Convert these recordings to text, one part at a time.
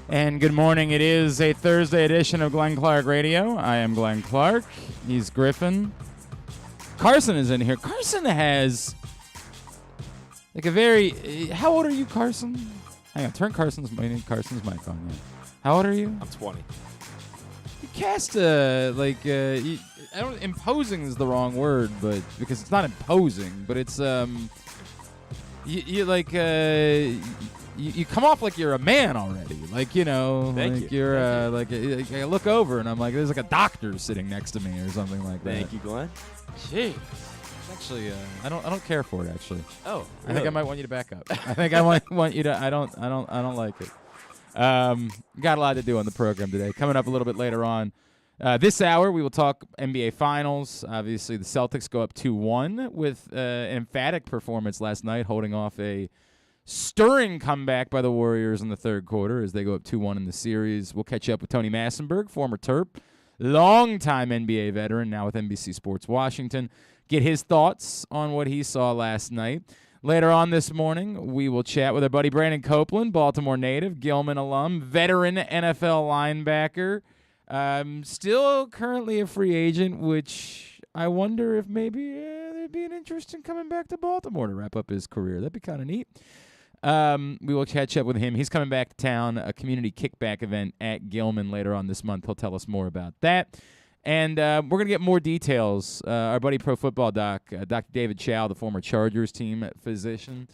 And good morning. It is a Thursday edition of Glenn Clark Radio. I am Glenn Clark. He's Griffin. Carson is in here. Carson has like a very... How old are you, Carson? Hang on. Turn Carson's mic on. Yeah. How old are you? I'm 20. You cast imposing is the wrong word, but because it's not imposing, but it's you come off like you're a man already. Like, you know, Thank you. You're I look over and I'm like, there's like a doctor sitting next to me or something like that. Thank you, Glenn. Jeez. Actually, I don't care for it. Actually. Oh, I think I might want you to back up. I think I want you to. I don't like it. Got a lot to do on the program today. Coming up a little bit later on. This hour, we will talk NBA Finals. Obviously, the Celtics go up 2-1 with an emphatic performance last night, holding off a stirring comeback by the Warriors in the third quarter as they go up 2-1 in the series. We'll catch up with Tony Massenburg, former Terp, longtime NBA veteran, now with NBC Sports Washington. Get his thoughts on what he saw last night. Later on this morning, we will chat with our buddy Brandon Copeland, Baltimore native, Gilman alum, veteran NFL linebacker. Still currently a free agent, which I wonder if maybe there'd be an interest in coming back to Baltimore to wrap up his career. That'd be kind of neat. We will catch up with him. He's coming back to town, a community kickback event at Gilman later on this month. He'll tell us more about that. And we're going to get more details. Our buddy Pro Football Doc, Dr. David Chao, the former Chargers team physician,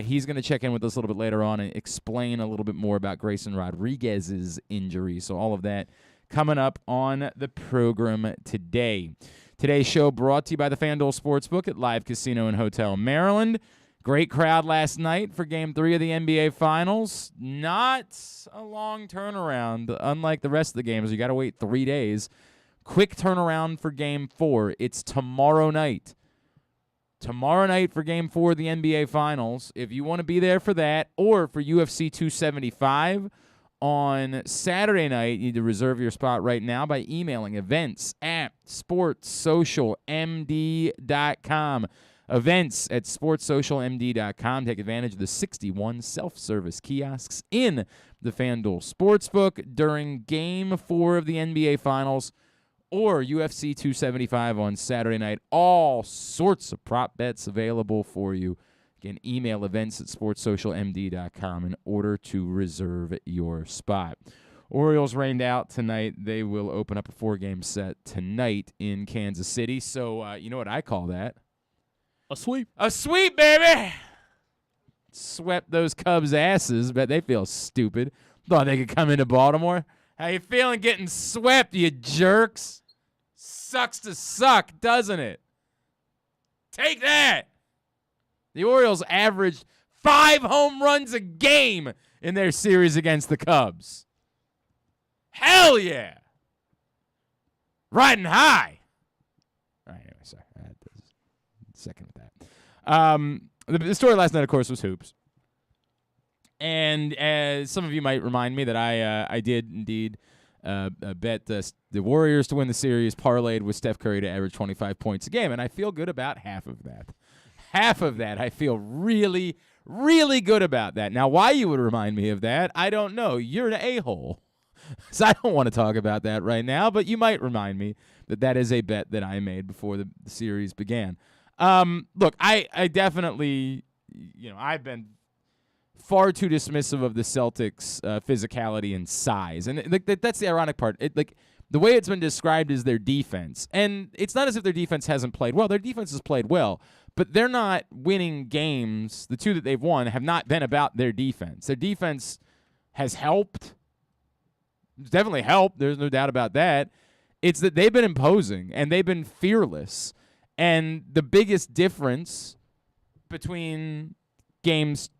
he's going to check in with us a little bit later on and explain a little bit more about Grayson Rodriguez's injury. So all of that coming up on the program today. Today's show brought to you by the FanDuel Sportsbook at Live Casino and Hotel Maryland. Great crowd last night for Game 3 of the NBA Finals. Not a long turnaround, unlike the rest of the games. You got to wait 3 days. Quick turnaround for Game 4. It's tomorrow night. Tomorrow night for Game 4 of the NBA Finals. If you want to be there for that, or for UFC 275 on Saturday night, you need to reserve your spot right now by emailing events@sportssocialmd.com. Events@sportssocialmd.com. Take advantage of the 61 self-service kiosks in the FanDuel Sportsbook during Game 4 of the NBA Finals or UFC 275 on Saturday night. All sorts of prop bets available for you. Again, email events@sportssocialmd.com in order to reserve your spot. Orioles rained out tonight. They will open up a 4-game set tonight in Kansas City. So you know what I call that? A sweep. A sweep, baby! Swept those Cubs' asses. Bet they feel stupid. Thought they could come into Baltimore. How you feeling getting swept, you jerks? Sucks to suck, doesn't it? Take that! The Orioles averaged 5 home runs a game in their series against the Cubs. Hell yeah! Riding high. All right, anyway, sorry. I had a second with that. The story last night, of course, was hoops. And as some of you might remind me that I did indeed bet the Warriors to win the series, parlayed with Steph Curry to average 25 points a game, and I feel good about half of that. Half of that, I feel really, really good about that. Now, why you would remind me of that, I don't know. You're an a-hole. So I don't want to talk about that right now, but you might remind me that that is a bet that I made before the series began. Look, I definitely, I've been far too dismissive of the Celtics' physicality and size. And that's the ironic part. The way it's been described is their defense. And it's not as if their defense hasn't played well. Their defense has played well. But they're not winning games. The 2 that they've won have not been about their defense. Their defense has helped. It's definitely helped. There's no doubt about that. It's that they've been imposing, and they've been fearless. And the biggest difference between games...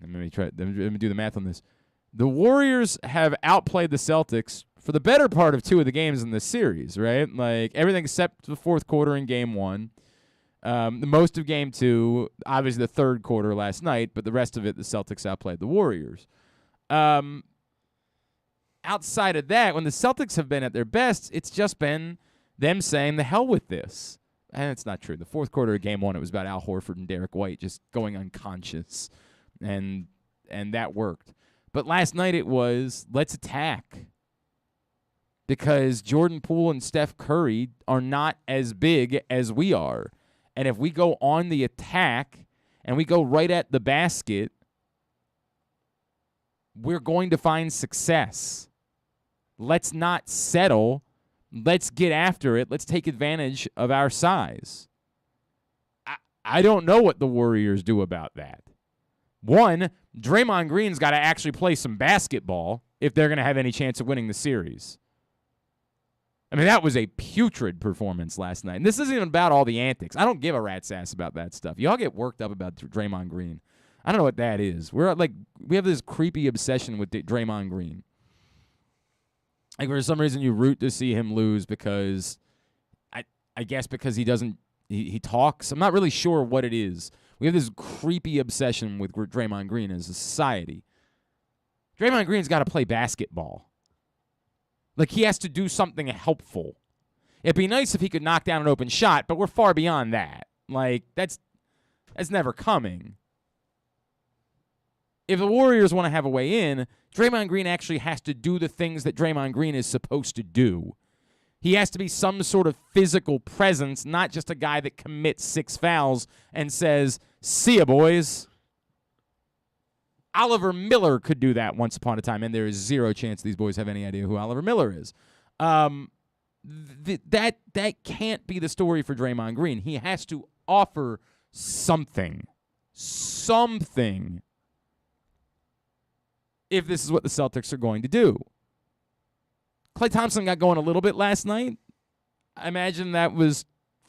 Let me do the math on this. The Warriors have outplayed the Celtics for the better part of 2 of the games in this series, right? Like, everything except the fourth quarter in Game 1. The most of Game 2, obviously the third quarter last night, but the rest of it, the Celtics outplayed the Warriors. Outside of that, when the Celtics have been at their best, it's just been them saying, the hell with this. And it's not true. The fourth quarter of Game 1, it was about Al Horford and Derek White just going unconscious, and that worked. But last night it was, let's attack. Because Jordan Poole and Steph Curry are not as big as we are. And if we go on the attack and we go right at the basket, we're going to find success. Let's not settle. Let's get after it. Let's take advantage of our size. I don't know what the Warriors do about that. One, Draymond Green's got to actually play some basketball if they're going to have any chance of winning the series. I mean, that was a putrid performance last night. And this isn't even about all the antics. I don't give a rat's ass about that stuff. Y'all get worked up about Draymond Green. I don't know what that is. We have this creepy obsession with Draymond Green. Like, for some reason, you root to see him lose because, I guess because he talks. I'm not really sure what it is. We have this creepy obsession with Draymond Green as a society. Draymond Green's got to play basketball. Like, he has to do something helpful. It'd be nice if he could knock down an open shot, but we're far beyond that. Like, that's never coming. If the Warriors want to have a way in, Draymond Green actually has to do the things that Draymond Green is supposed to do. He has to be some sort of physical presence, not just a guy that commits 6 fouls and says, "See ya, boys." Oliver Miller could do that once upon a time, and there is zero chance these boys have any idea who Oliver Miller is. That can't be the story for Draymond Green. He has to offer something. If this is what the Celtics are going to do. Klay Thompson got going a little bit last night. I imagine that was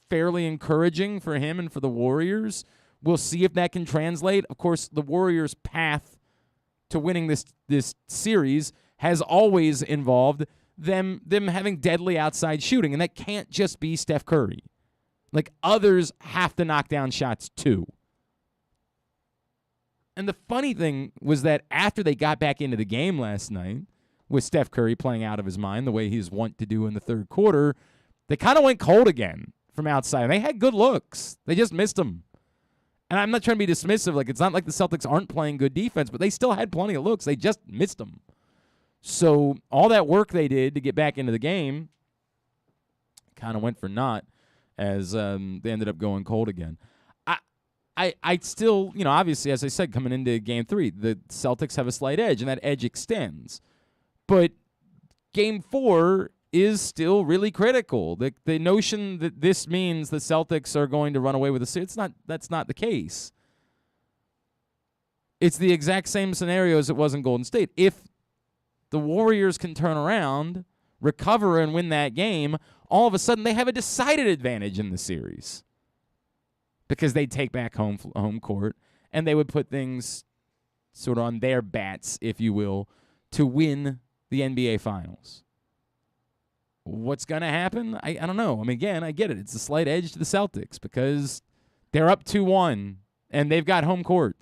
fairly encouraging for him and for the Warriors. We'll see if that can translate. Of course, the Warriors' path to winning this series has always involved them having deadly outside shooting, and that can't just be Steph Curry. Like, others have to knock down shots too. And the funny thing was that after they got back into the game last night, with Steph Curry playing out of his mind the way he's wont to do in the third quarter, they kind of went cold again from outside. They had good looks. They just missed them. And I'm not trying to be dismissive. Like, it's not like the Celtics aren't playing good defense, but they still had plenty of looks. They just missed them. So all that work they did to get back into the game kind of went for naught as they ended up going cold again. I still, obviously, as I said, coming into Game 3, the Celtics have a slight edge, and that edge extends. But Game 4 is still really critical. The notion that this means the Celtics are going to run away with the series, that's not the case. It's the exact same scenario as it was in Golden State. If the Warriors can turn around, recover, and win that game, all of a sudden they have a decided advantage in the series. Because they'd take back home court, and they would put things sort of on their bats, if you will, to win the NBA Finals. What's going to happen? I don't know. I mean, again, I get it. It's a slight edge to the Celtics because they're up 2-1, and they've got home court.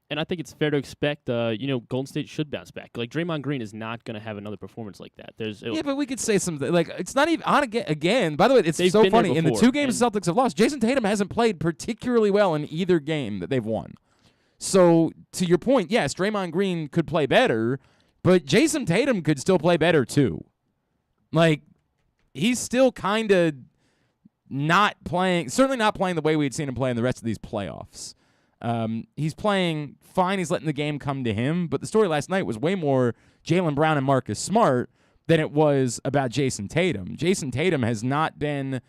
And I think it's fair to expect, Golden State should bounce back. Like, Draymond Green is not going to have another performance like that. Yeah, but we could say something. Like, it's not even on again. By the way, it's so funny. In the 2 games the Celtics have lost, Jason Tatum hasn't played particularly well in either game that they've won. So, to your point, yes, Draymond Green could play better, but Jason Tatum could still play better too. Like, he's still kind of not playing, certainly not playing the way we'd seen him play in the rest of these playoffs. He's playing fine. He's letting the game come to him. But the story last night was way more Jaylen Brown and Marcus Smart than it was about Jason Tatum. Jason Tatum has not been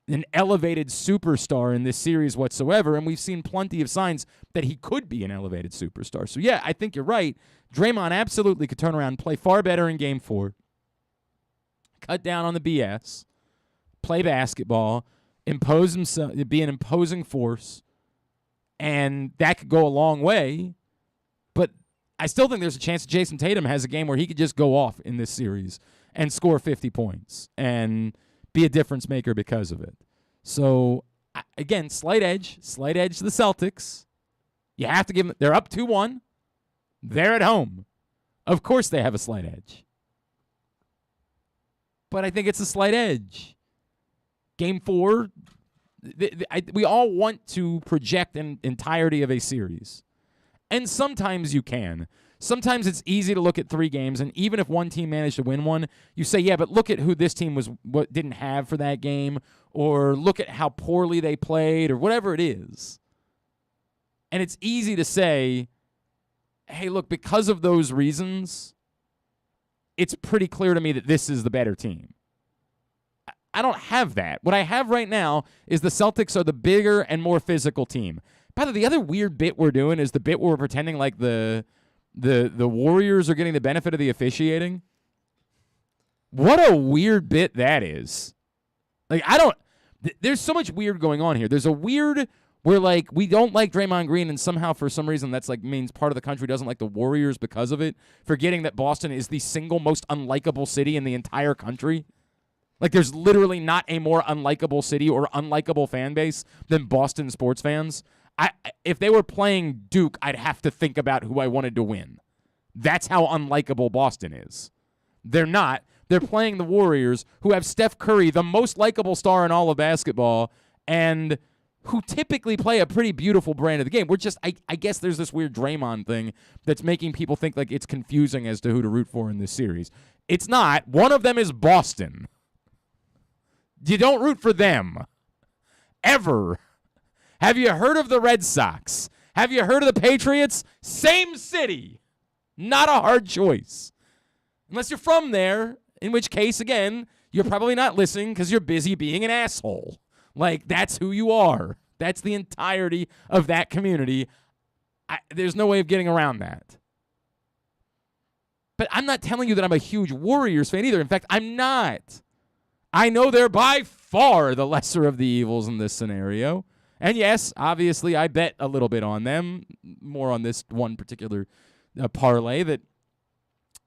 an elevated superstar in this series whatsoever, and we've seen plenty of signs that he could be an elevated superstar. So, yeah, I think you're right. Draymond absolutely could turn around and play far better in Game 4, cut down on the BS, play basketball, impose himself, be an imposing force, and that could go a long way. But I still think there's a chance that Jason Tatum has a game where he could just go off in this series and score 50 points and be a difference maker because of it. So, again, slight edge to the Celtics. You have to give them, they're up 2-1. They're at home. Of course they have a slight edge. But I think it's a slight edge. Game 4, we all want to project an entirety of a series. And sometimes you can. sometimes it's easy to look at 3 games, and even if one team managed to win one, you say, yeah, but look at who this team didn't have for that game, or look at how poorly they played, or whatever it is. And it's easy to say, hey, look, because of those reasons, it's pretty clear to me that this is the better team. I don't have that. What I have right now is the Celtics are the bigger and more physical team. By the way, the other weird bit we're doing is the bit where we're pretending like the Warriors are getting the benefit of the officiating. What a weird bit that is. Like, there's so much weird going on here. There's a weird where, like, we don't like Draymond Green, and somehow for some reason that's, like, means part of the country doesn't like the Warriors because of it, forgetting that Boston is the single most unlikable city in the entire country. Like, there's literally not a more unlikable city or unlikable fan base than Boston sports fans. If they were playing Duke, I'd have to think about who I wanted to win. That's how unlikable Boston is. They're not. They're playing the Warriors, who have Steph Curry, the most likable star in all of basketball, and who typically play a pretty beautiful brand of the game. We're just, I guess there's this weird Draymond thing that's making people think like it's confusing as to who to root for in this series. It's not. One of them is Boston. You don't root for them. Ever. Have you heard of the Red Sox? Have you heard of the Patriots? Same city. Not a hard choice. Unless you're from there, in which case, again, you're probably not listening because you're busy being an asshole. Like, that's who you are. That's the entirety of that community. There's no way of getting around that. But I'm not telling you that I'm a huge Warriors fan either. In fact, I'm not. I know they're by far the lesser of the evils in this scenario. And yes, obviously, I bet a little bit on them, more on this one particular parlay that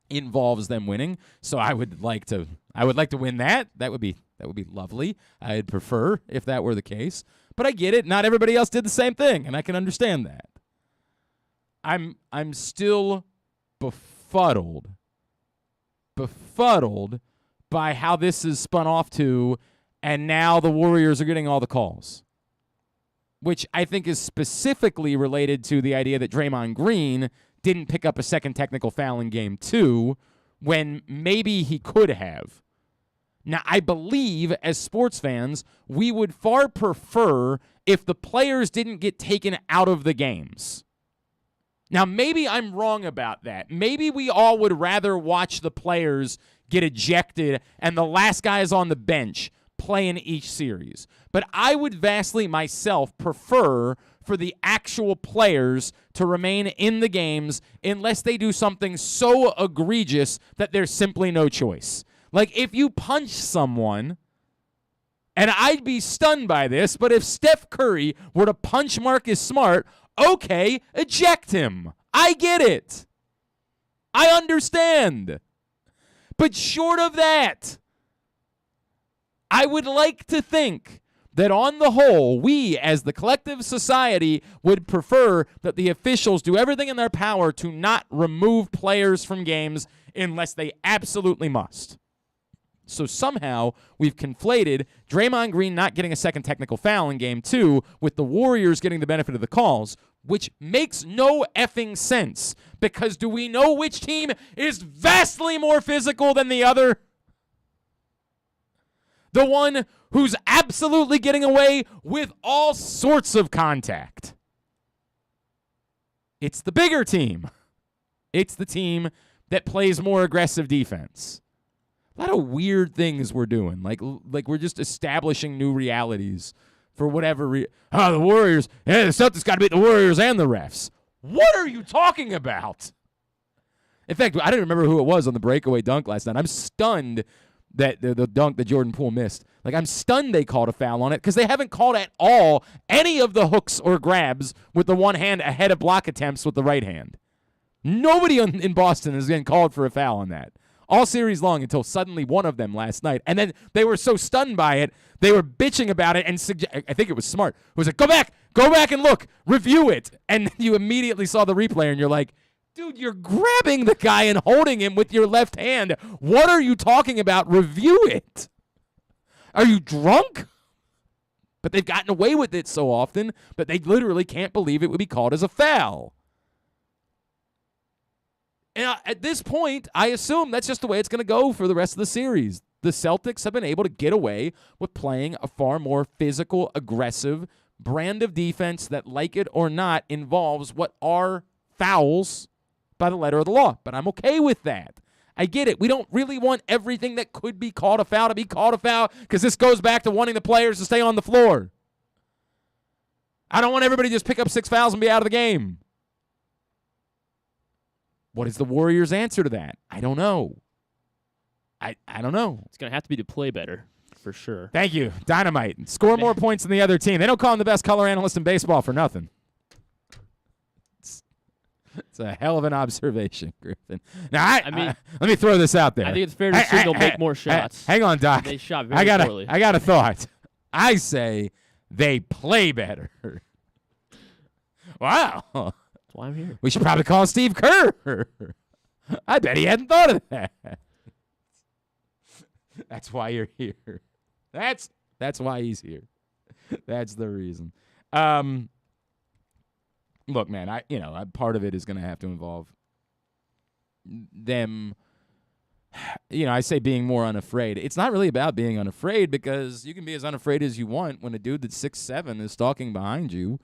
involves them winning. So I would like to win that. That would be lovely. I'd prefer if that were the case. But I get it. Not everybody else did the same thing, and I can understand that. I'm still befuddled by how this is spun off to, and now the Warriors are getting all the calls, which I think is specifically related to the idea that Draymond Green didn't pick up a second technical foul in Game 2 when maybe he could have. Now, I believe, as sports fans, we would far prefer if the players didn't get taken out of the games. Now, maybe I'm wrong about that. Maybe we all would rather watch the players get ejected and the last guys on the bench play in each series. But I would vastly myself prefer for the actual players to remain in the games unless they do something so egregious that there's simply no choice. Like, if you punch someone, and I'd be stunned by this, but if Steph Curry were to punch Marcus Smart, okay, eject him. I get it. I understand. But short of that, I would like to think that on the whole, we as the collective society would prefer that the officials do everything in their power to not remove players from games unless they absolutely must. So somehow we've conflated Draymond Green not getting a second technical foul in Game 2 with the Warriors getting the benefit of the calls, which makes no effing sense, because do we know which team is vastly more physical than the other? The one who's absolutely getting away with all sorts of contact. It's the bigger team. It's the team that plays more aggressive defense. A lot of weird things we're doing. Like we're just establishing new realities for whatever reason. The Warriors. Yeah, the Celtics got to beat the Warriors and the refs. What are you talking about? In fact, I don't remember who it was on the breakaway dunk last night. I'm stunned that the dunk that Jordan Poole missed. Like, I'm stunned they called a foul on it because they haven't called at all any of the hooks or grabs with the one hand ahead of block attempts with the right hand. Nobody in Boston is getting called for a foul on that all series long until suddenly one of them last night. And then they were so stunned by it, they were bitching about it, and I think it was Smart, who was like, go back and look, review it. And you immediately saw the replay, and you're like, dude, you're grabbing the guy and holding him with your left hand. What are you talking about? Review it. Are you drunk? But they've gotten away with it so often that they literally can't believe it would be called as a foul. And at this point, I assume that's just the way it's going to go for the rest of the series. The Celtics have been able to get away with playing a far more physical, aggressive brand of defense that, like it or not, involves what are fouls by the letter of the law. But I'm okay with that. I get it. We don't really want everything that could be called a foul to be called a foul because this goes back to wanting the players to stay on the floor. I don't want everybody to just pick up 6 fouls and be out of the game. What is the Warriors' answer to that? I don't know. I don't know. It's going to have to be to play better, for sure. Thank you. Dynamite. Score more points than the other team. They don't call him the best color analyst in baseball for nothing. It's a hell of an observation, Griffin. Now, let me throw this out there. I think it's fair to assume they'll make more shots. Hang on, Doc. They shot very poorly. I got a thought. I say they play better. Wow. That's why I'm here. We should probably call Steve Kerr. I bet he hadn't thought of that. That's why you're here. That's why he's here. That's the reason. Look, man, part of it is going to have to involve them. I say being more unafraid. It's not really about being unafraid because you can be as unafraid as you want when a dude that's 6'7" is stalking behind you.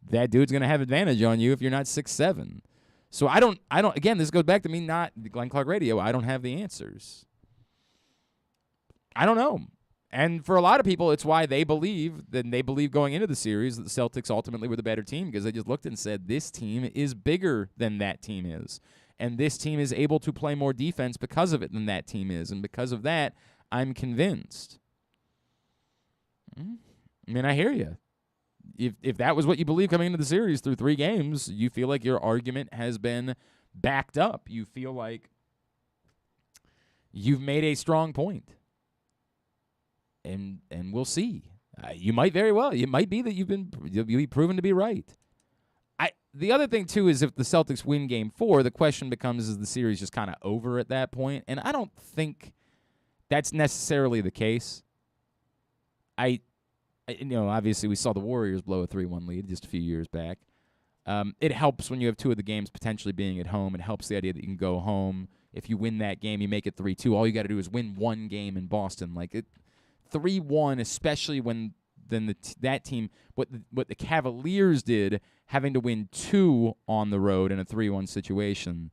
That dude's going to have advantage on you if you're not 6'7". So I don't. Again, this goes back to me not Glenn Clark Radio. I don't have the answers. I don't know. And for a lot of people, it's why they believe going into the series that the Celtics ultimately were the better team because they just looked and said, this team is bigger than that team is. And this team is able to play more defense because of it than that team is. And because of that, I'm convinced. I mean, I hear you. If that was what you believe coming into the series through 3 games, you feel like your argument has been backed up. You feel like you've made a strong point. And we'll see. You might very well. It might be that you'll be proven to be right. The other thing, too, is if the Celtics win Game 4, the question becomes, is the series just kind of over at that point? And I don't think that's necessarily the case. Obviously we saw the Warriors blow a 3-1 lead just a few years back. It helps when you have 2 of the games potentially being at home. It helps the idea that you can go home. If you win that game, you make it 3-2. All you got to do is win 1 game in Boston. 3-1, especially when that team, what the Cavaliers did, having to win 2 on the road in a 3-1 situation,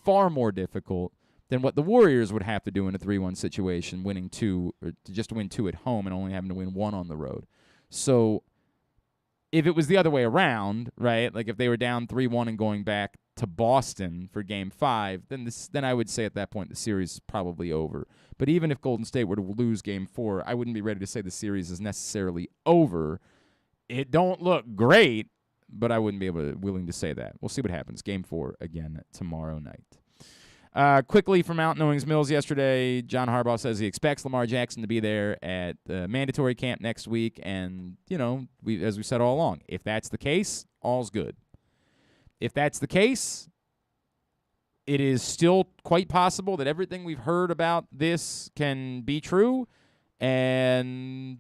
far more difficult than what the Warriors would have to do in a 3-1 situation, winning 2 or just win 2 at home and only having to win 1 on the road. So if it was the other way around, right, like if they were down 3-1 and going back to Boston for Game 5, then I would say at that point the series is probably over. But even if Golden State were to lose Game 4, I wouldn't be ready to say the series is necessarily over. It don't look great, but I wouldn't be willing to say that. We'll see what happens. Game 4 again tomorrow night. Quickly from Mountain Owings Mills yesterday, John Harbaugh says he expects Lamar Jackson to be there at the mandatory camp next week. And, as we said all along, if that's the case, all's good. If that's the case, it is still quite possible that everything we've heard about this can be true, and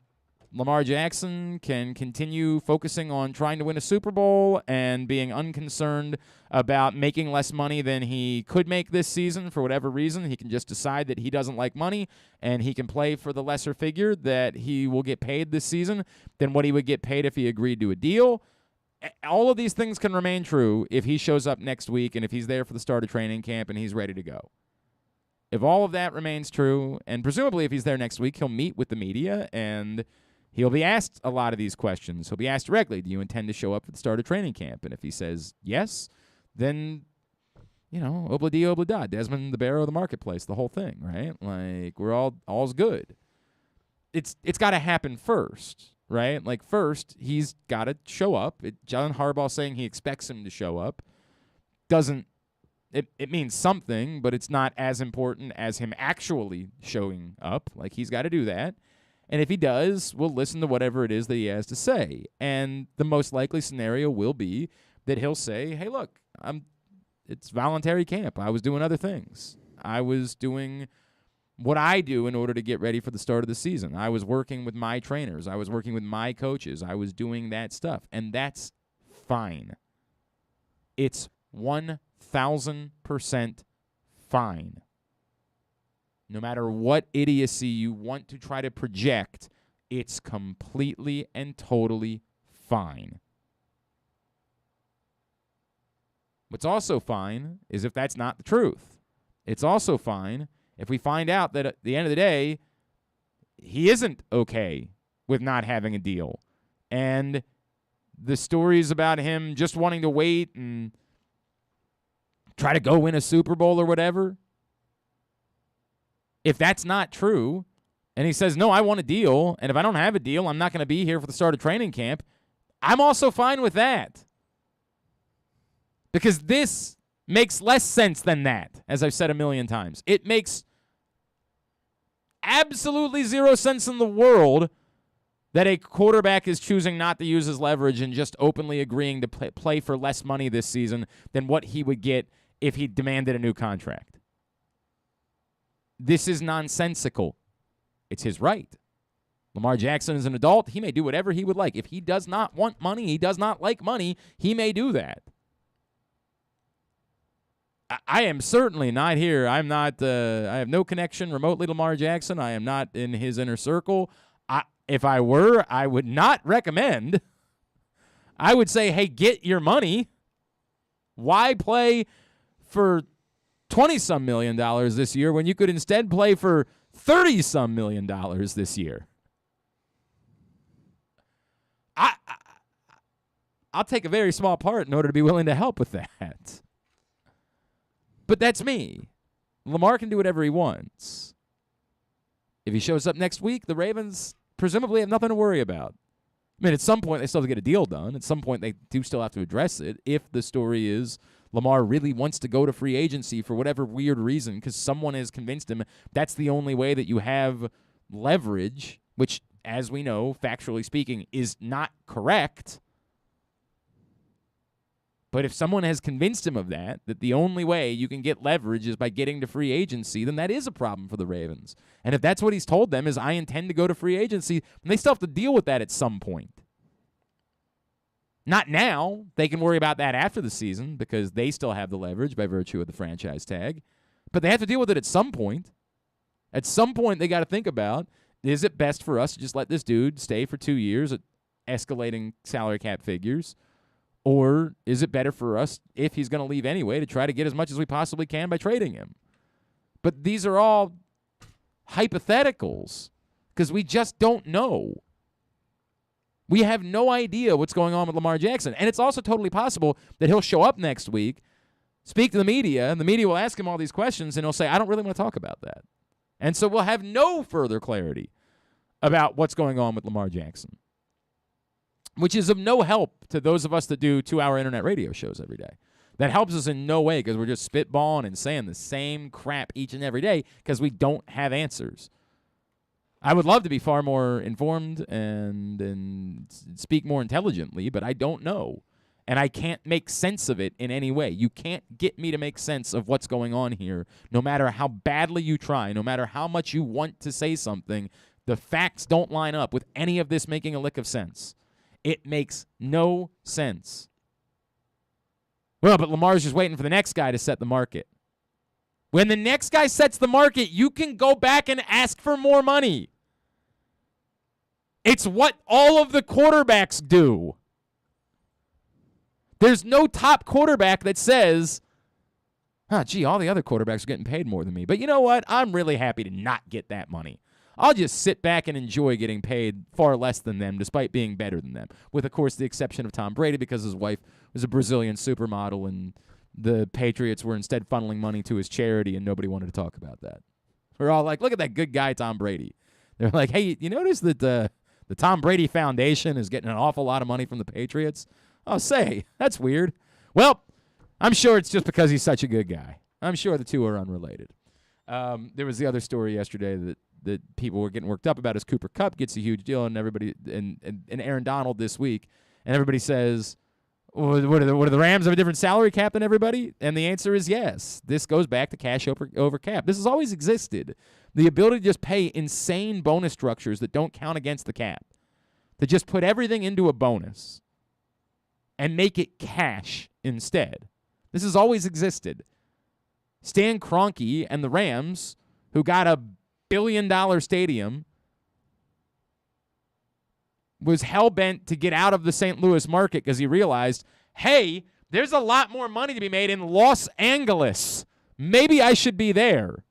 Lamar Jackson can continue focusing on trying to win a Super Bowl and being unconcerned about making less money than he could make this season for whatever reason. He can just decide that he doesn't like money, and he can play for the lesser figure that he will get paid this season than what he would get paid if he agreed to a deal. All of these things can remain true if he shows up next week and if he's there for the start of training camp and he's ready to go. If all of that remains true, and presumably if he's there next week, he'll meet with the media and he'll be asked a lot of these questions. He'll be asked directly, do you intend to show up at the start of training camp? And if he says yes, then, obla-dee, obla-da, Desmond the Bear of the marketplace, the whole thing, right? Like, all's good. It's got to happen first. Right? Like, first, he's got to show up. John Harbaugh saying he expects him to show up it means something, but it's not as important as him actually showing up. Like, he's got to do that. And if he does, we'll listen to whatever it is that he has to say. And the most likely scenario will be that he'll say, hey, look, it's voluntary camp. I was doing other things. I was doing what I do in order to get ready for the start of the season. I was working with my trainers. I was working with my coaches. I was doing that stuff. And that's fine. It's 1,000% 1,000% fine. No matter what idiocy you want to try to project, it's completely and totally fine. What's also fine is if that's not the truth. It's also fine if we find out that at the end of the day, he isn't okay with not having a deal. And the stories about him just wanting to wait and try to go win a Super Bowl or whatever, if that's not true, and he says, no, I want a deal, and if I don't have a deal, I'm not going to be here for the start of training camp, I'm also fine with that. Because this makes less sense than that, as I've said a million times. It makes absolutely zero sense in the world that a quarterback is choosing not to use his leverage and just openly agreeing to play for less money this season than what he would get if he demanded a new contract. This is nonsensical. It's his right. Lamar Jackson is an adult. He may do whatever he would like. If he does not want money, he does not like money, he may do that. I am certainly not here. I'm not. I have no connection remotely to Lamar Jackson. I am not in his inner circle. If I were, I would not recommend. I would say, hey, get your money. Why play for $20-some million this year when you could instead play for $30-some million this year? I'll take a very small part in order to be willing to help with that. But that's me. Lamar can do whatever he wants. If he shows up next week, the Ravens presumably have nothing to worry about. I mean, at some point, they still have to get a deal done. At some point, they do still have to address it if the story is Lamar really wants to go to free agency for whatever weird reason because someone has convinced him that's the only way that you have leverage, which, as we know, factually speaking, is not correct. But if someone has convinced him of that the only way you can get leverage is by getting to free agency, then that is a problem for the Ravens. And if that's what he's told them is, I intend to go to free agency, then they still have to deal with that at some point. Not now. They can worry about that after the season because they still have the leverage by virtue of the franchise tag. But they have to deal with it at some point. At some point, they got to think about, is it best for us to just let this dude stay for 2 years at escalating salary cap figures? Or is it better for us, if he's going to leave anyway, to try to get as much as we possibly can by trading him? But these are all hypotheticals because we just don't know. We have no idea what's going on with Lamar Jackson. And it's also totally possible that he'll show up next week, speak to the media, and the media will ask him all these questions, and he'll say, I don't really want to talk about that. And so we'll have no further clarity about what's going on with Lamar Jackson, which is of no help to those of us that do 2-hour internet radio shows every day. That helps us in no way because we're just spitballing and saying the same crap each and every day because we don't have answers. I would love to be far more informed and speak more intelligently, but I don't know. And I can't make sense of it in any way. You can't get me to make sense of what's going on here, no matter how badly you try, no matter how much you want to say something. The facts don't line up with any of this making a lick of sense. It makes no sense. Well, but Lamar's just waiting for the next guy to set the market. When the next guy sets the market, you can go back and ask for more money. It's what all of the quarterbacks do. There's no top quarterback that says, all the other quarterbacks are getting paid more than me. But you know what? I'm really happy to not get that money. I'll just sit back and enjoy getting paid far less than them, despite being better than them. With, of course, the exception of Tom Brady, because his wife was a Brazilian supermodel, and the Patriots were instead funneling money to his charity, and nobody wanted to talk about that. We're all like, look at that good guy, Tom Brady. They're like, hey, you notice that the Tom Brady Foundation is getting an awful lot of money from the Patriots? Oh, say, that's weird. Well, I'm sure it's just because he's such a good guy. I'm sure the two are unrelated. There was the other story yesterday that people were getting worked up about is Cooper Kupp gets a huge deal, and everybody and Aaron Donald this week, and everybody says, what do the Rams have a different salary cap than everybody? And the answer is yes. This goes back to cash over cap. This has always existed. The ability to just pay insane bonus structures that don't count against the cap, to just put everything into a bonus and make it cash instead. This has always existed. Stan Kroenke and the Rams, who got a billion-dollar stadium, was hell-bent to get out of the St. Louis market because he realized, hey, there's a lot more money to be made in Los Angeles. Maybe I should be there.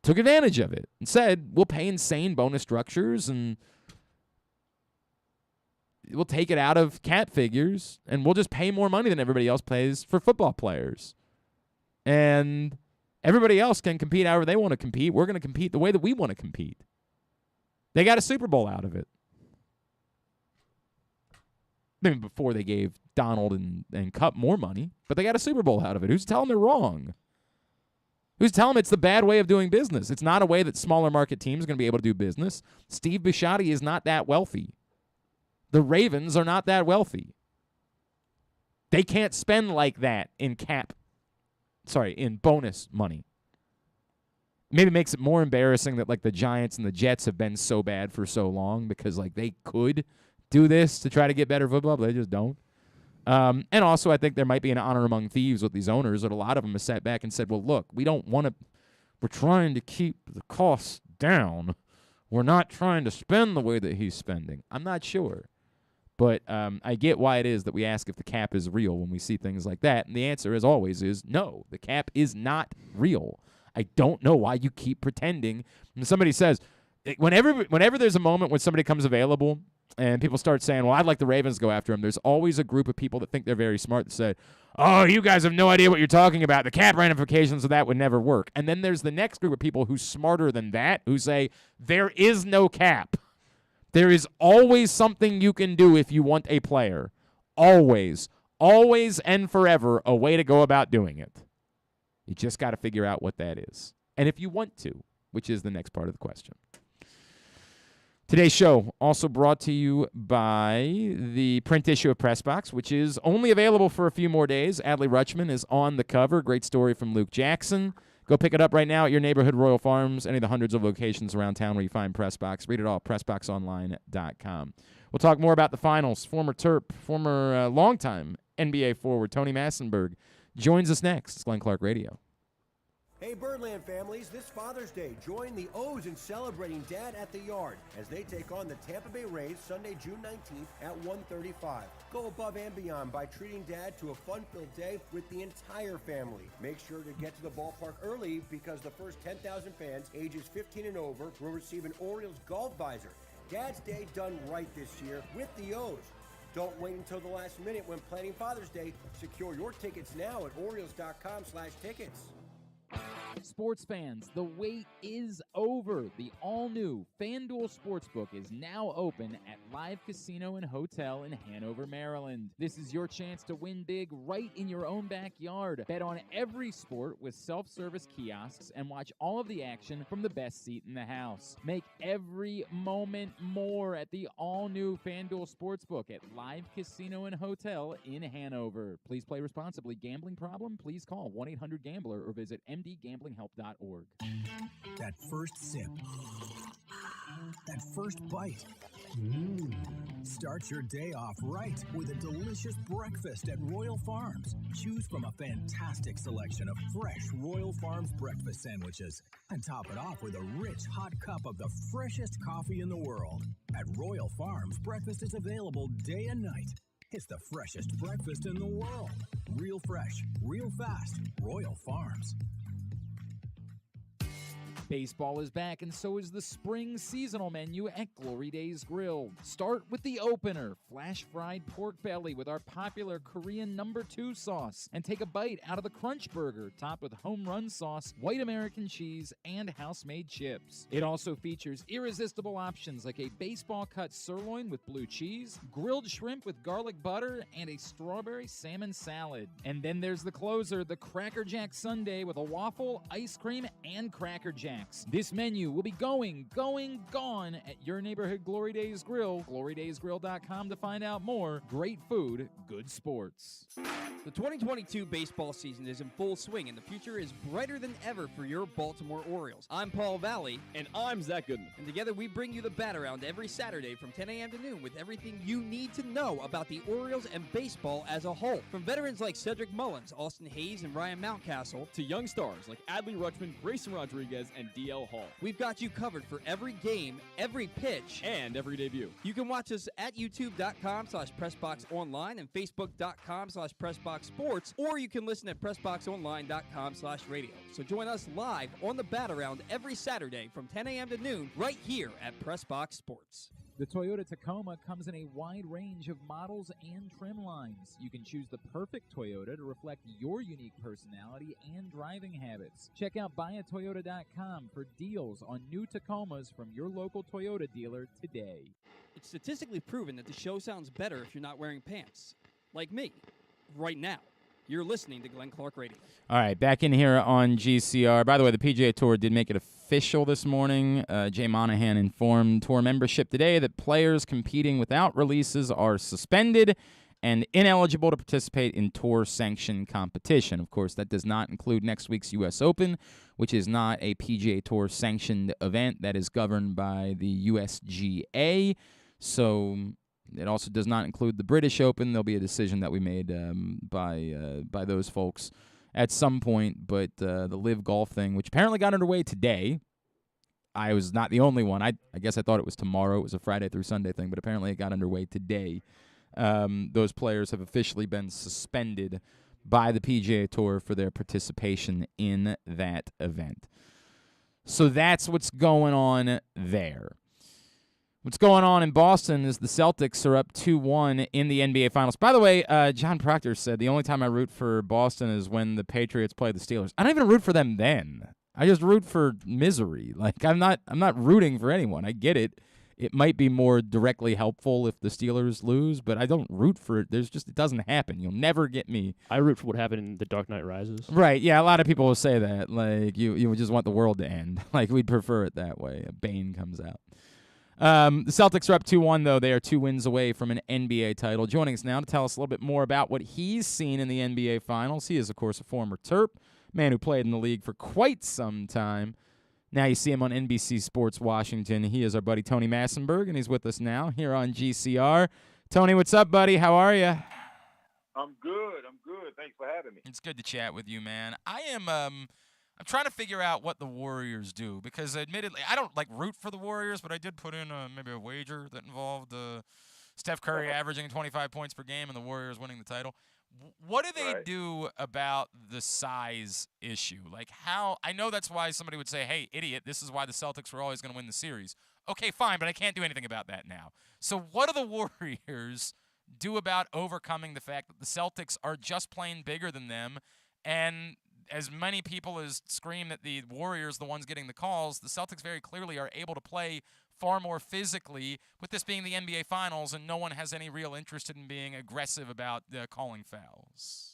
Took advantage of it and said, we'll pay insane bonus structures and we'll take it out of cap figures and we'll just pay more money than everybody else pays for football players. And everybody else can compete however they want to compete. We're going to compete the way that we want to compete. They got a Super Bowl out of it. Maybe before they gave Donald and Cup more money, but they got a Super Bowl out of it. Who's telling them they're wrong? Who's telling them it's the bad way of doing business? It's not a way that smaller market teams are going to be able to do business. Steve Bisciotti is not that wealthy. The Ravens are not that wealthy. They can't spend like that in bonus money. Maybe it makes it more embarrassing that like the Giants and the Jets have been so bad for so long because like they could do this to try to get better football, but they just don't. And also I think there might be an honor among thieves with these owners that a lot of them have sat back and said, well, look, we don't want to – we're trying to keep the costs down. We're not trying to spend the way that he's spending. I'm not sure. But I get why it is that we ask if the cap is real when we see things like that. And the answer, as always, is no, the cap is not real. I don't know why you keep pretending. When somebody says – whenever there's a moment when somebody comes available – and people start saying, well, I'd like the Ravens to go after him, there's always a group of people that think they're very smart that say, oh, you guys have no idea what you're talking about. The cap ramifications of that would never work. And then there's the next group of people who's smarter than that who say, there is no cap. There is always something you can do if you want a player. Always. Always and forever a way to go about doing it. You just got to figure out what that is. And if you want to, which is the next part of the question. Today's show also brought to you by the print issue of Press Box, which is only available for a few more days. Adley Rutschman is on the cover. Great story from Luke Jackson. Go pick it up right now at your neighborhood Royal Farms, any of the hundreds of locations around town where you find Press Box. Read it all at PressBoxOnline.com. We'll talk more about the finals. Former Terp, former longtime NBA forward Tony Massenburg joins us next. It's Glenn Clark Radio. Hey Birdland families, this Father's Day, join the O's in celebrating Dad at the Yard as they take on the Tampa Bay Rays Sunday, June 19th at 1:35. Go above and beyond by treating Dad to a fun-filled day with the entire family. Make sure to get to the ballpark early because the first 10,000 fans ages 15 and over will receive an Orioles golf visor. Dad's Day done right this year with the O's. Don't wait until the last minute when planning Father's Day. Secure your tickets now at Orioles.com/tickets. Sports fans, the wait is over. The all-new FanDuel Sportsbook is now open at Live Casino and Hotel in Hanover, Maryland. This is your chance to win big right in your own backyard. Bet on every sport with self-service kiosks and watch all of the action from the best seat in the house. Make every moment more at the all-new FanDuel Sportsbook at Live Casino and Hotel in Hanover. Please play responsibly. Gambling problem? Please call 1-800-GAMBLER or visit mdgamblinghelp.org. That first sip. That first bite. Start your day off right with a delicious breakfast at Royal Farms. Choose from a fantastic selection of fresh Royal Farms breakfast sandwiches and top it off with a rich hot cup of the freshest coffee in the world. At Royal Farms, breakfast is available day and night. It's the freshest breakfast in the world. Real fresh, real fast. Royal Farms. Baseball is back, and so is the spring seasonal menu at Glory Days Grill. Start with the opener, flash-fried pork belly with our popular Korean No. 2 sauce, and take a bite out of the Crunch Burger, topped with home run sauce, white American cheese, and house-made chips. It also features irresistible options like a baseball-cut sirloin with blue cheese, grilled shrimp with garlic butter, and a strawberry salmon salad. And then there's the closer, the Cracker Jack Sundae with a waffle, ice cream, and Cracker Jack. snacks. This menu will be going, gone at your neighborhood Glory Days Grill. GloryDaysGrill.com to find out more. Great food, good sports. The 2022 baseball season is in full swing, and the future is brighter than ever for your Baltimore Orioles. I'm Paul Valley. And I'm Zach Goodman. And together we bring you the Bat Around every Saturday from 10 a.m. to noon with everything you need to know about the Orioles and baseball as a whole. From veterans like Cedric Mullins, Austin Hayes, and Ryan Mountcastle, To young stars like Adley Rutschman, Grayson Rodriguez, and DL Hall. we've got you covered for every game, every pitch, And every debut. You can watch us at youtube.com/PressBoxOnline and Facebook.com/PressBoxSports, or you can listen at PressBoxOnline.com/radio. So join us live on the Bat Around every Saturday from 10 a.m. to noon right here at PressBox Sports. The Toyota Tacoma comes in a wide range of models and trim lines. You can choose the perfect Toyota to reflect your unique personality and driving habits. Check out buyatoyota.com for deals on new Tacomas from your local Toyota dealer today. It's statistically proven that the show sounds better if you're not wearing pants. Like me, right now. You're listening to Glenn Clark Radio. All right, back in here on GCR. By the way, the PGA Tour did make it official this morning. Jay Monahan informed Tour membership today that players competing without releases are suspended and ineligible to participate in Tour-sanctioned competition. Of course, that does not include next week's U.S. Open, which is not a PGA Tour-sanctioned event that is governed by the USGA. So it also does not include the British Open. There'll be a decision that we made by those folks at some point. But the Live Golf thing, which apparently got underway today, I was not the only one. I guess I thought it was tomorrow. It was a Friday through Sunday thing, but apparently it got underway today. Those players have officially been suspended by the PGA Tour for their participation in that event. So that's what's going on there. What's going on in Boston is the Celtics are up 2-1 in the NBA Finals. By the way, John Proctor said the only time I root for Boston is when the Patriots play the Steelers. I don't even root for them then. I just root for misery. Like I'm not rooting for anyone. I get it. It might be more directly helpful if the Steelers lose, but I don't root for it. It doesn't happen. You'll never get me. I root for what happened in The Dark Knight Rises. Right, yeah, a lot of people will say that. Like you would just want the world to end. Like we'd prefer it that way. Bane comes out. The Celtics are up 2-1, though. They are 2 wins away from an NBA title. Joining us now to tell us a little bit more about what he's seen in the NBA Finals. He is, of course, a former Terp, man who played in the league for quite some time. Now you see him on NBC Sports Washington. He is our buddy Tony Massenburg, and he's with us now here on GCR. Tony, what's up, buddy? How are you? I'm good. Thanks for having me. It's good to chat with you, man. I'm trying to figure out what the Warriors do because, admittedly, I don't root for the Warriors, but I did put in maybe a wager that involved Steph Curry averaging 25 points per game and the Warriors winning the title. What do they do about the size issue? Like how – I know that's why somebody would say, hey, idiot, this is why the Celtics were always going to win the series. Okay, fine, but I can't do anything about that now. So what do the Warriors do about overcoming the fact that the Celtics are just plain bigger than them and – as many people as scream that the Warriors, the ones getting the calls, the Celtics very clearly are able to play far more physically, with this being the NBA Finals, and no one has any real interest in being aggressive about calling fouls.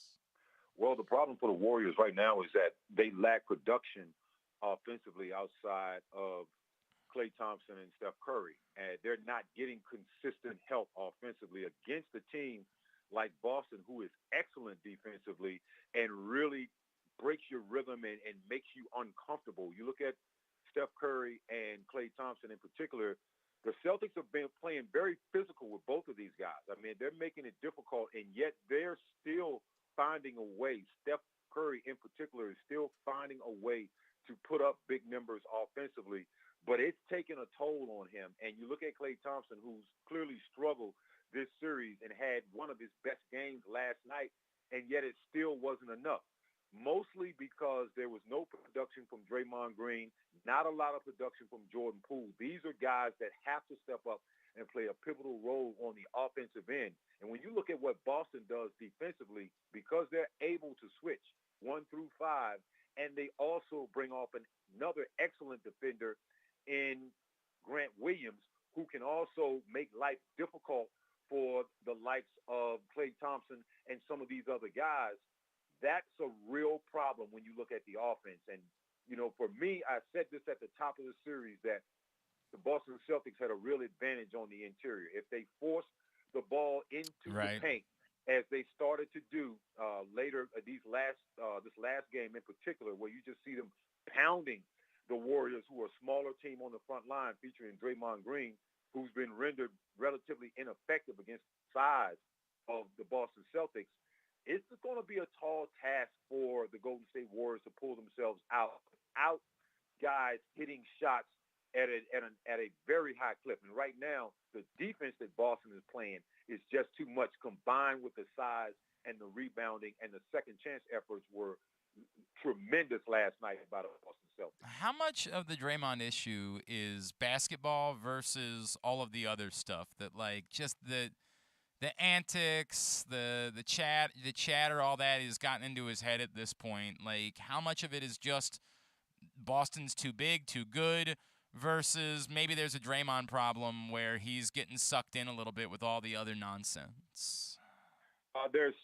Well, the problem for the Warriors right now is that they lack production offensively outside of Klay Thompson and Steph Curry. And they're not getting consistent help offensively against a team like Boston, who is excellent defensively and really breaks your rhythm and makes you uncomfortable. You look at Steph Curry and Klay Thompson in particular, the Celtics have been playing very physical with both of these guys. I mean, they're making it difficult, and yet they're still finding a way. Steph Curry in particular is still finding a way to put up big numbers offensively, but it's taken a toll on him. And you look at Klay Thompson, who's clearly struggled this series and had one of his best games last night, and yet it still wasn't enough. Mostly because there was no production from Draymond Green, not a lot of production from Jordan Poole. These are guys that have to step up and play a pivotal role on the offensive end. And when you look at what Boston does defensively, because they're able to switch 1 through 5, and they also bring off another excellent defender in Grant Williams, who can also make life difficult for the likes of Klay Thompson and some of these other guys. That's a real problem when you look at the offense. And For me, I said this at the top of the series that the Boston Celtics had a real advantage on the interior. If they forced the ball into the paint, as they started to do later this last game in particular, where you just see them pounding the Warriors, who are a smaller team on the front line, featuring Draymond Green, who's been rendered relatively ineffective against the size of the Boston Celtics. It's going to be a tall task for the Golden State Warriors to pull themselves out guys hitting shots at a very high clip. And right now, the defense that Boston is playing is just too much, combined with the size and the rebounding, and the second chance efforts were tremendous last night by the Boston Celtics. How much of the Draymond issue is basketball versus all of the other stuff that, like, just the antics, the chatter, all that has gotten into his head at this point? Like, how much of it is just Boston's too big, too good, versus maybe there's a Draymond problem where he's getting sucked in a little bit with all the other nonsense? There's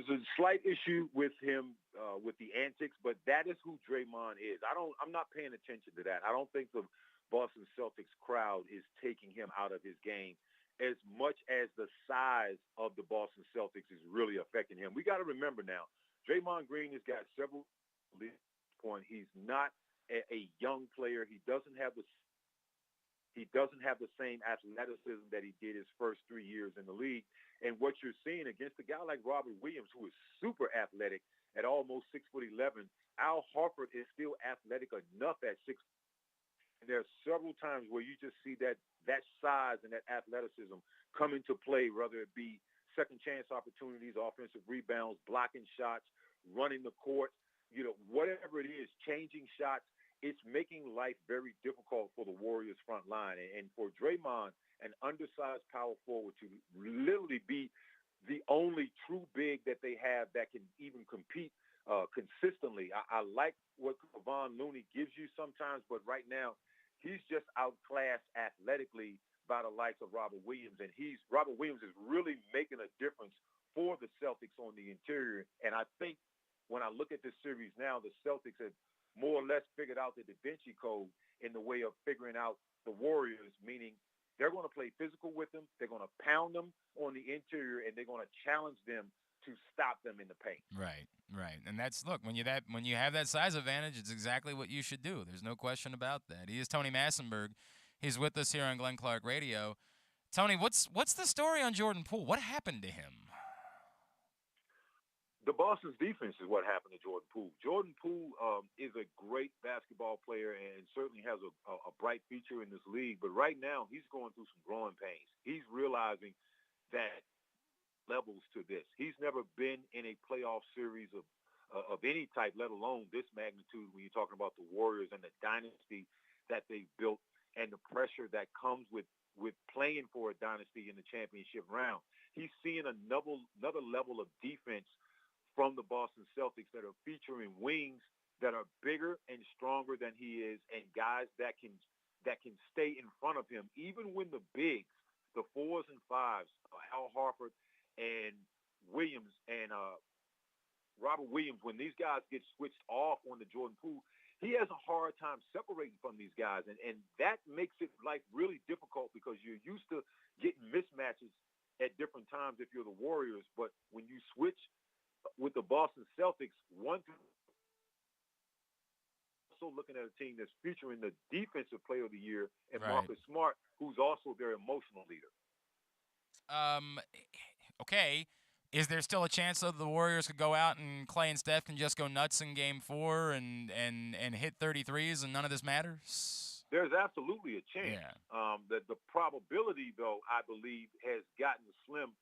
a slight issue with him with the antics, but that is who Draymond is. I'm not paying attention to that. I don't think the Boston Celtics crowd is taking him out of his game as much as the size of the Boston Celtics is really affecting him. We got to remember now, Draymond Green has got several points. He's not a young player. He doesn't have the same athleticism that he did his first 3 years in the league. And what you're seeing against a guy like Robert Williams, who is super athletic at almost 6'11", Al Horford is still athletic enough at 6. And there are several times where you just see that size and that athleticism come into play, whether it be second chance opportunities, offensive rebounds, blocking shots, running the court, whatever it is, changing shots. It's making life very difficult for the Warriors front line. And for Draymond, an undersized power forward, to literally be the only true big that they have that can even compete consistently. I like what Kevon Looney gives you sometimes, but right now he's just outclassed athletically by the likes of Robert Williams. And Robert Williams is really making a difference for the Celtics on the interior. And I think when I look at this series now, the Celtics have more or less figured out the Da Vinci Code in the way of figuring out the Warriors, meaning they're going to play physical with them, they're going to pound them on the interior, and they're going to challenge them to stop them in the paint. Right. And that's, look, when you have that size advantage, it's exactly what you should do. There's no question about that. He is Tony Massenburg. He's with us here on Glenn Clark Radio. Tony, what's the story on Jordan Poole? What happened to him? The Boston's defense is what happened to Jordan Poole. Jordan Poole is a great basketball player and certainly has a bright future in this league. But right now, he's going through some growing pains. He's realizing that levels to this. He's never been in a playoff series of any type, let alone this magnitude, when you're talking about the Warriors and the dynasty that they've built and the pressure that comes with playing for a dynasty in the championship round. He's seeing another level of defense from the Boston Celtics that are featuring wings that are bigger and stronger than he is, and guys that can stay in front of him, even when the bigs, the 4s and 5s, Al Horford and Williams and Robert Williams, when these guys get switched off on the Jordan Poole, he has a hard time separating from these guys, and that makes it life really difficult because you're used to getting mismatches at different times if you're the Warriors, but when you switch with the Boston Celtics, also looking at a team that's featuring the defensive player of the year and Marcus Smart, who's also their emotional leader. Okay. Is there still a chance that the Warriors could go out and Clay and Steph can just go nuts in Game 4 and hit 33s and none of this matters? There's absolutely a chance. Yeah. The probability, though, I believe, has gotten slim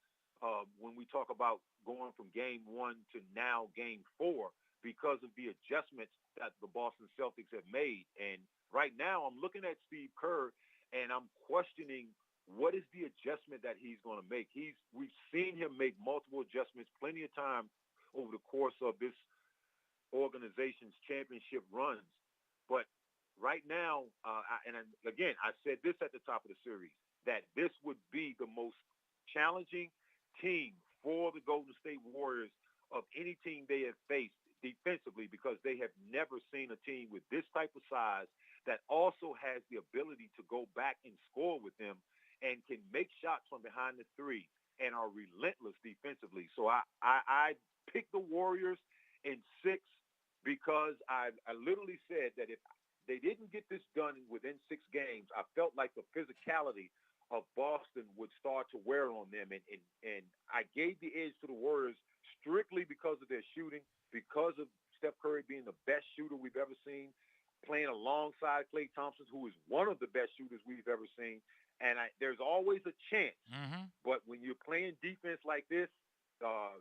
when we talk about going from Game 1 to now Game 4 because of the adjustments that the Boston Celtics have made. And right now I'm looking at Steve Kerr and I'm questioning what is the adjustment that he's going to make. We've seen him make multiple adjustments plenty of time over the course of this organization's championship runs. But right now, again, I said this at the top of the series, that this would be the most challenging team for the Golden State Warriors of any team they have faced defensively because they have never seen a team with this type of size that also has the ability to go back and score with them and can make shots from behind the three and are relentless defensively. So I picked the Warriors in 6 because I literally said that if they didn't get this done within 6 games, I felt like the physicality of Boston would start to wear on them. And I gave the edge to the Warriors strictly because of their shooting, because of Steph Curry being the best shooter we've ever seen, playing alongside Klay Thompson, who is one of the best shooters we've ever seen. And there's always a chance. Mm-hmm. But when you're playing defense like this,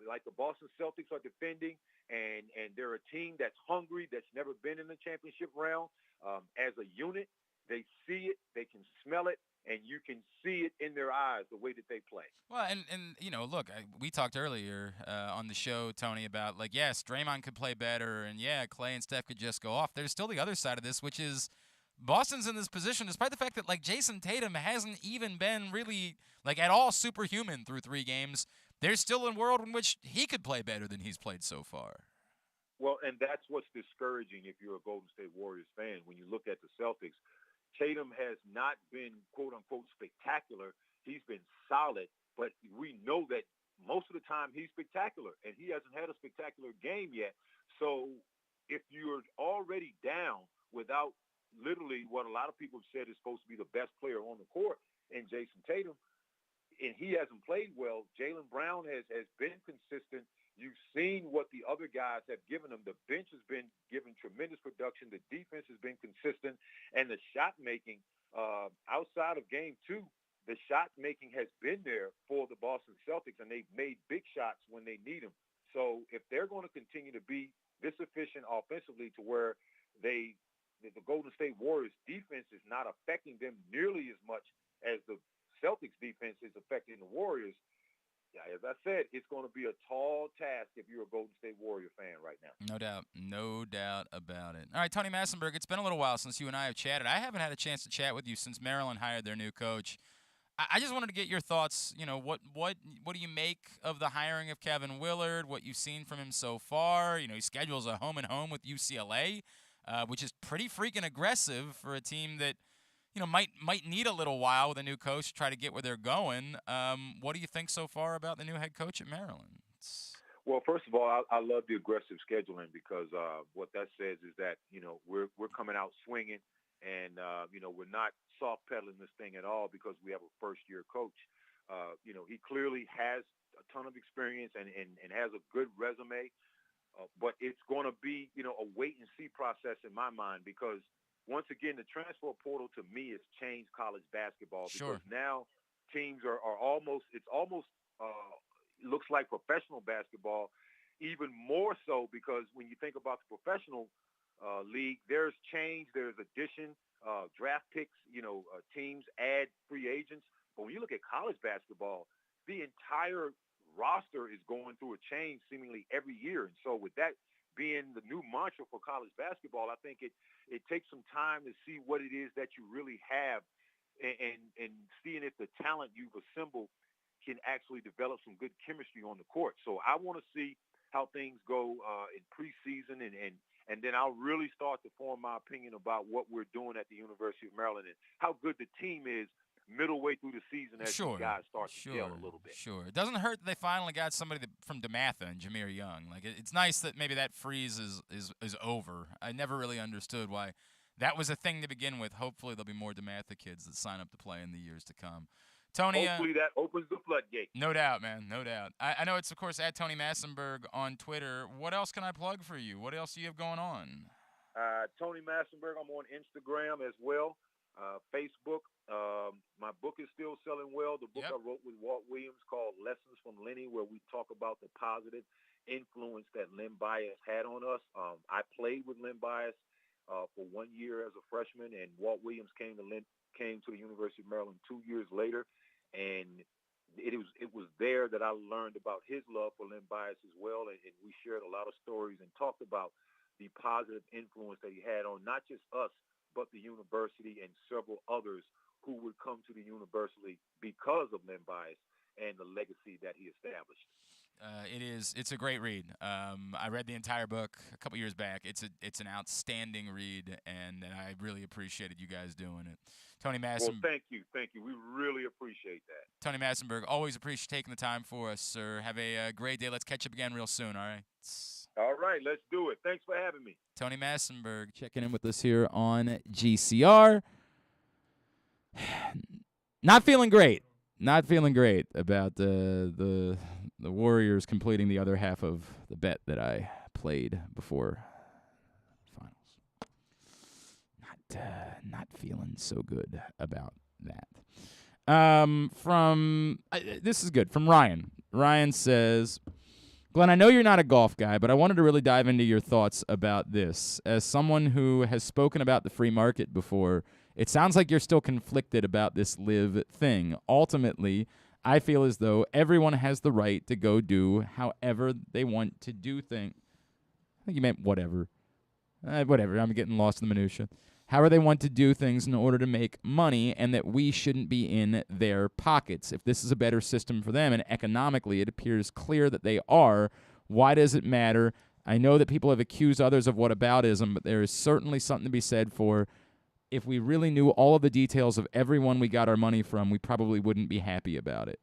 like the Boston Celtics are defending, and they're a team that's hungry, that's never been in the championship round, as a unit, they see it, they can smell it, and you can see it in their eyes, the way that they play. Well, and look, we talked earlier on the show, Tony, about, like, yes, Draymond could play better, and, yeah, Klay and Steph could just go off. There's still the other side of this, which is Boston's in this position, despite the fact that, like, Jason Tatum hasn't even been really, like, at all superhuman through 3 games. There's still a world in which he could play better than he's played so far. Well, and that's what's discouraging if you're a Golden State Warriors fan. When you look at the Celtics, Tatum has not been, quote-unquote, spectacular. He's been solid, but we know that most of the time he's spectacular, and he hasn't had a spectacular game yet. So if you're already down without literally what a lot of people have said is supposed to be the best player on the court in Jason Tatum, and he hasn't played well, Jaylen Brown has been consistent. You've seen what the other guys have given them. The bench has been given tremendous production. The defense has been consistent. And the shot making, outside of game 2, the shot making has been there for the Boston Celtics, and they've made big shots when they need them. So if they're going to continue to be this efficient offensively to where the Golden State Warriors defense is not affecting them nearly as much as the Celtics defense is affecting the Warriors, as I said, it's going to be a tall task if you're a Golden State Warrior fan right now. No doubt about it. All right, Tony Massenburg, it's been a little while since you and I have chatted. I haven't had a chance to chat with you since Maryland hired their new coach. I just wanted to get your thoughts. What do you make of the hiring of Kevin Willard, what you've seen from him so far? He schedules a home-and-home with UCLA, which is pretty freaking aggressive for a team that might need a little while with a new coach to try to get where they're going. What do you think so far about the new head coach at Maryland? Well, first of all, I love the aggressive scheduling because what that says is that, we're coming out swinging and, we're not soft pedaling this thing at all because we have a first-year coach. He clearly has a ton of experience and has a good resume, but it's going to be, a wait-and-see process in my mind because once again, the transfer portal to me has changed college basketball because now teams are almost looks like professional basketball, even more so because when you think about the professional league, there's change, there's addition, draft picks, teams add free agents. But when you look at college basketball, the entire roster is going through a change seemingly every year. And so with that being the new mantra for college basketball, I think it takes some time to see what it is that you really have and seeing if the talent you've assembled can actually develop some good chemistry on the court. So I want to see how things go in preseason and then I'll really start to form my opinion about what we're doing at the University of Maryland and how good the team is middle way through the season as the guys start to gel a little bit. It doesn't hurt that they finally got somebody from DeMatha and Jameer Young. Like it's nice that maybe that freeze is over. I never really understood why that was a thing to begin with. Hopefully there'll be more DeMatha kids that sign up to play in the years to come. Tony, hopefully that opens the floodgate. No doubt, man. No doubt. I know it's, of course, at Tony Massenburg on Twitter. What else can I plug for you? What else do you have going on? Tony Massenburg. I'm on Instagram as well. Facebook. My book is still selling well. The book I wrote with Walt Williams called Lessons from Lenny, where we talk about the positive influence that Len Bias had on us. I played with Len Bias for 1 year as a freshman, and Walt Williams came to the University of Maryland 2 years later, and it was there that I learned about his love for Len Bias as well, and we shared a lot of stories and talked about the positive influence that he had on not just us, but the university and several others who would come to the university because of Len Bias and the legacy that he established. It's a great read. I read the entire book a couple years back. It's an outstanding read, and I really appreciated you guys doing it. Tony Massenburg. Well, thank you. We really appreciate that. Tony Massenburg, always appreciate taking the time for us, sir. Have a great day. Let's catch up again real soon. All right. All right, let's do it. Thanks for having me. Tony Massenburg checking in with us here on GCR. Not feeling great about the Warriors completing the other half of the bet that I played before finals. Not feeling so good about that. This is good from Ryan. Ryan says, Glenn, I know you're not a golf guy, but I wanted to really dive into your thoughts about this. As someone who has spoken about the free market before, it sounds like you're still conflicted about this live thing. Ultimately, I feel as though everyone has the right to go do however they want to do things. I think you meant whatever. Whatever, I'm getting lost in the minutia. However they want to do things in order to make money, and that we shouldn't be in their pockets. If this is a better system for them, and economically it appears clear that they are, why does it matter? I know that people have accused others of whataboutism, but there is certainly something to be said for, if we really knew all of the details of everyone we got our money from, we probably wouldn't be happy about it.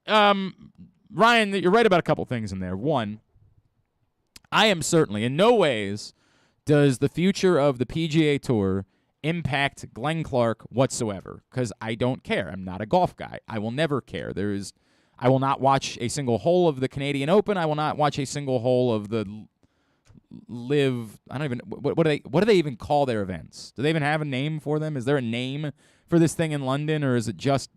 Ryan, you're right about a couple things in there. One, I am certainly, in no ways does the future of the PGA Tour impact Glenn Clark whatsoever, because I don't care. I'm not a golf guy. I will never care. I will not watch a single hole of the Canadian Open. I will not watch a single hole of the live. I don't even. What do they even call their events? Do they even have a name for them? Is there a name for this thing in London, or is it just?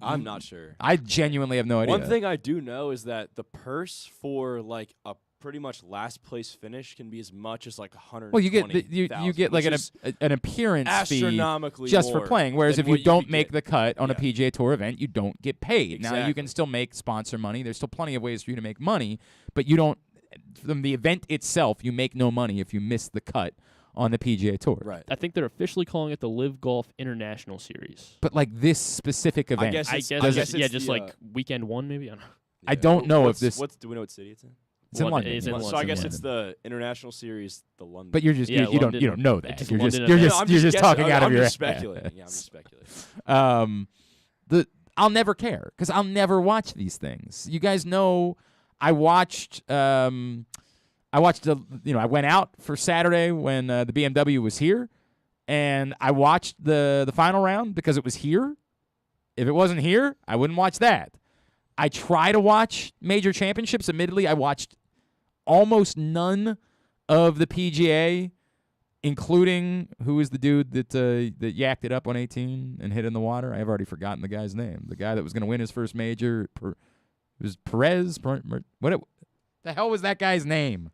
I'm not sure. I genuinely have no idea. One thing I do know is that the purse for like a pretty much last place finish can be as much as like 120. Well, you get like an appearance astronomically fee just more for playing. Whereas if you don't make the cut on a Yeah. PGA Tour event, you don't get paid. Exactly. Now you can still make sponsor money. There's still plenty of ways for you to make money, but you don't. From the event itself, you make no money if you miss the cut on the PGA Tour. Right. I think they're officially calling it the Live Golf International Series. But like this specific event, I guess it's just the, like weekend one maybe. I don't know. I don't know if this. Do we know what city it's in? It's in London. It's in London. So I guess it's the International Series, the London. But you're just Yeah, you London. don't know that. It's You're London just event. talking out of your I'm ass. just speculating. Yeah, I'm just speculating. I'll never care because I'll never watch these things. You guys know, I watched. I went out for Saturday when the BMW was here, and I watched the final round because it was here. If it wasn't here, I wouldn't watch that. I try to watch major championships. Admittedly, I watched almost none of the PGA, including who was the dude that yacked it up on 18 and hit in the water. I've already forgotten the guy's name. The guy that was going to win his first major. It was Perez. What the hell was that guy's name?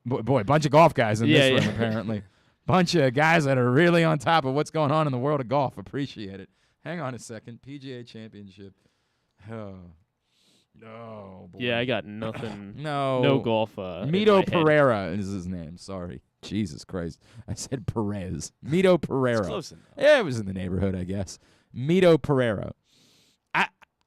Boy, a bunch of golf guys in this room, apparently. Bunch of guys that are really on top of what's going on in the world of golf. Appreciate it. Hang on a second. PGA Championship. Oh. No. Boy. Yeah, I got nothing. No golf. Mito Pereira is his name. Sorry. Jesus Christ. I said Perez. Mito Pereira. It's close enough. Yeah, it was in the neighborhood, I guess. Mito Pereira.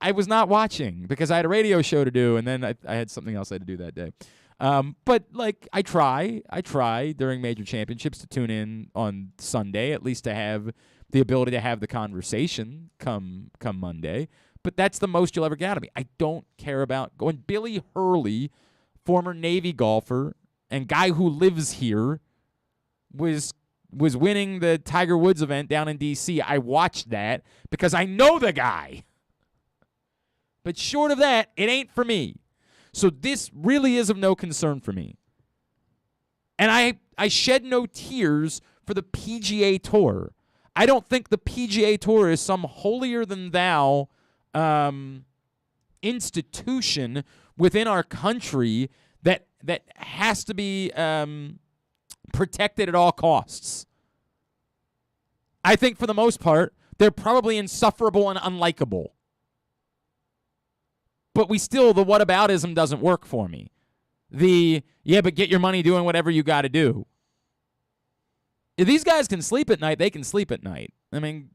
I was not watching because I had a radio show to do, and then I had something else I had to do that day. But like I try during major championships to tune in on Sunday, at least to have the ability to have the conversation come Monday. But that's the most you'll ever get out of me. I don't care about going. Billy Hurley, former Navy golfer and guy who lives here, was winning the Tiger Woods event down in D.C. I watched that because I know the guy. But short of that, it ain't for me. So this really is of no concern for me. And I shed no tears for the PGA Tour. I don't think the PGA Tour is some holier-than-thou institution within our country that has to be protected at all costs. I think for the most part, they're probably insufferable and unlikable. But the whataboutism doesn't work for me. But get your money doing whatever you got to do. If these guys can sleep at night, they can sleep at night. I mean,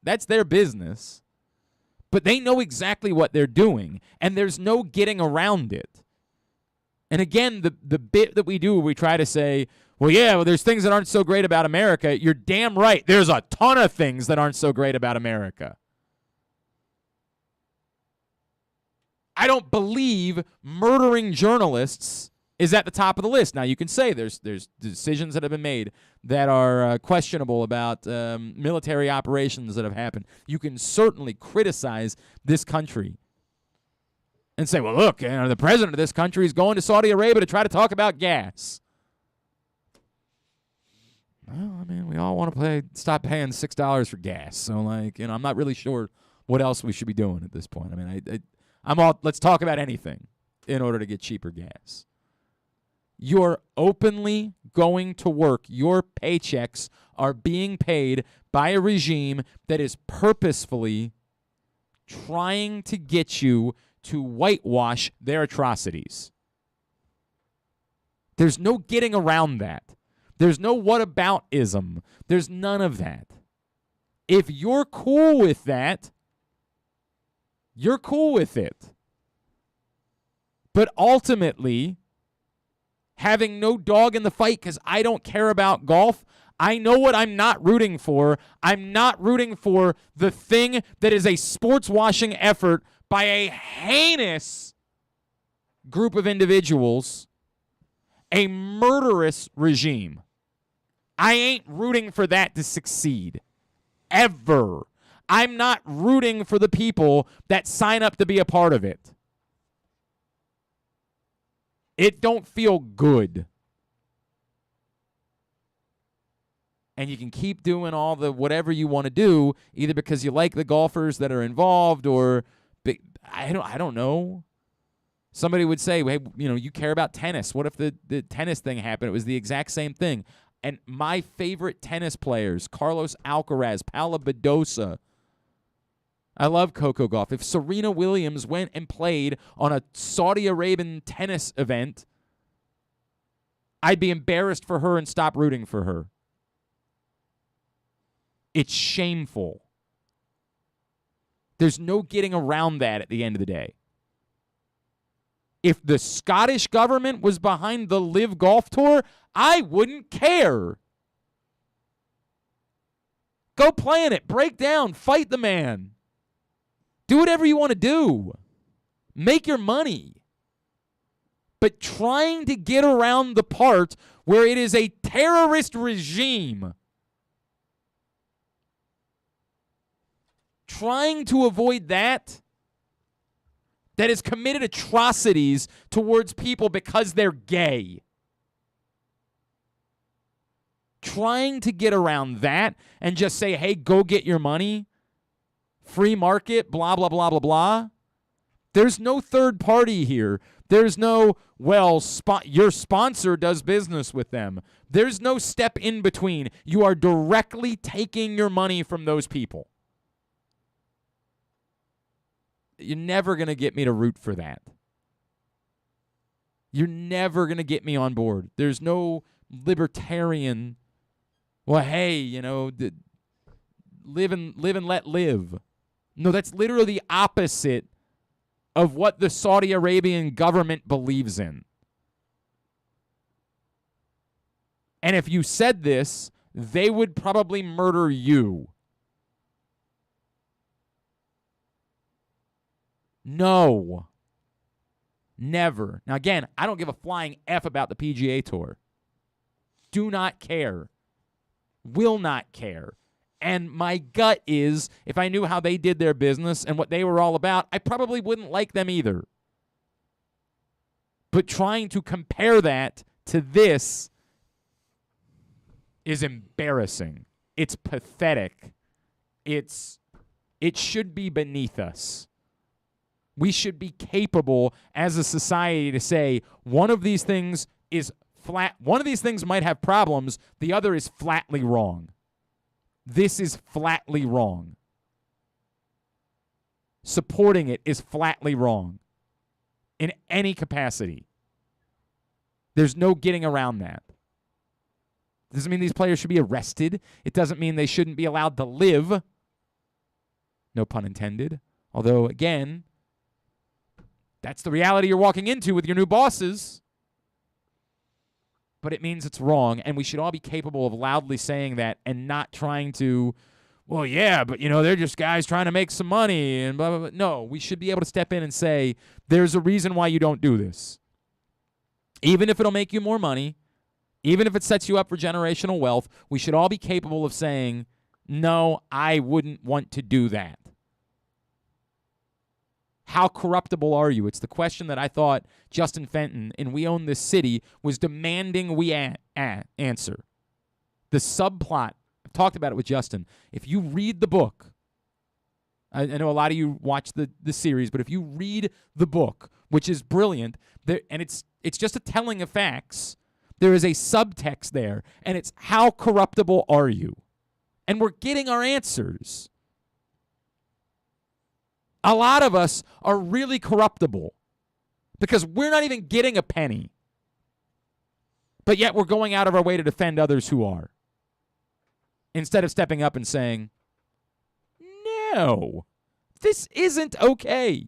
that's their business. But they know exactly what they're doing, and there's no getting around it. And again, the bit that we do, we try to say, well, there's things that aren't so great about America. You're damn right. There's a ton of things that aren't so great about America. I don't believe murdering journalists is at the top of the list. Now, you can say there's decisions that have been made that are questionable about military operations that have happened. You can certainly criticize this country and say, well, look, the president of this country is going to Saudi Arabia to try to talk about gas. Well, I mean, we all want to stop paying $6 for gas. So, I'm not really sure what else we should be doing at this point. I mean, let's talk about anything in order to get cheaper gas. You're openly going to work. Your paychecks are being paid by a regime that is purposefully trying to get you to whitewash their atrocities. There's no getting around that. There's no whataboutism. There's none of that. If you're cool with that, you're cool with it. But ultimately, having no dog in the fight because I don't care about golf, I know what I'm not rooting for. I'm not rooting for the thing that is a sports washing effort by a heinous group of individuals, a murderous regime. I ain't rooting for that to succeed. Ever. I'm not rooting for the people that sign up to be a part of it. It don't feel good. And you can keep doing all the whatever you want to do, either because you like the golfers that are involved or I don't know. Somebody would say, hey, you care about tennis. What if the tennis thing happened? It was the exact same thing. And my favorite tennis players, Carlos Alcaraz, Paula Badosa. I love Coco Gauff. If Serena Williams went and played on a Saudi Arabian tennis event, I'd be embarrassed for her and stop rooting for her. It's shameful. There's no getting around that at the end of the day. If the Scottish government was behind the Live Golf Tour, I wouldn't care. Go play in it. Break down. Fight the man. Do whatever you want to do. Make your money. But trying to get around the part where it is a terrorist regime, trying to avoid that has committed atrocities towards people because they're gay. Trying to get around that and just say, hey, go get your money, free market, blah, blah, blah, blah, blah. There's no third party here. There's no, your sponsor does business with them. There's no step in between. You are directly taking your money from those people. You're never going to get me to root for that. You're never going to get me on board. There's no libertarian, live and let live. No, that's literally the opposite of what the Saudi Arabian government believes in. And if you said this, they would probably murder you. No. Never. Now, again, I don't give a flying F about the PGA Tour. Do not care. Will not care. And my gut is, if I knew how they did their business and what they were all about, I probably wouldn't like them either. But trying to compare that to this is embarrassing. It's pathetic. It should be beneath us. We should be capable as a society to say one of these things is flat. One of these things might have problems. The other is flatly wrong. This is flatly wrong. Supporting it is flatly wrong in any capacity. There's no getting around that. It doesn't mean these players should be arrested. It doesn't mean they shouldn't be allowed to live, no pun intended, Although, again, that's the reality you're walking into with your new bosses. But it means it's wrong, and we should all be capable of loudly saying that and not trying to, well, yeah, but, they're just guys trying to make some money and blah, blah, blah. No, we should be able to step in and say, there's a reason why you don't do this. Even if it'll make you more money, even if it sets you up for generational wealth, we should all be capable of saying, no, I wouldn't want to do that. How corruptible are you? It's the question that I thought Justin Fenton in We Own This City was demanding we answer. The subplot, I've talked about it with Justin. If you read the book, I know a lot of you watch the series, but if you read the book, which is brilliant, and it's just a telling of facts, there is a subtext there, and it's how corruptible are you? And we're getting our answers. A lot of us are really corruptible because we're not even getting a penny. But yet we're going out of our way to defend others who are. Instead of stepping up and saying, no, this isn't okay.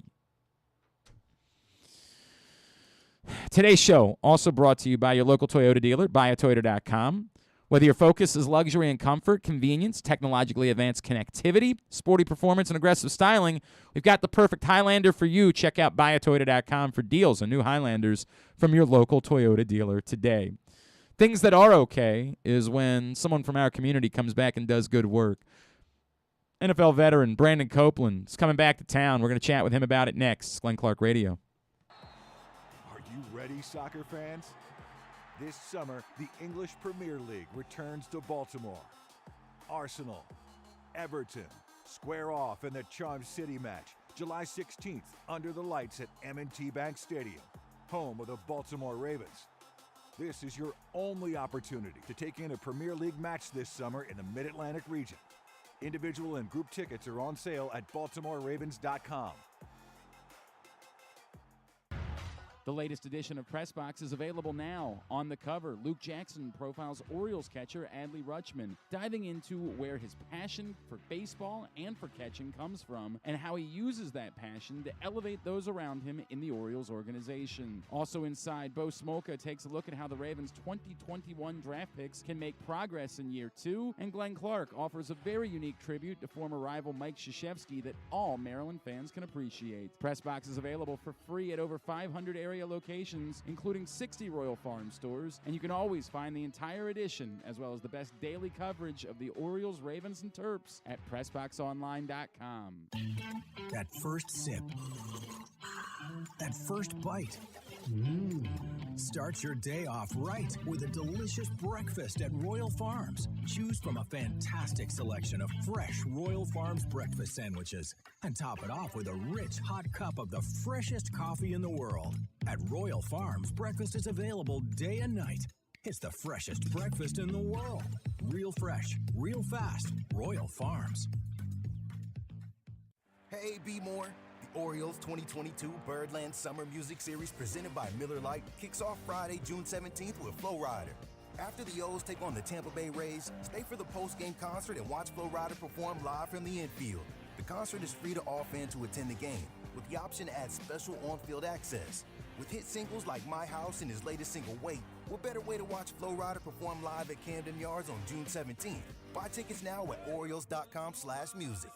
Today's show also brought to you by your local Toyota dealer, buyatoyota.com. Whether your focus is luxury and comfort, convenience, technologically advanced connectivity, sporty performance, and aggressive styling, we've got the perfect Highlander for you. Check out buyatoyota.com for deals on new Highlanders from your local Toyota dealer today. Things that are okay is when someone from our community comes back and does good work. NFL veteran Brandon Copeland is coming back to town. We're going to chat with him about it next. Glenn Clark Radio. Are you ready, soccer fans? This summer, the English Premier League returns to Baltimore. Arsenal, Everton, square off in the Charm City match, July 16th, under the lights at M&T Bank Stadium, home of the Baltimore Ravens. This is your only opportunity to take in a Premier League match this summer in the Mid-Atlantic region. Individual and group tickets are on sale at BaltimoreRavens.com. The latest edition of Press Box is available now. On the cover, Luke Jackson profiles Orioles catcher Adley Rutschman, diving into where his passion for baseball and for catching comes from and how he uses that passion to elevate those around him in the Orioles organization. Also inside, Bo Smolka takes a look at how the Ravens' 2021 draft picks can make progress in year two, and Glenn Clark offers a very unique tribute to former rival Mike Krzyzewski that all Maryland fans can appreciate. Press Box is available for free at over 500 area locations, including 60 Royal Farm stores, and you can always find the entire edition as well as the best daily coverage of the Orioles, Ravens, and Terps at PressBoxOnline.com. That first sip. That first bite. Start your day off right with a delicious breakfast at Royal Farms. Choose from a fantastic selection of fresh Royal Farms breakfast sandwiches and top it off with a rich hot cup of the freshest coffee in the world. At Royal Farms, breakfast is available day and night. It's the freshest breakfast in the world. Real fresh, real fast. Royal Farms. Hey, B More. The Orioles 2022 Birdland Summer Music Series presented by Miller Lite kicks off Friday, June 17th with Flo Rida. After the O's take on the Tampa Bay Rays, stay for the post-game concert and watch Flo Rida perform live from the infield. The concert is free to all fans who attend the game, with the option to add special on-field access. With hit singles like My House and his latest single, Wait, what better way to watch Flo Rida perform live at Camden Yards on June 17th? Buy tickets now at Orioles.com/music.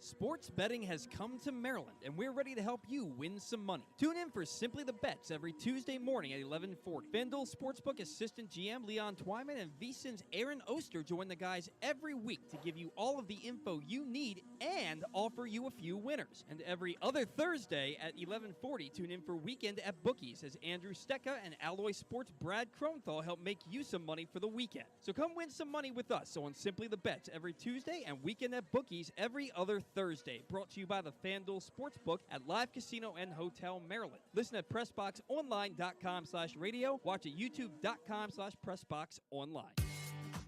Sports betting has come to Maryland, and we're ready to help you win some money. Tune in for Simply the Bets every Tuesday morning at 11:40. FanDuel Sportsbook Assistant GM Leon Twyman and VSiN's Aaron Oster join the guys every week to give you all of the info you need and offer you a few winners. And every other Thursday at 11:40, tune in for Weekend at Bookies as Andrew Stecca and Alloy Sports' Brad Kronthal help make you some money for the weekend. So come win some money with us on Simply the Bets every Tuesday and Weekend at Bookies every other Thursday. Brought to you by the FanDuel Sportsbook at Live Casino and Hotel Maryland. Listen at PressBoxOnline.com/radio. Watch at YouTube.com/PressBoxOnline.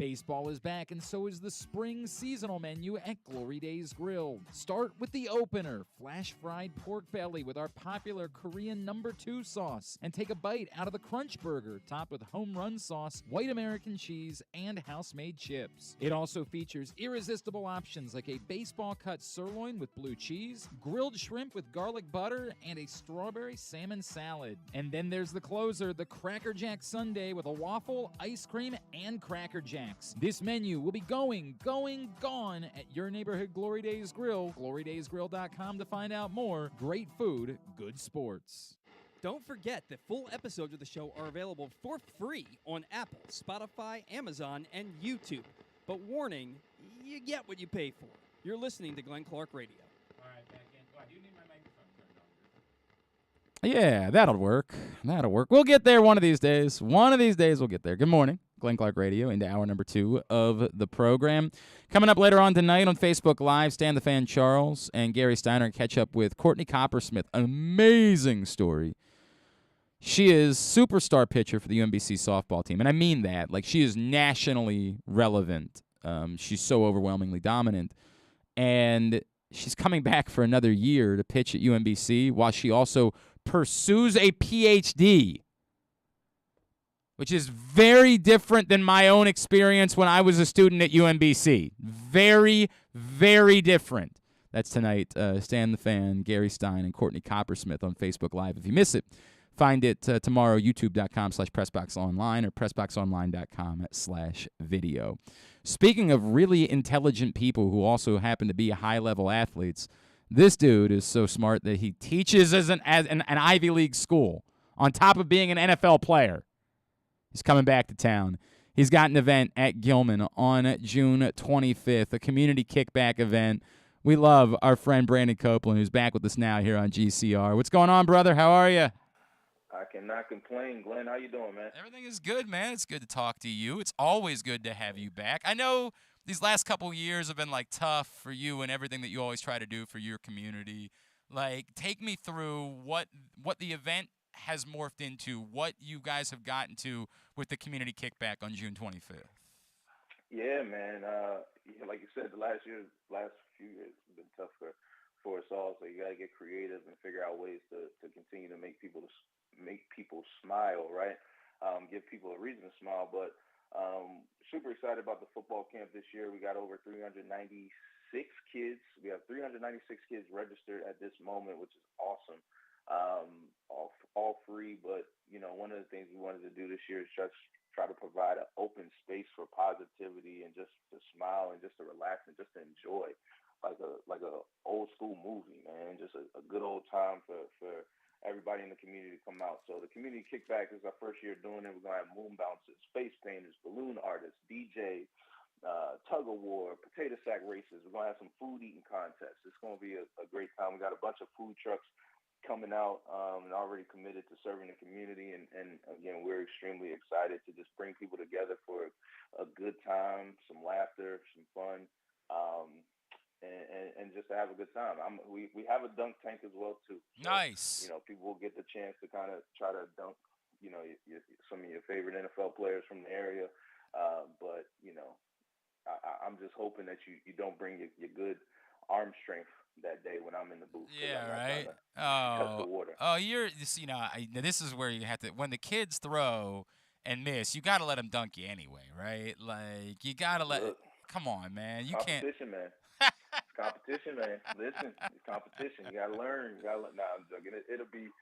Baseball is back, and so is the spring seasonal menu at Glory Days Grill. Start with the opener, flash-fried pork belly with our popular Korean No. 2 sauce, and take a bite out of the Crunch Burger, topped with home run sauce, white American cheese, and house-made chips. It also features irresistible options like a baseball-cut sirloin with blue cheese, grilled shrimp with garlic butter, and a strawberry salmon salad. And then there's the closer, the Cracker Jack Sundae with a waffle, ice cream, and Cracker Jacks. This menu will be gone at your neighborhood Glory Days Grill. GloryDaysGrill.com to find out more. Great food, good sports. Don't forget that full episodes of the show are available for free on Apple, Spotify, Amazon, and YouTube. But warning, you get what you pay for. You're listening to Glenn Clark Radio. All right, back in. Oh, I do need my microphone turned on. Yeah, that'll work. That'll work. We'll get there one of these days. One of these days we'll get there. Good morning. Glenn Clark Radio into hour number 2 of the program. Coming up later on tonight on Facebook Live, Stan the Fan Charles and Gary Steiner catch up with Courtney Coppersmith. An amazing story. She is superstar pitcher for the NBC softball team, and I mean that. Like, she is nationally relevant. She's so overwhelmingly dominant. And she's coming back for another year to pitch at UMBC while she also pursues a PhD, which is very different than my own experience when I was a student at UMBC. Very, very different. That's tonight. Stan the Fan, Gary Stein, and Courtney Coppersmith on Facebook Live. If you miss it, find it tomorrow, youtube.com/PressBoxOnline or PressBoxOnline.com/video. Speaking of really intelligent people who also happen to be high-level athletes, this dude is so smart that he teaches as an Ivy League school on top of being an NFL player. He's coming back to town. He's got an event at Gilman on June 25th, a community kickback event. We love our friend Brandon Copeland, who's back with us now here on GCR. What's going on, brother? How are you? I cannot complain. Glenn, how you doing, man? Everything is good, man. It's good to talk to you. It's always good to have you back. I know these last couple of years have been, like, tough for you and everything that you always try to do for your community. Like, take me through what the event has morphed into, what you guys have gotten to with the community kickback on June 25th. Yeah, man. Like you said, the last few years have been tough for us all. So you got to get creative and figure out ways to continue to make people smile, right? Give people a reason to smile. But super excited about the football camp this year. We got over 396 kids. We have 396 kids registered at this moment, which is awesome. All free, but one of the things we wanted to do this year is just try to provide an open space for positivity and just to smile and just to relax and just to enjoy, like a old school movie, man. Just a good old time for everybody in the community to come out. So the community kickback is our first year doing it. We're gonna have moon bouncers, face painters, balloon artists, DJ, tug of war, potato sack races. We're gonna have some food eating contests. It's gonna be a great time. We got a bunch of food trucks coming out and already committed to serving the community, and again, we're extremely excited to just bring people together for a good time, some laughter, some fun, and just to have a good time. We have a dunk tank as well too. So, nice. People will get the chance to kind of try to dunk, some of your favorite NFL players from the area, but I'm just hoping that you don't bring your good arm strength that day when I'm in the booth. Yeah, right. This is where you have to, when the kids throw and miss, you got to let them dunk you anyway, right? Like, you got to come on, man. You can't. Competition, man. It's competition, man. Listen, it's competition. You got to learn. I'm joking. It'll be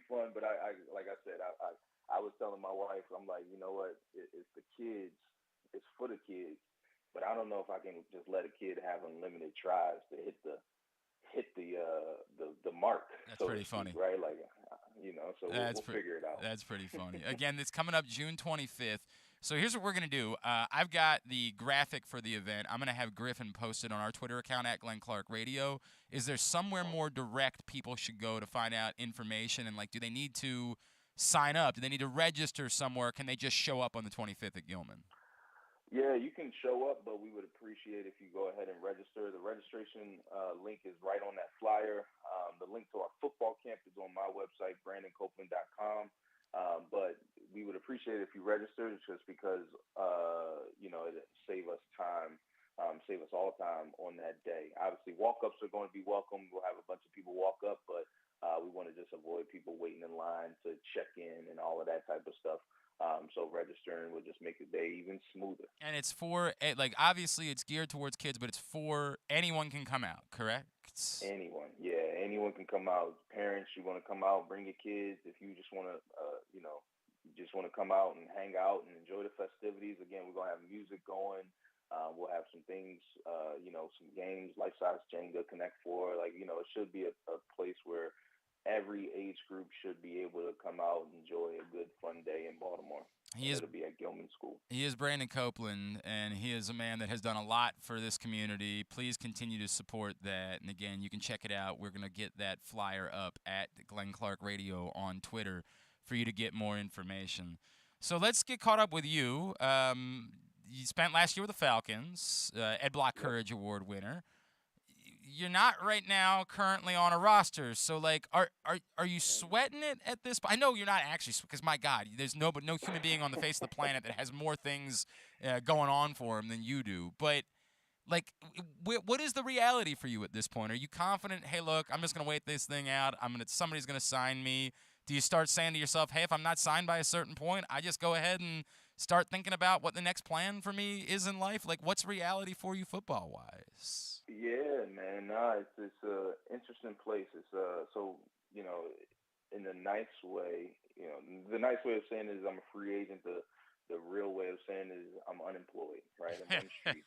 fun, but I like I said, I was telling my wife, I'm like, you know what? It's the kids. It's for the kids. But I don't know if I can just let a kid have unlimited tries to hit the mark. That's pretty funny, right? Like, so we'll figure it out. That's pretty funny. Again, it's coming up June 25th. So here's what we're gonna do. I've got the graphic for the event. I'm gonna have Griffin posted on our Twitter account at Glenn Clark Radio. Is there somewhere more direct people should go to find out information? And like, do they need to sign up? Do they need to register somewhere? Can they just show up on the 25th at Gilman? Yeah, you can show up, but we would appreciate if you go ahead and register. The registration link is right on that flyer. The link to our football camp is on my website, BrandonCopeland.com. But we would appreciate if you register, just because, save us time, save us all time on that day. Obviously, walk-ups are going to be welcome. We'll have a bunch of people walk up, but we want to just avoid people waiting in line to check in and all of that type of stuff. So registering will just make the day even smoother. And it's for, like, obviously it's geared towards kids, but it's for anyone can come out, correct? Anyone, yeah, anyone can come out. Parents, you want to come out, bring your kids. If you just want to, just want to come out and hang out and enjoy the festivities. Again, we're gonna have music going. We'll have some things, some games, life-size Jenga, Connect Four. Like, it should be a place where every age group should be able to come out and enjoy a good, fun day in Baltimore. It'll be at Gilman School. He is Brandon Copeland, and he is a man that has done a lot for this community. Please continue to support that. And, again, you can check it out. We're going to get that flyer up at Glenn Clark Radio on Twitter for you to get more information. So let's get caught up with you. You spent last year with the Falcons, Ed Block Courage Award winner. You're not right now currently on a roster, so like, are you sweating it at this point? I know you're not actually, because my God, there's no human being on the face of the planet that has more things going on for him than you do. But like, what is the reality for you at this point? Are you confident? Hey, look, I'm just gonna wait this thing out. Somebody's gonna sign me. Do you start saying to yourself, hey, if I'm not signed by a certain point, I just go ahead and start thinking about what the next plan for me is in life? Like, what's reality for you football wise? Yeah, man. It's a interesting place. It's so in a nice way. The nice way of saying it is I'm a free agent. The real way of saying it is I'm unemployed. Right, I'm on the streets.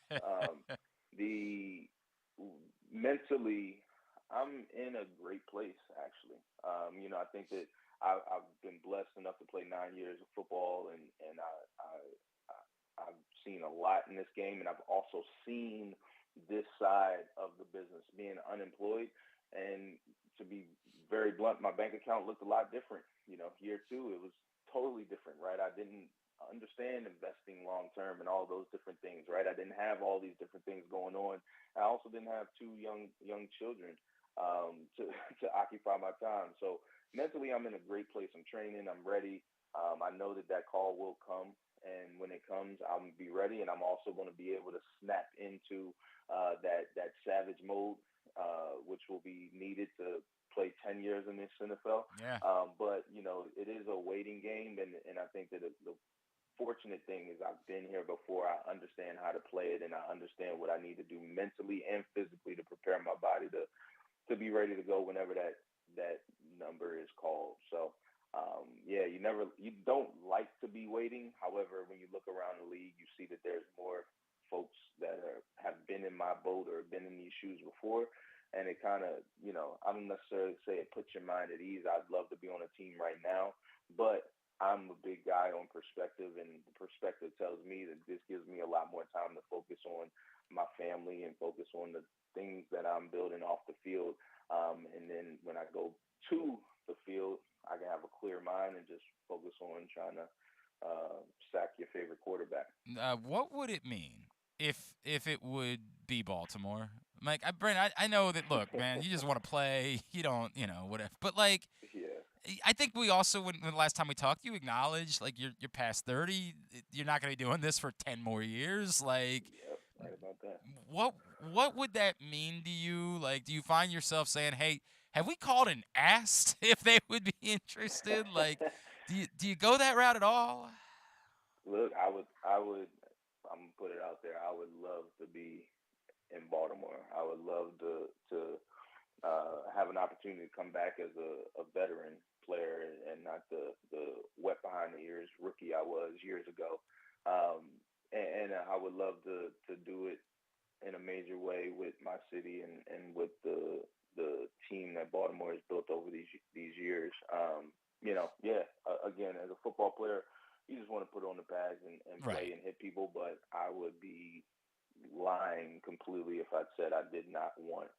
Mentally, I'm in a great place actually. I think that I've been blessed enough to play 9 years of football, and I've seen a lot in this game, and I've also seen this side of the business, being unemployed. And to be very blunt, my bank account looked a lot different. Year two, it was totally different, right? I didn't understand investing long term and all those different things, right? I didn't have all these different things going on. I also didn't have two young children to occupy my time. So mentally, I'm in a great place. I'm training. I'm ready. I know that call will come. And when it comes, I'm going to be ready, and I'm also going to be able to snap into that savage mode, which will be needed to play 10 years in this NFL. Yeah. But, it is a waiting game, and I think that the fortunate thing is I've been here before. I understand how to play it, and I understand what I need to do mentally and physically to prepare my body to be ready to go whenever that number is called. So, you don't like to be waiting. However, when you look around the league, you see that there's more folks that have been in my boat or been in these shoes before. And it kind of, I don't necessarily say it puts your mind at ease. I'd love to be on a team right now, but I'm a big guy on perspective, and the perspective tells me that this gives me a lot more time to focus on my family and focus on the things that I'm building off the field. And then when I go to the field, I can have a clear mind and just focus on trying to sack your favorite quarterback. What would it mean if it would be Baltimore? Like, Brent, I know that, look, man, you just want to play. You don't, whatever. But, like, yeah. I think we also, when the last time we talked, you acknowledged, like, you're past 30. You're not going to be doing this for 10 more years. Like, yep, right about that. What would that mean to you? Like, do you find yourself saying, hey, have we called and asked if they would be interested? Like, do you go that route at all? Look, I would. I'm gonna put it out there. I would love to be in Baltimore. I would love to have an opportunity to come back as a veteran player and not the wet behind the ears rookie I was years ago. And I would love to do it in a major way with my city and with the team that Baltimore has built over these years. Again, as a football player, you just want to put on the pads and play and hit people, but I would be lying completely if I said I did not want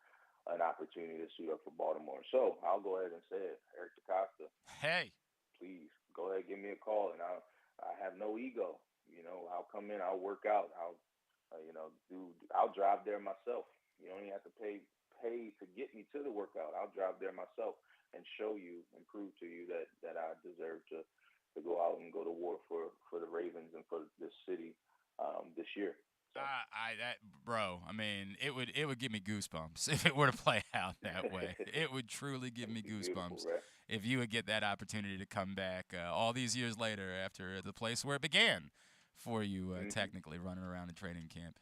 an opportunity to suit up for Baltimore. So I'll go ahead and say it. Eric DeCosta. Hey. Please go ahead and give me a call, and I have no ego. I'll come in, I'll work out, I'll drive there myself. You don't even have to pay to get me to the workout. I'll drive there myself and show you and prove to you that I deserve to go out and go to war for the Ravens and for this city this year. So. Bro, I mean, it would give me goosebumps if it were to play out that way. It would truly give me goosebumps Right? if you would get that opportunity to come back all these years later after the place where it began for you, technically running around in training camp.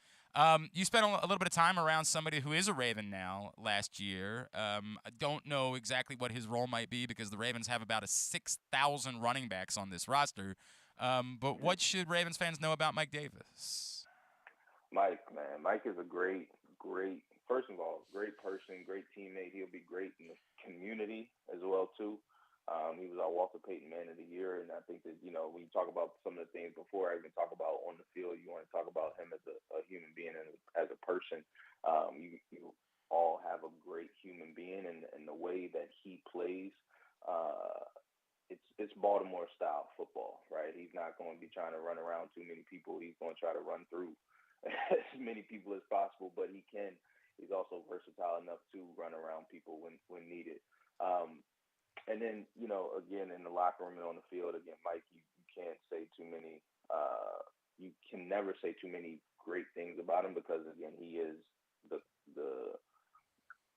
You spent a little bit of time around somebody who is a Raven now last year. I don't know exactly what his role might be because the Ravens have about 6,000 running backs on this roster. But what should Ravens fans know about Mike Davis? Mike, man, Mike is a great, first of all, great person, great teammate. He'll be great in the community as well, too. He was our Walter Payton Man of the Year, and I think that, when you talk about some of the things before I even talk about on the field, you want to talk about him as a human being and as a person. You all have a great human being, and the way that he plays, it's Baltimore-style football, right? He's not going to be trying to run around too many people. He's going to try to run through as many people as possible, but he's also versatile enough to run around people when needed. And then, again, in the locker room and on the field, again, Mike, you can't say too many, you can never say too many great things about him because, again, he is the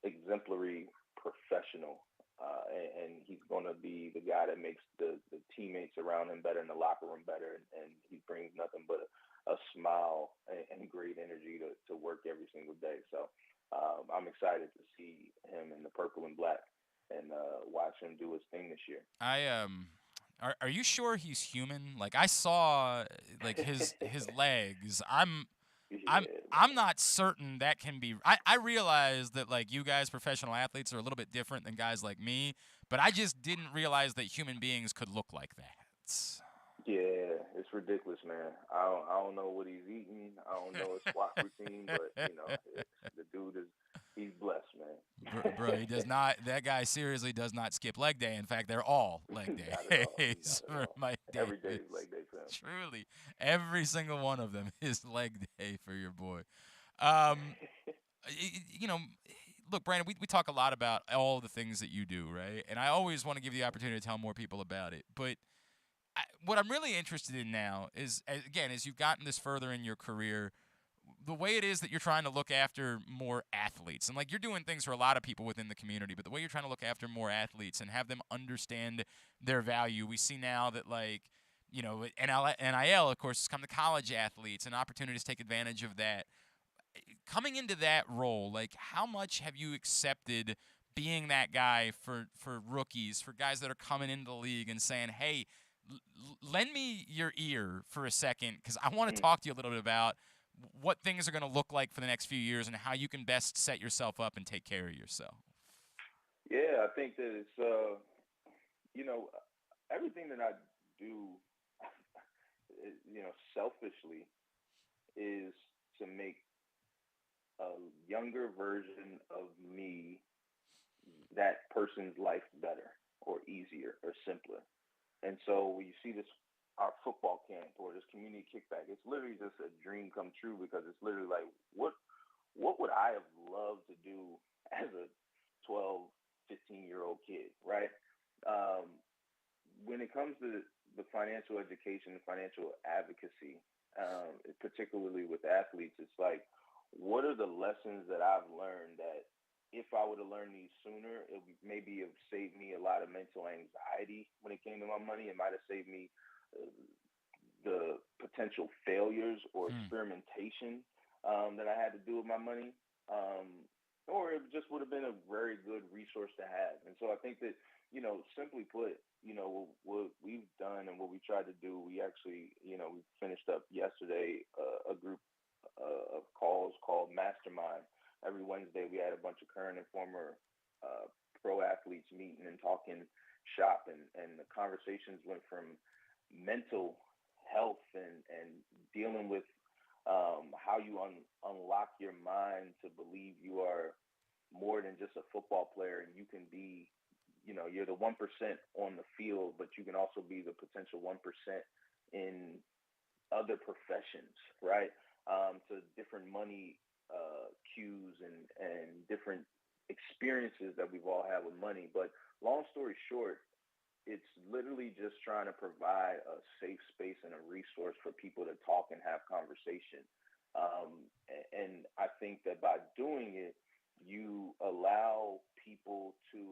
exemplary professional. And he's going to be the guy that makes the teammates around him better in the locker room better. And he brings nothing but a smile and great energy to work every single day. So I'm excited to see him in the purple and black and watch him do his thing this year. Are you sure he's human? Like I saw like his legs. I'm not certain that can be. I realize that like you guys, professional athletes, are a little bit different than guys like me, but I just didn't realize that human beings could look like that. Yeah, it's ridiculous, man. I don't know what he's eating. I don't know his squat routine, but the dude he's blessed, man. Bro, he does not. That guy seriously does not skip leg day. In fact, they're all leg days for Mike Davis. Every day is leg day for him. Truly, every single one of them is leg day for your boy. Look, Brandon, we talk a lot about all the things that you do, right? And I always want to give you the opportunity to tell more people about it, but what I'm really interested in now is, again, as you've gotten this further in your career, the way it is that you're trying to look after more athletes. And, like, you're doing things for a lot of people within the community, but the way you're trying to look after more athletes and have them understand their value. We see now that, like, NIL, of course, has come to college athletes and opportunities to take advantage of that. Coming into that role, like, how much have you accepted being that guy for rookies, for guys that are coming into the league and saying, hey, lend me your ear for a second because I want to talk to you a little bit about what things are going to look like for the next few years and how you can best set yourself up and take care of yourself. Yeah, I think that it's, everything that I do, selfishly is to make a younger version of me, that person's life better or easier or simpler. And so when you see this, our football camp or this community kickback, it's literally just a dream come true because it's literally like, what would I have loved to do as a 12, 15-year-old kid, right? When it comes to the financial education, the financial advocacy, particularly with athletes, it's like, what are the lessons that I've learned that if I would have learned these sooner, it would maybe have saved me a lot of mental anxiety when it came to my money. It might have saved me the potential failures or experimentation that I had to do with my money. Or it just would have been a very good resource to have. And so I think that, simply put, what we've done and what we tried to do, we actually, we finished up yesterday a group of calls called Mastermind. Every Wednesday, we had a bunch of current and former pro athletes meeting and talking shop, and the conversations went from mental health and dealing with how you unlock your mind to believe you are more than just a football player, and you can be, you're the 1% on the field, but you can also be the potential 1% in other professions, right? To different money cues and different experiences that we've all had with money. But long story short, it's literally just trying to provide a safe space and a resource for people to talk and have conversation. think that by doing it, you allow people to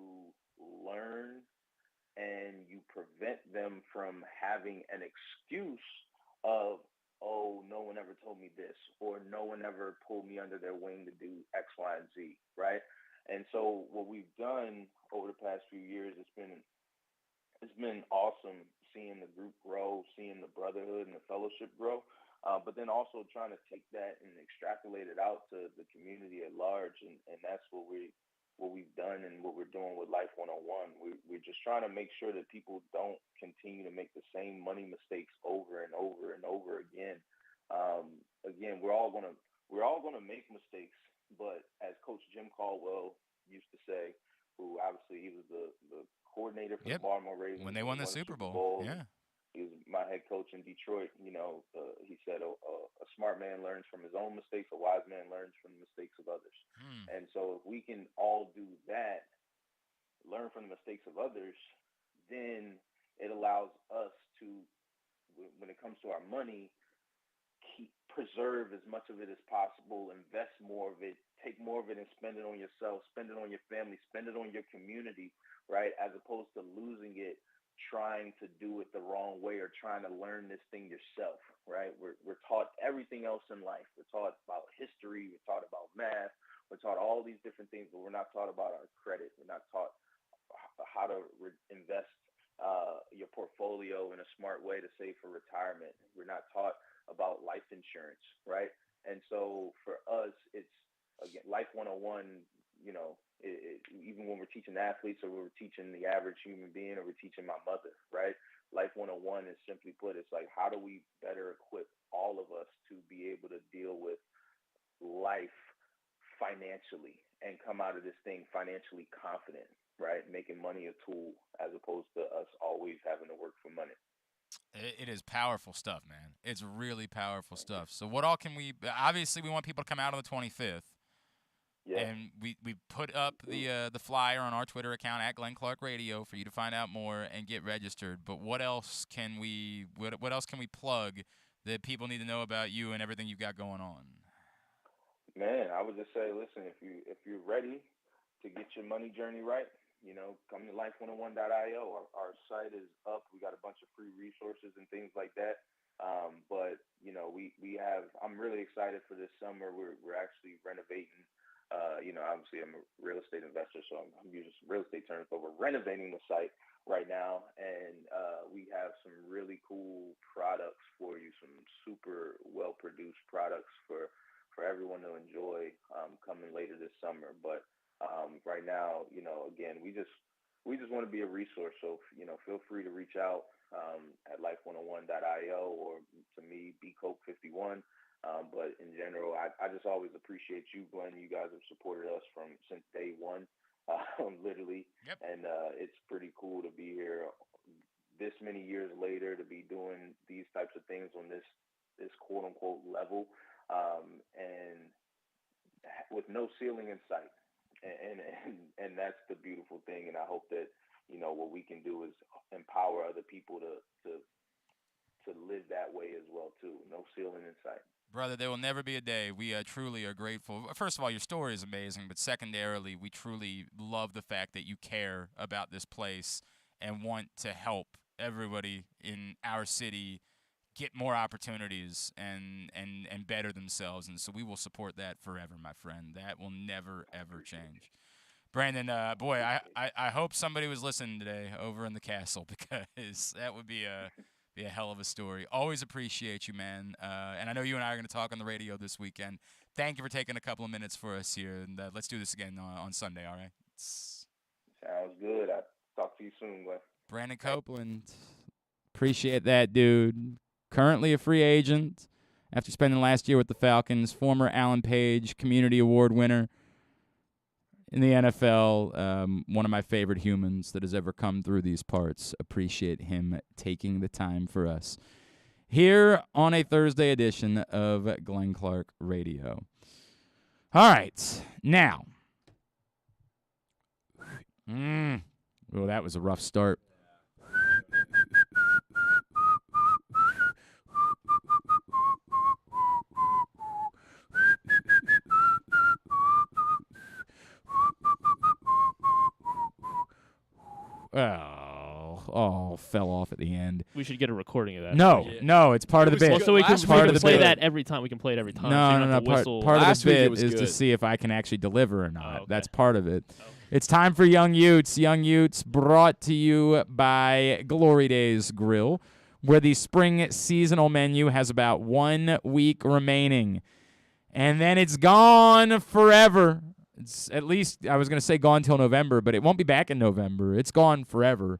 learn and you prevent them from having an excuse of, oh, no one ever told me this, or no one ever pulled me under their wing to do X, Y, and Z, right? And so what we've done over the past few years, it's been awesome seeing the group grow, seeing the brotherhood and the fellowship grow, but then also trying to take that and extrapolate it out to the community at large, and that's what we've done and what we're doing with Life 101. We're just trying to make sure that people don't continue to make the same money mistakes over and over and over again. Again, we're all gonna make mistakes, but as Coach Jim Caldwell used to say, who obviously he was the coordinator for the Baltimore Ravens when they won the Super Bowl. Yeah, he was my head coach in Detroit. You know, he said a smart man learns from his own mistakes, a wise man learns from the mistakes of others. And so if we can all do that, learn from the mistakes of others, then it allows us to, when it comes to our money, preserve as much of it as possible, invest more of it, take more of it and spend it on yourself, spend it on your family, spend it on your community, right? As opposed to losing it, trying to do it the wrong way or trying to learn this thing yourself, right? We're taught everything else in life. We're taught about history. We're taught about math. We're taught all these different things, but we're not taught about our credit. We're not taught how to invest your portfolio in a smart way to save for retirement. We're not taught about life insurance, right? And so for us, it's, again, Life 101, you know, even when we're teaching athletes or we're teaching the average human being or we're teaching my mother, right? Life 101 is simply put, it's like, how do we better equip all of us to be able to deal with life financially and come out of this thing financially confident, right? Making money a tool as opposed to us always having to work for money. It is powerful stuff, man. It's really powerful stuff. So what all can we – obviously we want people to come out on the 25th. Yeah. And we put up the flyer on our Twitter account at Glenn Clark Radio for you to find out more and get registered. But what else can we plug that people need to know about you and everything you've got going on? Man, I would just say, listen, if you're ready to get your money journey right, you know, come to life101.io. Our site is up. We got a bunch of free resources and things like that. But you know, we have. I'm really excited for this summer. We're actually renovating. You know, obviously I'm a real estate investor, so I'm using some real estate terms, but we're renovating the site right now, and we have some really cool products for you. Some super well-produced products for everyone to enjoy coming later this summer. But right now, you know, again, we just want to be a resource. So, you know, feel free to reach out at life101.io or to me, bcope51. But in general, I just always appreciate you, Glenn. You guys have supported us since day one, literally. Yep. And it's pretty cool to be here this many years later, to be doing these types of things on this quote unquote level, and with no ceiling in sight. And that's the beautiful thing. And I hope that, you know, what we can do is empower other people to live that way as well too. No ceiling in sight. Brother, there will never be a day. We truly are grateful. First of all, your story is amazing, but secondarily, we truly love the fact that you care about this place and want to help everybody in our city get more opportunities and better themselves. And so we will support that forever, my friend. That will never, ever change. Brandon, boy, I hope somebody was listening today over in the castle, because that would be a hell of a story. Always appreciate you, man. And I know you and I are going to talk on the radio this weekend. Thank you for taking a couple of minutes for us here. And let's do this again on Sunday, all right? Sounds good. I'll talk to you soon, Glenn. Brandon Copeland. Appreciate that, dude. Currently a free agent after spending last year with the Falcons. Former Alan Page Community Award winner in the NFL. One of my favorite humans that has ever come through these parts. Appreciate him taking the time for us here on a Thursday edition of Glenn Clark Radio. All right. Now. Well, that was a rough start. fell off at the end. We should get a recording of that. No, it's part of the bit. Well, so we can play bit. that every time. We can play it every time. No. Part of the bit is to good. see if I can actually deliver or not. Oh, okay. That's part of it. Okay. It's time for Young Utes. Young Utes brought to you by Glory Days Grill, where the spring seasonal menu has about 1 week remaining. And then it's gone forever. It's at least, I was going to say gone till November, but it won't be back in November. It's gone forever.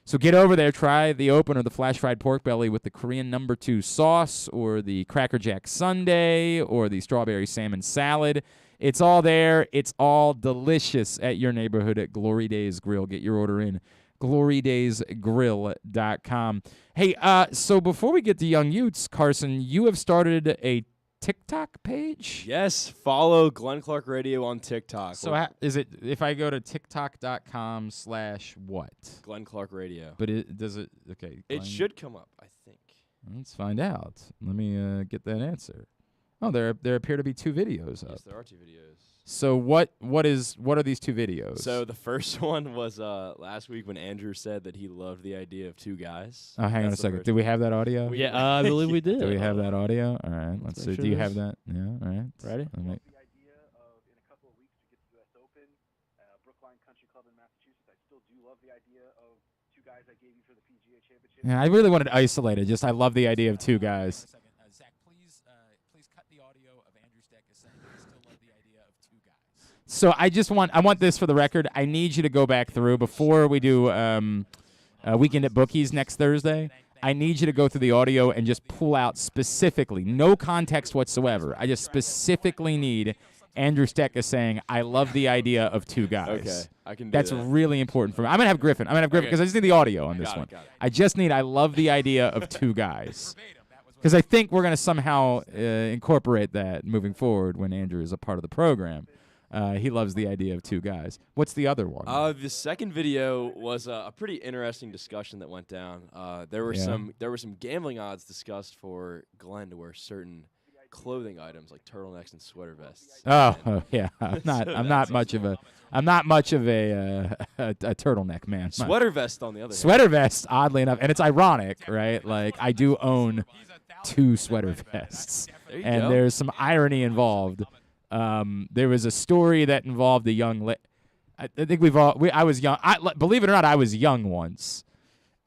So get over there, try the open or the flash fried pork belly with the Korean No. 2 sauce, or the Cracker Jack sundae, or the strawberry salmon salad. It's all there. It's all delicious at your neighborhood at Glory Days Grill. Get your order in. GloryDaysGrill.com. Hey, so before we get to Young Utes, Carson, you have started a TikTok page? Yes, follow Glenn Clark Radio on TikTok. So is it, if I go to tiktok.com/what? Glenn Clark Radio. But does it, okay. It should come up, I think. Let's find out. Let me get that answer. Oh, there appear to be 2 videos up. Yes, there are 2 videos. So what are these 2 videos? So the first one was last week when Andrew said that he loved the idea of 2 guys. Oh, hang on a second. Did we have that audio? Yeah, I believe we did. Do we have that audio? All right. Let's see. sure Do you have that? Yeah. All right. Ready? The idea of in a couple of weeks to get the U.S. Open, Brookline Country Club in Massachusetts. I still do love the idea of 2 guys I gave you for the PGA Championship. Yeah, I really wanted to isolate it. Just I love the idea of 2 guys. Zach, please cut the audio of Andrew Steck saying that he still loved the idea of 2 guys. So I want this for the record. I need you to go back through before we do Weekend at Bookies next Thursday. I need you to go through the audio and just pull out specifically, no context whatsoever. I just specifically need Andrew Steck saying, I love the idea of 2 guys. Okay, I can do That's that. really important for me. I'm going to have Griffin. Because I just need the audio on this one. Got it. I just need, I love the idea of 2 guys. Because I think we're going to somehow incorporate that moving forward when Andrew is a part of the program. He loves the idea of 2 guys. What's the other one? The second video was a pretty interesting discussion that went down. There were some gambling odds discussed for Glenn to wear certain clothing items like turtlenecks and sweater vests. Oh yeah, I'm not much of a turtleneck man. Sweater vest on the other hand. Sweater vest, oddly enough, and it's ironic, right? Like I do own 2 sweater vests, and there's some irony involved. There was a story that involved a young I think I was young. Believe it or not, I was young once.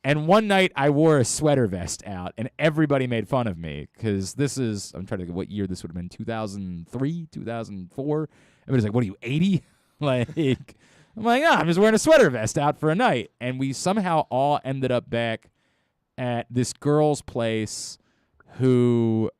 And one night I wore a sweater vest out, and everybody made fun of me because I'm trying to think of what year this would have been, 2003, 2004. Everybody's like, what are you, 80? I'm like, no, I'm just wearing a sweater vest out for a night. And we somehow all ended up back at this girl's place who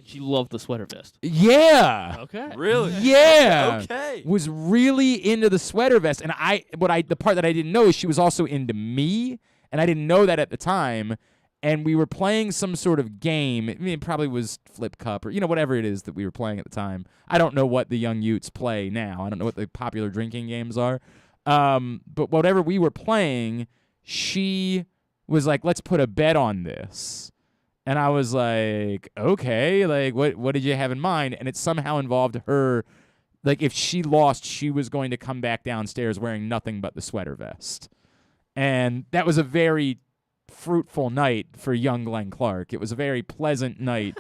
she loved the sweater vest. Yeah. Okay. Really? Yeah. Okay. Was really into the sweater vest, and the part that I didn't know is she was also into me, and I didn't know that at the time. And we were playing some sort of game. I mean, it probably was Flip Cup or whatever it is that we were playing at the time. I don't know what the young Utes play now. I don't know what the popular drinking games are. But whatever we were playing, she was like, "Let's put a bet on this." And I was like, okay, like, what did you have in mind? And it somehow involved her, like, if she lost, she was going to come back downstairs wearing nothing but the sweater vest. And that was a very fruitful night for young Glenn Clark. It was a very pleasant night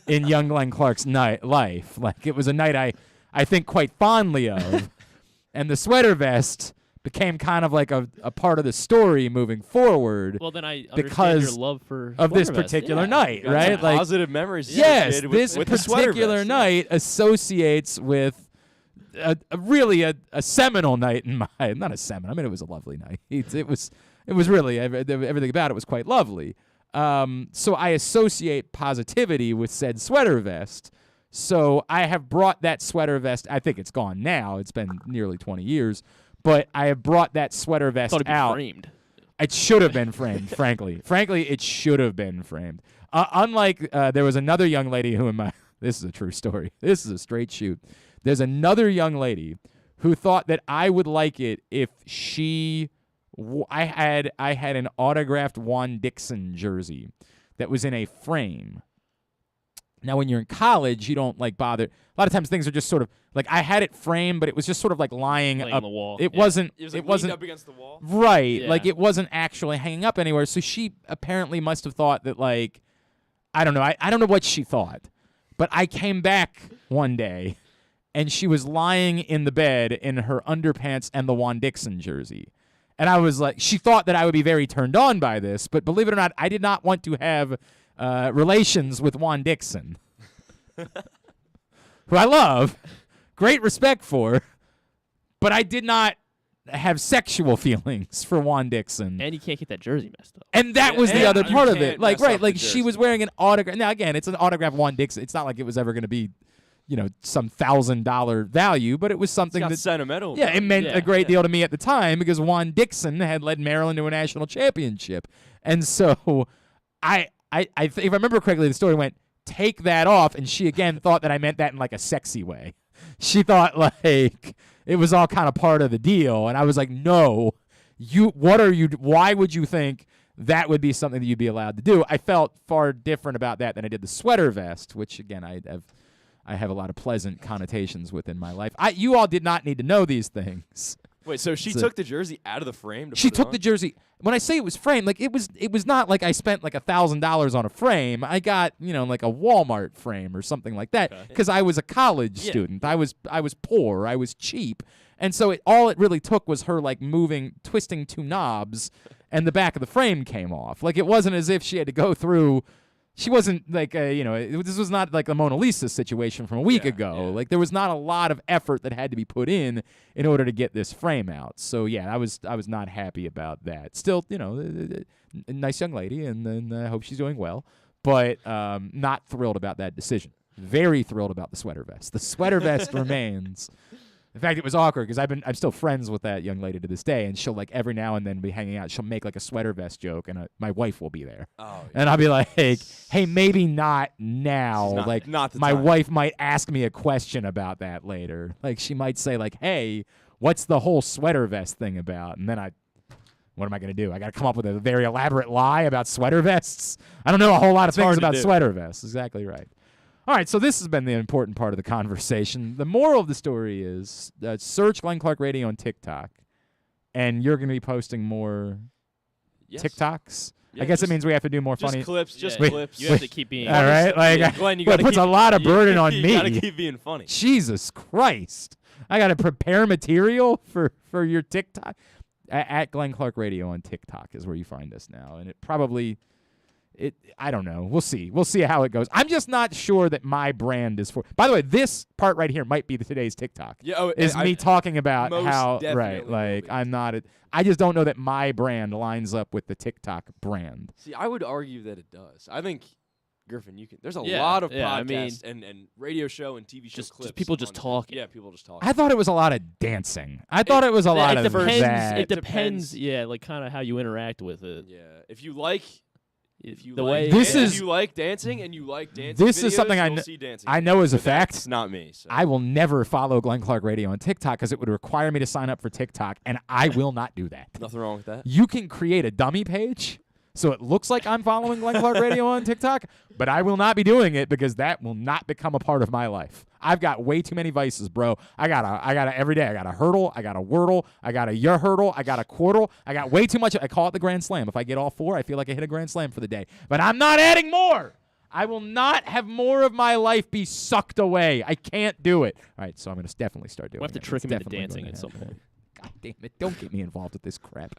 in young Glenn Clark's life. Like, it was a night I think quite fondly of. And the sweater vest became kind of like a part of the story moving forward. Well, then I because understand your love for of this sweater vest. particular Yeah. night, right? Like positive memories. Yes, associated this with the sweater particular vest, night associates with really a seminal night in my, not a seminal. I mean, it was a lovely night. It was really everything about it was quite lovely. So I associate positivity with said sweater vest. So I have brought that sweater vest. I think it's gone now. It's been nearly 20 years. But I have brought that sweater vest out. Framed. It should have been framed, frankly. Frankly, it should have been framed. Unlike, there was another young lady who this is a true story. This is a straight shoot. There's another young lady who thought that I would like it if I had an autographed Juan Dixon jersey that was in a frame. Now, when you're in college, you don't like bother. A lot of times things are just sort of like I had it framed, but it was just sort of like lying Laying up on the wall. It Yeah. wasn't. It was It like wasn't leaned up against the wall. right. Yeah. Like it wasn't actually hanging up anywhere. So she apparently must have thought that like I don't know. I don't know what she thought, but I came back one day, and she was lying in the bed in her underpants and the Juan Dixon jersey. And I was like, she thought that I would be very turned on by this, but believe it or not, I did not want to have relations with Juan Dixon, who I love, great respect for, but I did not have sexual feelings for Juan Dixon. And you can't get that jersey messed up. And that was the and other you part of can't it. Like, mess right, up like the she jersey. was wearing an autograph. Now, again, it's an autograph Juan Dixon. It's not like it was ever going to be, some $1,000 value, but it was something It's got that sentimental. yeah, it meant Yeah, a great deal to me at the time because Juan Dixon had led Maryland to a national championship. And so if I remember correctly, the story went, take that off, and she again thought that I meant that in like a sexy way. She thought like it was all kind of part of the deal, and I was like, no, why would you think that would be something that you'd be allowed to do? I felt far different about that than I did the sweater vest, which again I have a lot of pleasant connotations with in my life. You all did not need to know these things. Wait, so she took the jersey out of the frame? She took the jersey. When I say it was framed, like it was not like I spent like $1,000 on a frame. I got like a Walmart frame or something like that because I was a college student. I was poor. I was cheap, and so all it really took was her like twisting two knobs, and the back of the frame came off. Like it wasn't as if she had to go through. She wasn't like this was not like the Mona Lisa situation from a week ago. Yeah. Like there was not a lot of effort that had to be put in order to get this frame out. So yeah, I was not happy about that. Still, a nice young lady, and I hope she's doing well, but not thrilled about that decision. Very thrilled about the sweater vest. The sweater vest remains. In fact, it was awkward because I'm still friends with that young lady to this day, and she'll like every now and then be hanging out. She'll make like a sweater vest joke, and my wife will be there, and I'll be like, "Hey, maybe not now. Not the my time. wife might ask me a question about that later. Like she might say like, "Hey, what's the whole sweater vest thing about?" And then what am I going to do? I got to come up with a very elaborate lie about sweater vests. I don't know a whole lot of things about sweater vests. Exactly right. All right, so this has been the important part of the conversation. The moral of the story is search Glenn Clark Radio on TikTok, and you're going to be posting more TikToks. Yeah, I guess it means we have to do more just funny clips. You have to keep being all right. Like, Glenn, you but gotta it puts keep, a lot of burden on you me. gotta keep being funny. Jesus Christ! I got to prepare material for your TikTok. At Glenn Clark Radio on TikTok is where you find us now, and it probably. I don't know. We'll see. We'll see how it goes. I'm just not sure that my brand is for. By the way, this part right here might be today's TikTok. Yeah, me talking about most how definitely like will be. I'm not. I just don't know that my brand lines up with the TikTok brand. See, I would argue that it does. I think Griffin, you can. There's a Yeah, lot of yeah, I podcasts and radio show and TV show Just clips. people just on talking. Yeah, people just talking. I thought it was a lot of dancing. I thought it was a lot of depends, that. It depends. Yeah, like kind of how you interact with it. Yeah, if you like. If you The like, way- This if is- you like dancing and you like dancing, This is something you'll see dancing I know as a But fact. that's not me. So. I will never follow Glenn Clark Radio on TikTok because it would require me to sign up for TikTok, and I will not do that. Nothing wrong with that. You can create a dummy page so it looks like I'm following Glenn Clark Radio on TikTok, but I will not be doing it because that will not become a part of my life. I've got way too many vices, bro. I gotta every day. I got a hurdle. I got a wordle. I got a your hurdle. I got a quartal. I got way too much. I call it the grand slam. If I get all 4, I feel like I hit a grand slam for the day. But I'm not adding more. I will not have more of my life be sucked away. I can't do it. All right, so I'm going to definitely start doing it. We'll have to trick It's him into definitely dancing gonna at some happen. point. God damn it. Don't get me involved with this crap.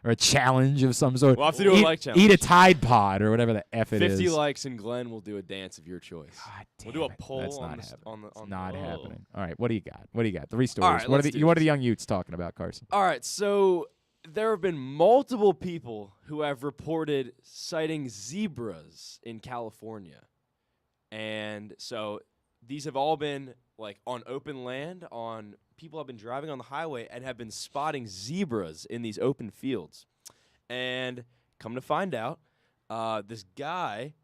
Or a challenge of some sort. We'll have to do a like challenge. Eat a Tide Pod or whatever the F it 50 is. likes and Glenn will do a dance of your choice. God damn We'll do a it. poll That's on not the happening. on the It's on not the, happening. All right, what do you got? What do you got? 3 stories. All right, what are let's the do what are the this. young youths talking about, Carson? All right, so there have been multiple people who have reported sighting zebras in California. And so these have all been like on open land, people have been driving on the highway and have been spotting zebras in these open fields. And come to find out, this guy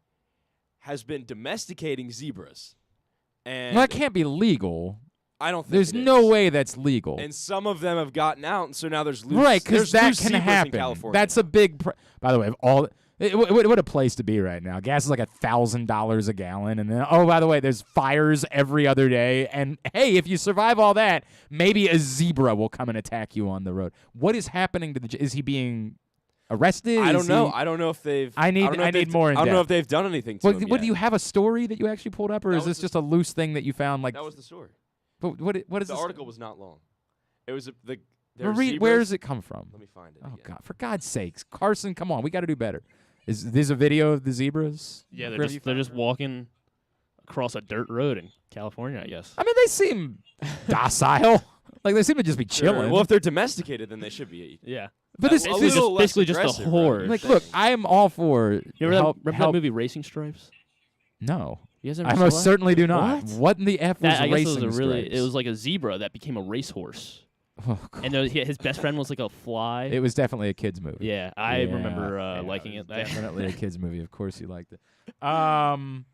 has been domesticating zebras. And Well, that can't be legal. I don't think There's it no is. way that's legal. And some of them have gotten out, and so now there's loose. Right, because there's that loose can zebras in happen. California That's a big. By the way, What a place to be right now. Gas is like $1,000 a gallon. And then, oh, by the way, there's fires every other day. And, hey, if you survive all that, maybe a zebra will come and attack you on the road. What is happening to the – is he being arrested? I don't know. I don't know if they've – I need more in depth. I don't know if they've done anything to him What yet. do you have a story that you actually pulled up, or is this just a loose thing that you found? Like that was the story. But what is the this? article was not long. It was Where does it come from? Let me find it. Oh, again. God. For God's sakes. Carson, come on. We got to do better. Is this a video of the zebras? Yeah, they're just walking across a dirt road in California, I guess. I mean, they seem docile. Like, they seem to just be chilling. Sure. Well, if they're domesticated, then they should be. Yeah. But this is basically just a horde. Like, look, I am all for You remember that movie Racing Stripes? No. You guys ever I saw most that? certainly do not. What in the F was I guess Racing Stripes? it was like a zebra that became a racehorse. Oh, God. And his best friend was like a fly. It was definitely a kid's movie. Yeah, I remember liking it. Definitely a kid's movie. Of course you liked it. Hang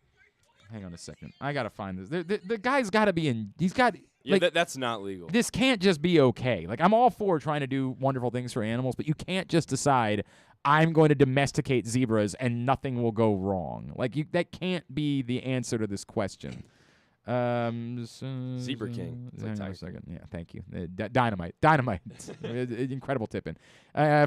on a second. I got to find this. The guy's got to be in. He's got. Yeah, like, that's not legal. This can't just be okay. Like, I'm all for trying to do wonderful things for animals, but you can't just decide I'm going to domesticate zebras and nothing will go wrong. Like, that can't be the answer to this question. Zebra King. Hang on a second. Yeah, thank you. Dynamite. Incredible tip-in.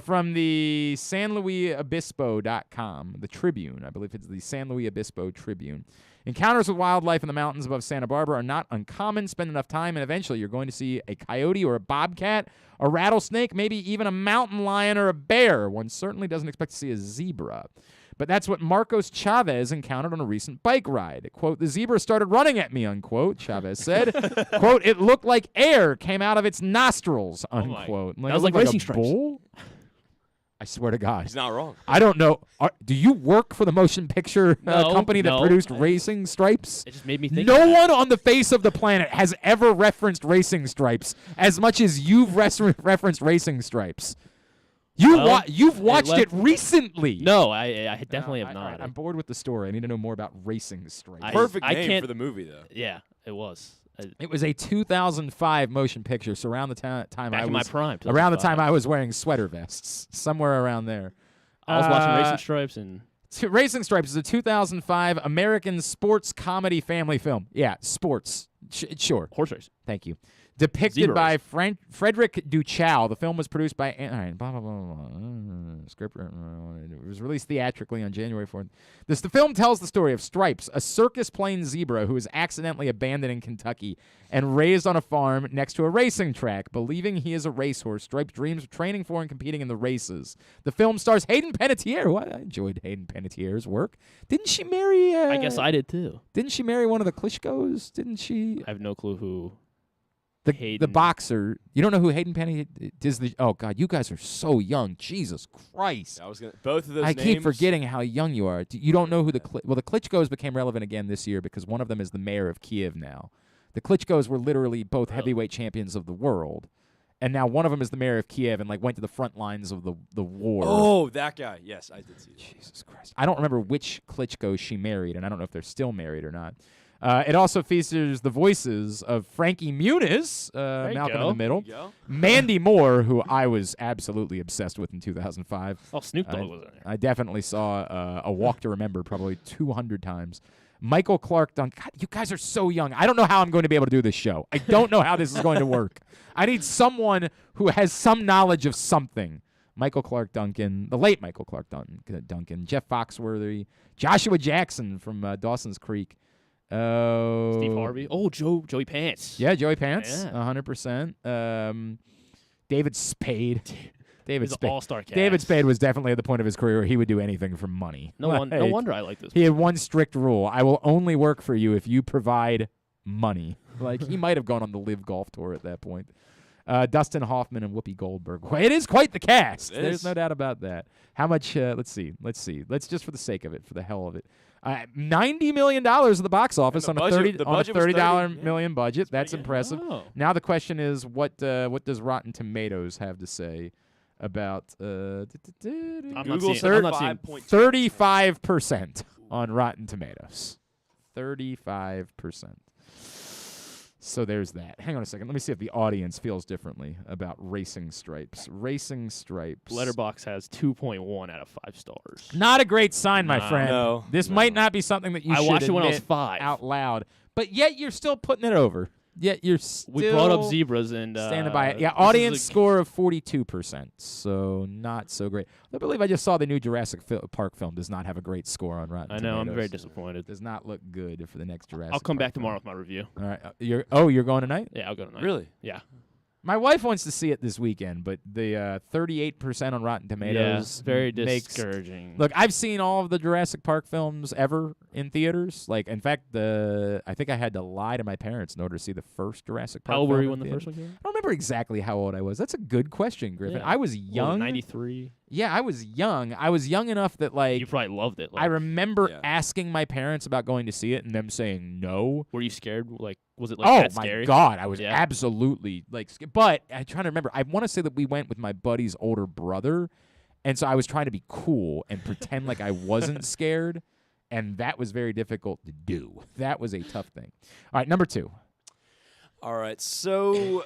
From the SanLuisObispo.com, the Tribune. I believe it's the San Luis Obispo Tribune. Encounters with wildlife in the mountains above Santa Barbara are not uncommon. Spend enough time, and eventually you're going to see a coyote or a bobcat, a rattlesnake, maybe even a mountain lion or a bear. One certainly doesn't expect to see a zebra. But that's what Marcos Chavez encountered on a recent bike ride. Quote, the zebra started running at me, unquote, Chavez said. Quote, it looked like air came out of its nostrils, unquote. That was like Racing Stripes. Bull? I swear to God. He's not wrong. I don't know. Do you work for the motion picture company that produced Racing Stripes? It just made me think. No one on the face of the planet has ever referenced Racing Stripes as much as you've referenced Racing Stripes. You've watched it recently. No, I definitely have not. I'm bored with the story. I need to know more about Racing Stripes. Perfect name for the movie, though. Yeah, it was. It was a 2005 motion picture, so around the time Back in my prime, around the time I was wearing sweater vests, somewhere around there. I was watching Racing Stripes and Racing Stripes is a 2005 American sports comedy family film. Yeah, sports. Sure. Horse race. Thank you. Depicted by Frederick Chao. The film was produced by script. It was released theatrically on January 4th. The film tells the story of Stripes, a circus plain zebra who is accidentally abandoned in Kentucky and raised on a farm next to a racing track. Believing he is a racehorse, Stripes dreams of training for and competing in the races. The film stars Hayden Panettiere. I enjoyed Hayden Panettiere's work. Didn't she marry? I guess I did too. Didn't she marry one of the Klitschko's? Didn't she? I have no clue who. The boxer. You don't know who Hayden Panettiere is? Oh God, you guys are so young. Jesus Christ! Both of those. I names, keep forgetting how young you are. You don't know who the Klitschko's became relevant again this year because one of them is the mayor of Kiev now. The Klitschko's were literally both heavyweight champions of the world, and now one of them is the mayor of Kiev and went to the front lines of the war. Oh, that guy. Yes, I did see that. Jesus Christ! I don't remember which Klitschko she married, and I don't know if they're still married or not. It also features the voices of Frankie Muniz, Malcolm in the Middle, Mandy Moore, who I was absolutely obsessed with in 2005. Oh, Snoop Dogg was in there. I definitely saw A Walk to Remember probably 200 times. Michael Clark Duncan. God, you guys are so young. I don't know how I'm going to be able to do this show. I don't know how this is going to work. I need someone who has some knowledge of something. Michael Clark Duncan, the late Michael Clark Duncan, Jeff Foxworthy, Joshua Jackson from Dawson's Creek. Steve Harvey. Oh, Joey Pants. Yeah, Joey Pants. 100%. David Spade. He's an all-star cast. David Spade was definitely at the point of his career where he would do anything for money. No wonder I like this. He had one strict rule: I will only work for you if you provide money. He might have gone on the Live Golf Tour at that point. Dustin Hoffman and Whoopi Goldberg. It is quite the cast. There's no doubt about that. How much? Let's see. Let's just for the sake of it, for the hell of it. $90 million at the box office on a $30 million budget. That's impressive. Oh. Now the question is, what does Rotten Tomatoes have to say about I'm not 35% on Rotten Tomatoes? 35%. So there's that. Hang on a second. Let me see if the audience feels differently about Racing Stripes. Racing Stripes. Letterboxd has 2.1 out of 5 stars. Not a great sign, my friend. No. This might not be something that you should watched it when I was admit 5. out loud. But yet you're still putting it over. Yet you're still We brought up zebras and standing by it. Yeah, this audience is score of 42%. So not so great. I believe I just saw the new Jurassic Park film does not have a great score on Rotten I know. Tomatoes. I'm very disappointed. Does not look good for the next Jurassic I'll come Park back tomorrow film. with my review. All right. You're going tonight? Yeah, I'll go tonight. Really? Yeah. My wife wants to see it this weekend, but the 38% on Rotten Tomatoes very makes discouraging. Look, I've seen all of the Jurassic Park films ever in theaters. Like, in fact, I think I had to lie to my parents in order to see the first Jurassic Park. How old film were you in when the theaters. first one came out? I don't remember exactly how old I was. That's a good question, Griffin. Yeah. I was young. 93. Yeah, I was young. I was young enough that You probably loved it. I remember asking my parents about going to see it and them saying no. Were you scared? Was it like Oh that my scary? God, I was absolutely but I'm trying to remember. I want to say that we went with my buddy's older brother, and so I was trying to be cool and pretend like I wasn't scared, and that was very difficult to do. That was a tough thing. All right, number 2. All right, so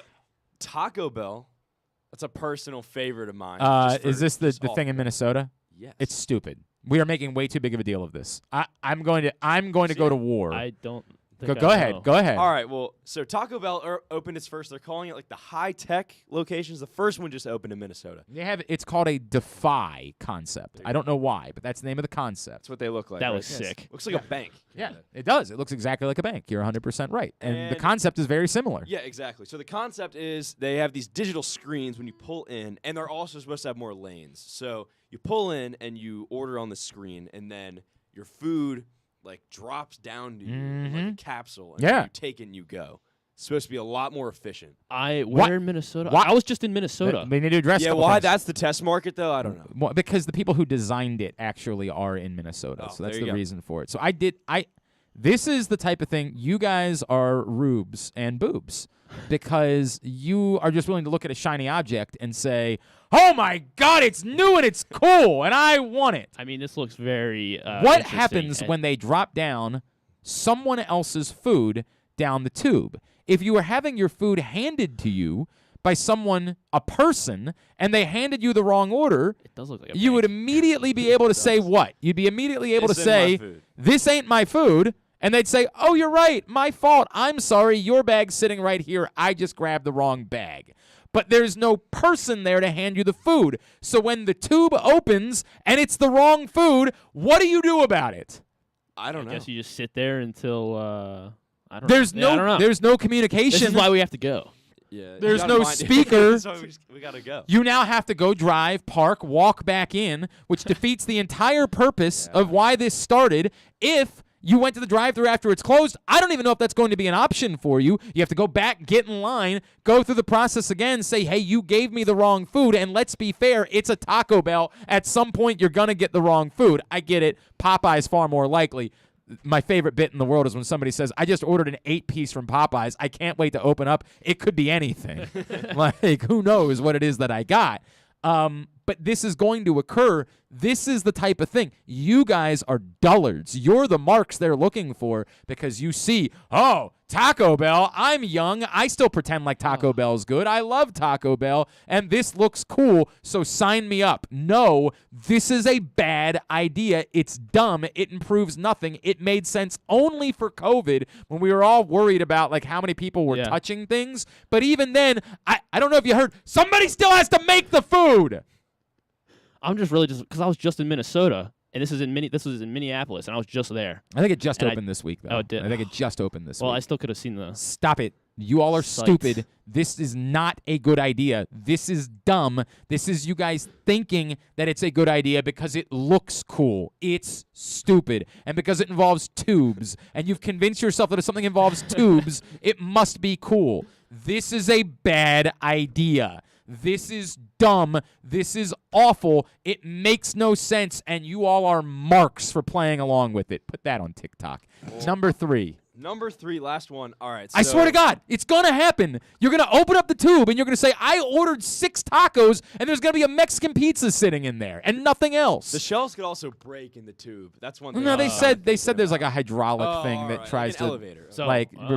Taco Bell. That's a personal favorite of mine. Is this the thing in Minnesota? Yes. It's stupid. We are making way too big of a deal of this. I'm going to go to war. I don't. Go ahead. Go ahead. All right. Well, so Taco Bell opened its first. They're calling it like the high-tech locations. The first one just opened in Minnesota. It's called a Defy concept. I don't know why, but that's the name of the concept. That's what they look like. That right? was sick. Looks like a bank. Yeah, it does. It looks exactly like a bank. You're 100% right. And the concept is very similar. Yeah, exactly. So the concept is they have these digital screens when you pull in, and they're also supposed to have more lanes. So you pull in and you order on the screen, and then your food drops down to you in like a capsule, and you take it and you go. It's supposed to be a lot more efficient. Where in Minnesota? I was just in Minnesota. We need to address. Yeah, why that's the test market though? I don't know. Well, because the people who designed it actually are in Minnesota, so that's the reason for it. So this is the type of thing you guys are rubes and boobs because you are just willing to look at a shiny object and say, "Oh my God, it's new and it's cool and I want it." I mean, this looks very. What happens when they drop down someone else's food down the tube? If you were having your food handed to you by someone, a person, and they handed you the wrong order, it does look like you would immediately be able to say what? You'd be immediately able to say, "This ain't my food." And they'd say, "Oh, you're right. My fault. I'm sorry. Your bag's sitting right here. I just grabbed the wrong bag." But there's no person there to hand you the food. So when the tube opens and it's the wrong food, what do you do about it? I don't know. I guess you just sit there until I don't There's know. I don't know. There's no communication. This is why we have to go. Yeah. There's no speaker. So we gotta go. You now have to go drive, park, walk back in, which defeats the entire purpose of why this started. If you went to the drive-thru after it's closed, I don't even know if that's going to be an option for you. You have to go back, get in line, go through the process again, say, "Hey, you gave me the wrong food." And let's be fair, it's a Taco Bell. At some point, you're going to get the wrong food. I get it. Popeye's far more likely. My favorite bit in the world is when somebody says, "I just ordered an 8-piece from Popeyes. I can't wait to open up." It could be anything. Who knows what it is that I got. But this is going to occur. This is the type of thing. You guys are dullards. You're the marks they're looking for because you see, "Oh, Taco Bell. I'm young. I still pretend like Taco Bell's good. I love Taco Bell, and this looks cool, so sign me up." No, this is a bad idea. It's dumb. It improves nothing. It made sense only for COVID when we were all worried about how many people were touching things. But even then, I don't know if you heard, somebody still has to make the food. I'm just because I was just in Minnesota, and this was in Minneapolis, and I was just there. I think it just opened this week, though. Oh, it did. I think it just opened this week. Well, I still could have seen the. Stop it. You all are stupid. This is not a good idea. This is dumb. This is you guys thinking that it's a good idea because it looks cool. It's stupid. And because it involves tubes, and you've convinced yourself that if something involves tubes, it must be cool. This is a bad idea. This is dumb. This is awful. It makes no sense, and you all are marks for playing along with it. Put that on TikTok. Number 3. Number 3, last one. All right. I swear to God, it's going to happen. You're going to open up the tube, and you're going to say, I ordered 6 tacos, and there's going to be a Mexican pizza sitting in there, and nothing else. The shells could also break in the tube. That's one thing. No, they said there's like a hydraulic thing that tries to elevator.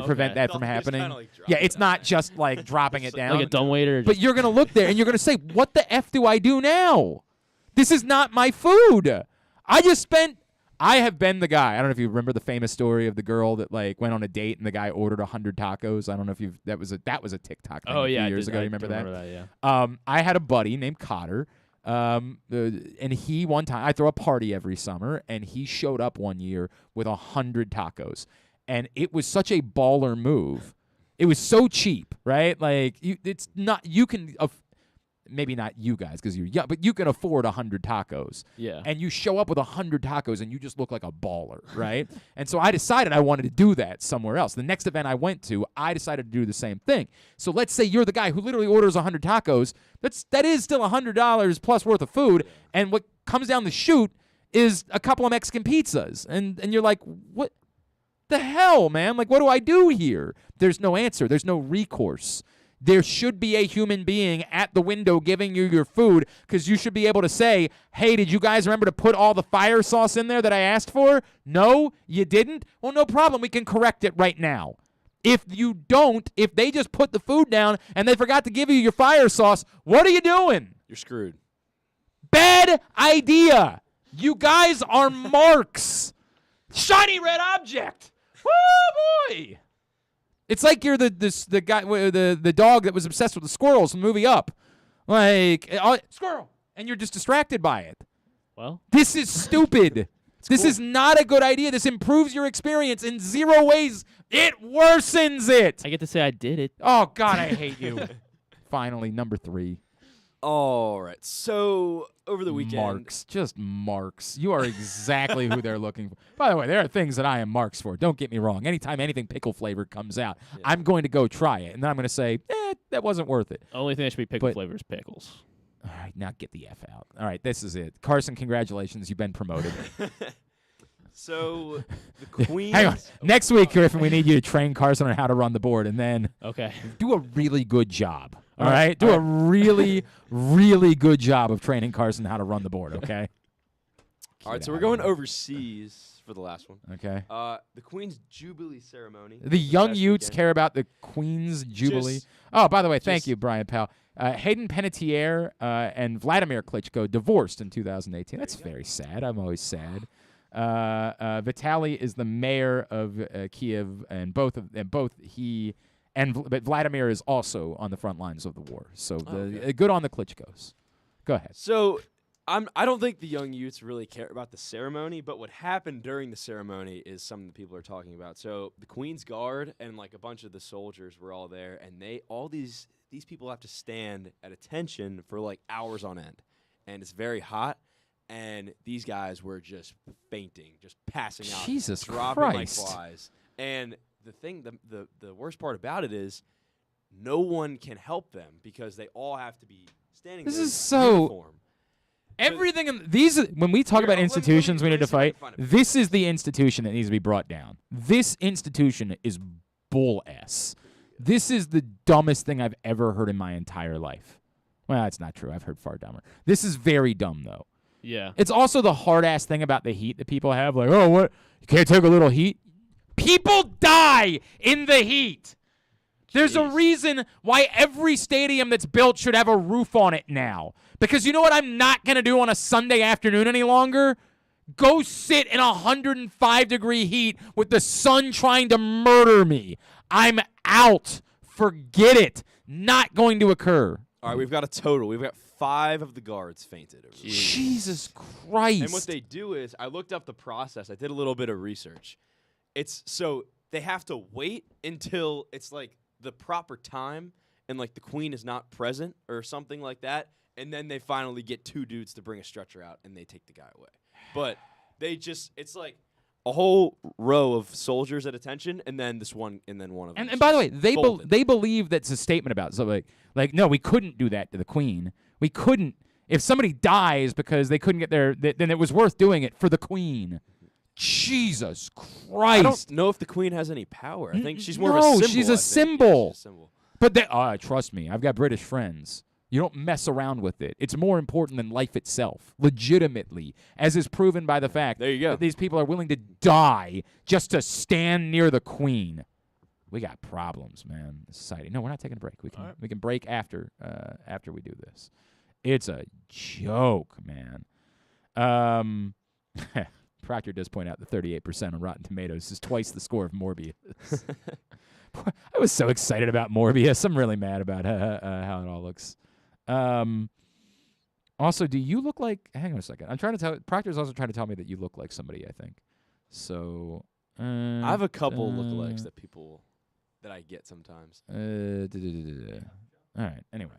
prevent that from happening. Like yeah, it's not just like dropping it down. Like a dumbwaiter. But you're going to look there, and you're going to say, what the F do I do now? This is not my food. I have been the guy. I don't know if you remember the famous story of the girl that like went on a date and the guy ordered 100 tacos. I don't know if that was a TikTok thing a few years ago. You remember that? Yeah. I had a buddy named Cotter, and he one time I throw a party every summer, and he showed up one year with 100 tacos, and it was such a baller move. It was so cheap, right? Like it's not you can. Maybe not you guys because you're young, but you can afford 100 tacos. Yeah. And you show up with 100 tacos and you just look like a baller, right? And so I decided I wanted to do that somewhere else. The next event I went to, I decided to do the same thing. So let's say you're the guy who literally orders 100 tacos. That is still $100 plus worth of food. And what comes down the chute is a couple of Mexican pizzas. And you're like, what the hell, man? Like, what do I do here? There's no answer. There's no recourse. There should be a human being at the window giving you your food because you should be able to say, hey, did you guys remember to put all the fire sauce in there that I asked for? No, you didn't? Well, no problem. We can correct it right now. If you don't, if they just put the food down and they forgot to give you your fire sauce, what are you doing? You're screwed. Bad idea. You guys are marks. Shiny red object. Woo, boy. It's like you're the guy, the dog that was obsessed with the squirrels from the movie Up. Like, squirrel, and you're just distracted by it. Well, this is stupid. This is not a good idea. This improves your experience in 0 ways. It worsens it. I get to say I did it. Oh, God, I hate you. Finally, number 3. All right. So over the weekend, marks, just marks. You are exactly who they're looking for. By the way, there are things that I am marks for. Don't get me wrong. Anytime anything pickle flavored comes out, I'm going to go try it, and then I'm going to say, that wasn't worth it. Only thing that should be pickle flavor is pickles. All right, now get the F out. All right, this is it. Carson, congratulations. You've been promoted. So the Queen. Hang on. Next week, Griffin, we need you to train Carson on how to run the board, and then do a really good job. All right? Do a really, really good job of training Carson how to run the board, okay? All right, so we're going overseas for the last one. Okay. The Queen's Jubilee ceremony. The young Utes care about the Queen's Jubilee. By the way, thank you, Brian Powell. Hayden Panettiere and Vladimir Klitschko divorced in 2018. That's very sad. I'm always sad. Vitaly is the mayor of Kiev, and both he but Vladimir is also on the front lines of the war. So good on the Klitschkos. Go ahead. So I don't think the young Utes really care about the ceremony, but what happened during the ceremony is something that people are talking about. So the Queen's Guard and like a bunch of the soldiers were all there, and all these people have to stand at attention for like hours on end, and it's very hot. And these guys were just fainting, just passing out, Jesus dropping Christ. like flies. And the thing, the worst part about it is, no one can help them because they all have to be standing. This there is in so. uniform. Everything in these. When we talk about institutions we need to fight, this is the institution that needs to be brought down. This institution is bull s. This is the dumbest thing I've ever heard in my entire life. Well, that's not true. I've heard far dumber. This is very dumb, though. Yeah. It's also the hard-ass thing about the heat that people have. Like, oh, what? You can't take a little heat? People die in the heat. There's a reason why every stadium that's built should have a roof on it now. Because you know what I'm not going to do on a Sunday afternoon any longer? Go sit in 105-degree heat with the sun trying to murder me. I'm out. Forget it. Not going to occur. All right, we've got a total. We've got 5 of the guards fainted. Jesus Christ. And what they do is, I looked up the process. I did a little bit of research. So they have to wait until it's like the proper time and like the Queen is not present or something like that, and then they finally get 2 dudes to bring a stretcher out and they take the guy away. But it's like a whole row of soldiers at attention, and then one of them. And by the way, they believe that's a statement about it. So like no, we couldn't do that to the Queen. We couldn't. If somebody dies because they couldn't get there, then it was worth doing it for the Queen. Jesus Christ. I don't know if the queen has any power. I think she's more of a No, symbol. she's I a think. symbol. Yeah, she's a symbol. But trust me, I've got British friends. You don't mess around with it. It's more important than life itself, legitimately, as is proven by the fact that these people are willing to die just to stand near the queen. We got problems, man. Society. No, we're not taking a break. We can break after we do this. It's a joke, man. Proctor does point out that 38% on Rotten Tomatoes is twice the score of Morbius. I was so excited about Morbius. I'm really mad about how it all looks. Also, do you look like? Hang on a second. I'm trying to tell. Proctor's also trying to tell me that you look like somebody. I think. So. I have a couple lookalikes that I get sometimes. All right. Anyway.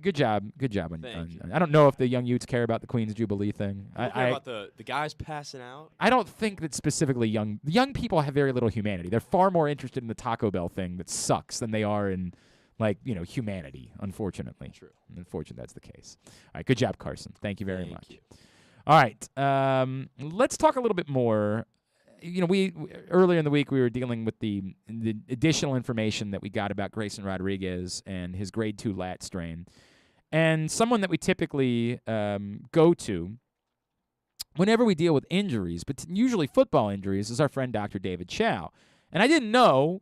Good job. Thank you. I don't know if the young youths care about the Queen's Jubilee thing. I care about the guys passing out. I don't think that specifically young people have very little humanity. They're far more interested in the Taco Bell thing that sucks than they are in, humanity, unfortunately. True. Unfortunately, that's the case. All right, good job, Carson. Thank you very much. You. All right, let's talk a little bit more. We earlier in the week we were dealing with the additional information that we got about Grayson Rodriguez and his grade 2 lat strain, and someone that we typically go to whenever we deal with injuries, but usually football injuries, is our friend Dr. David Chao. And I didn't know,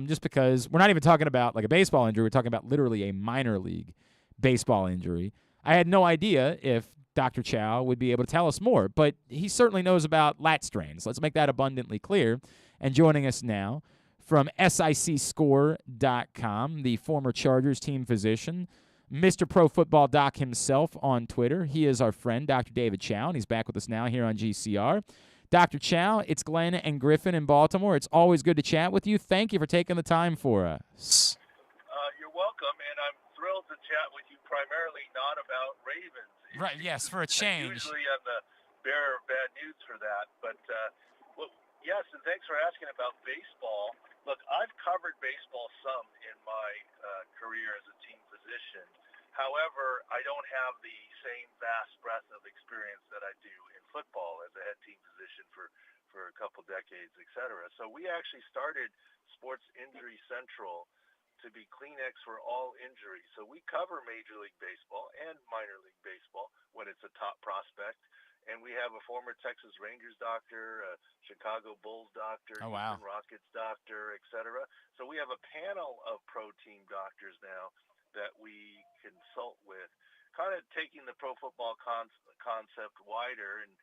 just because we're not even talking about like a baseball injury, we're talking about literally a minor league baseball injury. I had no idea if Dr. Chao would be able to tell us more, but he certainly knows about lat strains. Let's make that abundantly clear. And joining us now from SICScore.com, the former Chargers team physician, Mr. Pro Football Doc himself on Twitter. He is our friend, Dr. David Chao, and he's back with us now here on GCR. Dr. Chao, it's Glenn and Griffin in Baltimore. It's always good to chat with you. Thank you for taking the time for us. You're welcome, and I'm thrilled to chat with you primarily not about Ravens. Right, yes, for a change. Usually I'm the bearer of bad news for that. But, yes, and thanks for asking about baseball. Look, I've covered baseball some in my career as a team physician. However, I don't have the same vast breadth of experience that I do in football as a head team physician for a couple decades, et cetera. So we actually started Sports Injury Central to be Kleenex for all injuries. So we cover Major League Baseball and minor league baseball when it's a top prospect. And we have a former Texas Rangers doctor, a Chicago Bulls doctor, Houston Rockets doctor, et cetera. So we have a panel of pro team doctors now that we consult with, kind of taking the pro football concept wider. And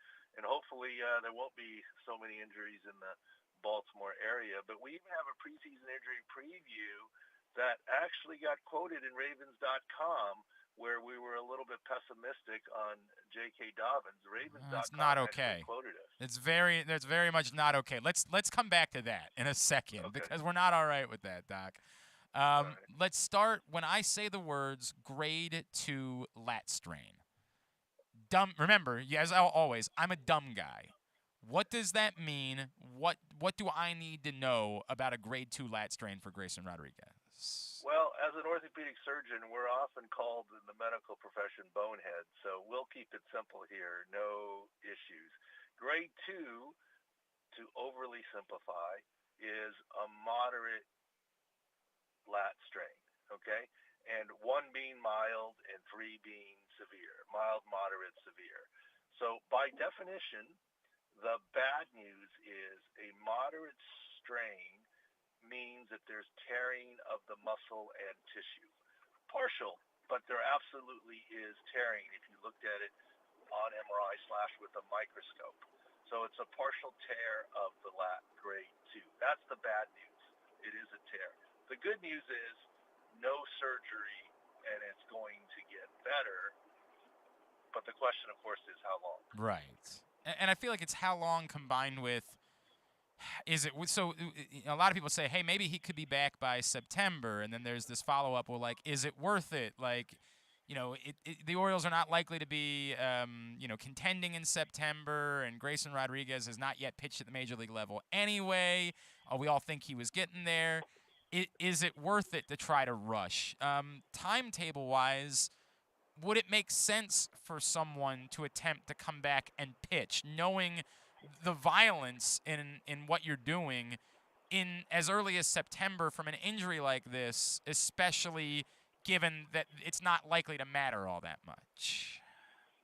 hopefully there won't be so many injuries in the Baltimore area. But we even have a preseason injury preview that actually got quoted in Ravens.com, where we were a little bit pessimistic on J.K. Dobbins. Ravens.com That's not okay. Quoted us. That's very much not okay. Let's come back to that in a second because we're not all right with that, Doc. Let's start when I say the words grade 2 lat strain. Dumb. Remember, as always, I'm a dumb guy. What does that mean? What do I need to know about a grade 2 lat strain for Grayson Rodriguez? Well, as an orthopedic surgeon, we're often called in the medical profession bonehead, so we'll keep it simple here, no issues. Grade 2, to overly simplify, is a moderate lat strain, okay? And 1 being mild and 3 being severe, mild, moderate, severe. So by definition, the bad news is a moderate strain means that there's tearing of the muscle and tissue. Partial, but there absolutely is tearing if you looked at it on MRI / with a microscope. So it's a partial tear of the lat, grade 2. That's the bad news. It is a tear. The good news is no surgery and it's going to get better. But the question, of course, is how long. Right. And I feel like it's how long combined with is it so a lot of people say, hey, maybe he could be back by September, and then there's this follow-up, well, like, is it worth it? Like, the Orioles are not likely to be, contending in September, and Grayson Rodriguez has not yet pitched at the major league level anyway. We all think he was getting there. Is it worth it to try to rush? Timetable-wise, would it make sense for someone to attempt to come back and pitch, knowing the violence in what you're doing in as early as September from an injury like this, especially given that it's not likely to matter all that much?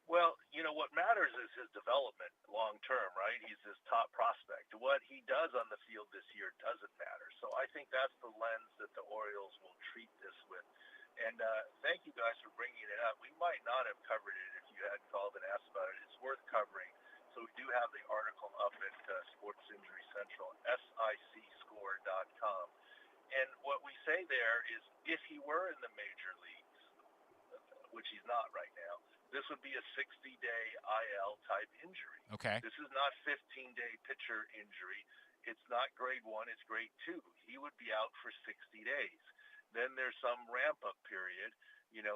Well, what matters is his development long term, right? He's his top prospect. What he does on the field this year doesn't matter. So I think that's the lens that the Orioles will treat this with. And thank you guys for bringing it up. We might not have covered it if you had called and asked about it. It's worth covering. So we do have the article up at Sports Injury Central, sicscore.com. And what we say there is if he were in the major leagues, which he's not right now, this would be a 60-day IL type injury. Okay. This is not 15-day pitcher injury. It's not grade 1, it's grade 2. He would be out for 60 days. Then there's some ramp-up period.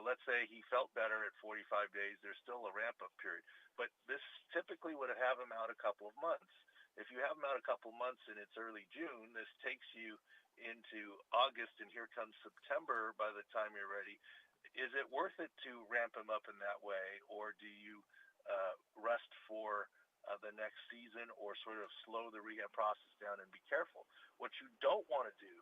Let's say he felt better at 45 days. There's still a ramp-up period. But this typically would have him out a couple of months. If you have him out a couple of months and it's early June, this takes you into August, and here comes September by the time you're ready. Is it worth it to ramp him up in that way, or do you rest for the next season or sort of slow the rehab process down and be careful? What you don't want to do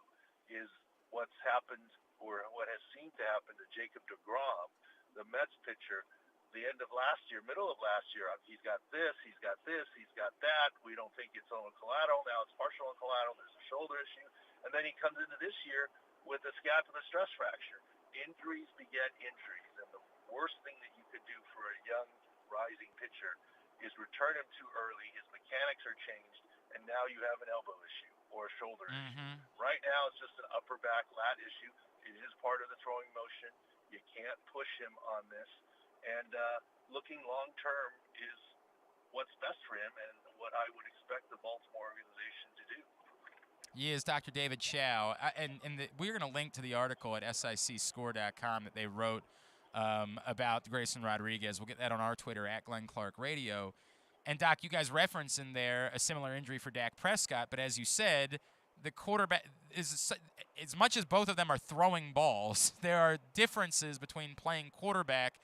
is what's happened or what has seemed to happen to Jacob deGrom, the Mets pitcher, the end of last year, middle of last year. He's got this, he's got this, he's got that. We don't think it's ulnar collateral. Now it's partial ulnar collateral. There's a shoulder issue. And then he comes into this year with a scapular stress fracture. Injuries beget injuries, and the worst thing that you could do for a young rising pitcher is return him too early. His mechanics are changed, and now you have an elbow issue or a shoulder issue. Right now it's just an upper back lat issue. It is part of the throwing motion. You can't push him on this, and looking long term is what's best for him and what I would expect the Baltimore organization to do. He is Dr. David Chao, we're going to link to the article at sicscore.com that they wrote about Grayson Rodriguez. We'll get that on our Twitter, at Glenn Clark Radio. And, Doc, you guys reference in there a similar injury for Dak Prescott, but as you said, the quarterback is, as much as both of them are throwing balls, there are differences between playing quarterback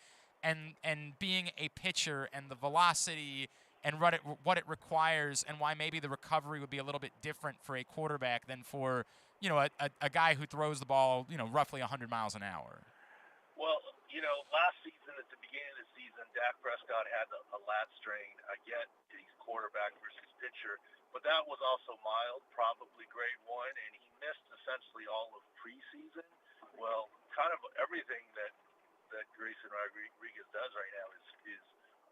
and being a pitcher, and the velocity and what it requires, and why maybe the recovery would be a little bit different for a quarterback than for, a guy who throws the ball, roughly 100 miles an hour. Well, last season, at the beginning of the season, Dak Prescott had a lat strain. I get he's quarterback versus pitcher, but that was also mild, probably grade 1, and he missed essentially all of preseason. Well, kind of everything that Grayson Rodriguez does right now is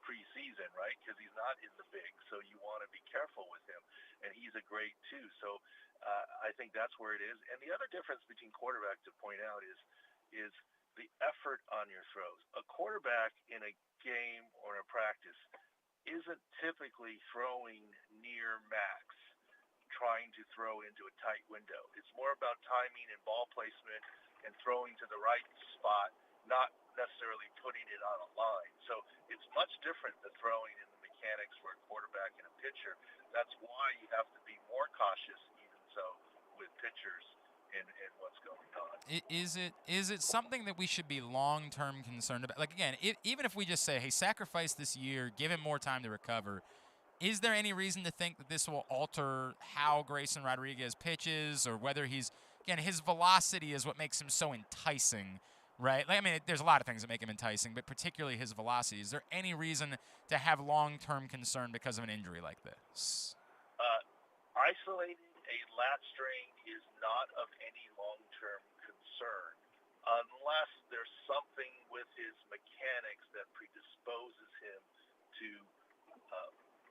preseason, right? Because he's not in the big, so you want to be careful with him. And he's a grade 2, so I think that's where it is. And the other difference between quarterback to point out is the effort on your throws. A quarterback in a game or in a practice isn't typically throwing near max, trying to throw into a tight window. It's more about timing and ball placement and throwing to the right spot, not necessarily putting it on a line. So it's much different than throwing in the mechanics for a quarterback and a pitcher. That's why you have to be more cautious, even so, with pitchers and what's going on. Is it something that we should be long-term concerned about? Like, again, even if we just say, hey, sacrifice this year, give him more time to recover, is there any reason to think that this will alter how Grayson Rodriguez pitches, or whether his velocity is what makes him so enticing? Right? There's a lot of things that make him enticing, but particularly his velocity. Is there any reason to have long-term concern because of an injury like this? Isolating a lat strain is not of any long-term concern unless there's something with his mechanics that predisposes him to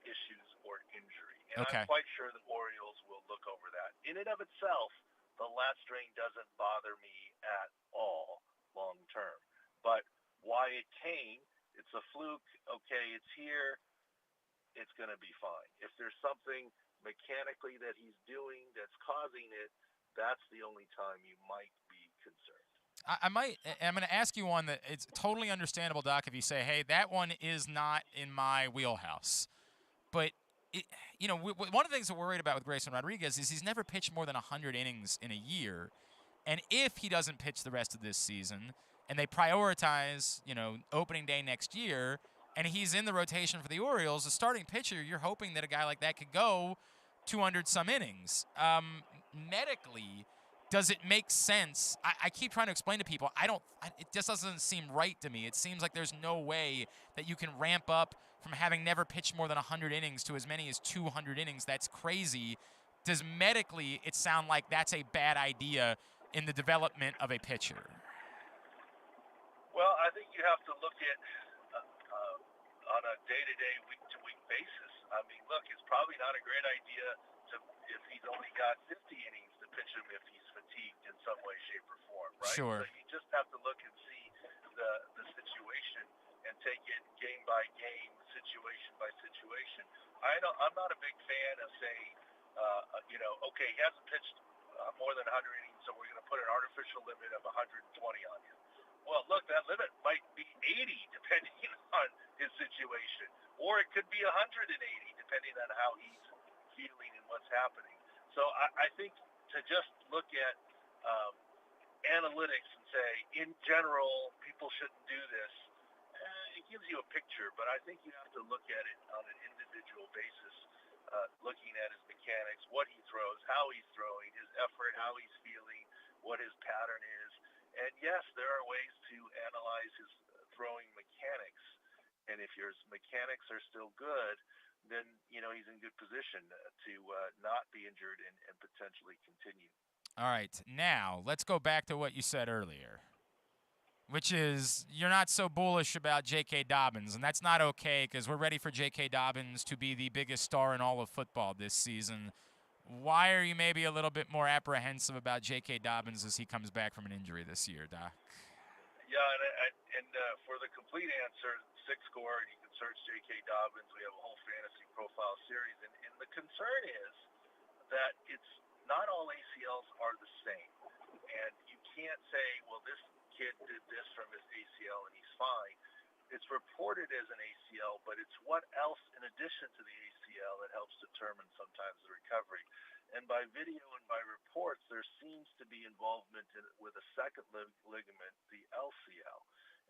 issues or injury. And Okay. I'm quite sure the Orioles will look over that. In and of itself, the lat strain doesn't bother me at all long term. But why it came, it's a fluke. Okay, it's here. It's going to be fine. If there's something mechanically that he's doing that's causing it, that's the only time you might be concerned. I'm going to ask you one that it's totally understandable, Doc, if you say, hey, that one is not in my wheelhouse. But, one of the things that we're worried about with Grayson Rodriguez is he's never pitched more than 100 innings in a year. And if he doesn't pitch the rest of this season, and they prioritize, opening day next year, and he's in the rotation for the Orioles, a starting pitcher, you're hoping that a guy like that could go 200-some innings. Medically, does it make sense? I keep trying to explain to people, it just doesn't seem right to me. It seems like there's no way that you can ramp up from having never pitched more than 100 innings to as many as 200 innings. That's crazy. Does medically it sound like that's a bad idea in the development of a pitcher? Well, I think you have to look at on a day-to-day, week-to-week basis. I mean, look, it's probably not a great idea if he's only got 50 innings to pitch him if he's fatigued in some way, shape, or form, right? Sure. So you just have to look and see the situation and take it game by game, situation by situation. I'm not a big fan of saying, okay, he hasn't pitched more than 100 innings, so we're going to put an artificial limit of 120 on him. Well, look, that limit might be 80 depending on his situation, or it could be 180 depending on how he's feeling and what's happening. So I think to just look at analytics and say, in general, people shouldn't do this, it gives you a picture, but I think you have to look at it on an individual basis, looking at his mechanics, what he throws, how he's throwing, his effort, how he's feeling, what his pattern is. And yes, there are ways to analyze his throwing mechanics. And if your mechanics are still good, then, he's in good position to not be injured and potentially continue. All right. Now, let's go back to what you said earlier, which is you're not so bullish about J.K. Dobbins. And that's not okay because we're ready for J.K. Dobbins to be the biggest star in all of football this season. Why are you maybe a little bit more apprehensive about J.K. Dobbins as he comes back from an injury this year, Doc? Yeah, and for the complete answer, 6 score, and you can search J.K. Dobbins. We have a whole fantasy profile series. And the concern is that it's not all ACLs are the same. And you can't say, well, this kid did this from his ACL and he's fine. It's reported as an ACL, but it's what else in addition to the ACL that helps determine sometimes the recovery. And by video and by reports, there seems to be involvement with a second ligament, the LCL,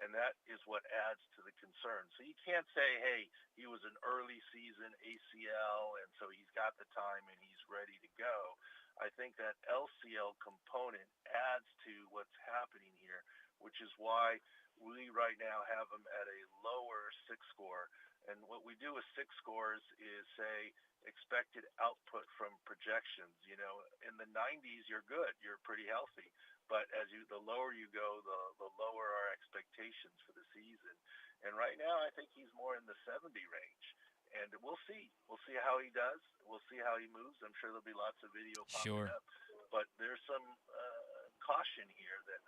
and that is what adds to the concern. So you can't say, hey, he was an early season ACL, and so he's got the time and he's ready to go. I think that LCL component adds to what's happening here, which is why we right now have him at a lower 6 score. And what we do with 6 scores is say expected output from projections. In the 90s, you're good. You're pretty healthy. But the lower you go, the lower our expectations for the season. And right now, I think he's more in the 70 range. And we'll see. We'll see how he does. We'll see how he moves. I'm sure there'll be lots of video popping up. But there's some caution here that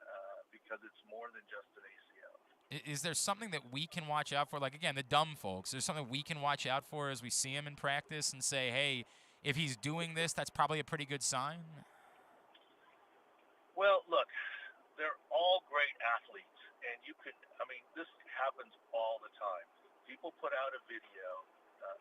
because it's more than just an ACL. Is there something that we can watch out for? Like, again, the dumb folks, there's something we can watch out for as we see him in practice and say, hey, if he's doing this, that's probably a pretty good sign? Well, look, they're all great athletes. And this happens all the time. People put out a video.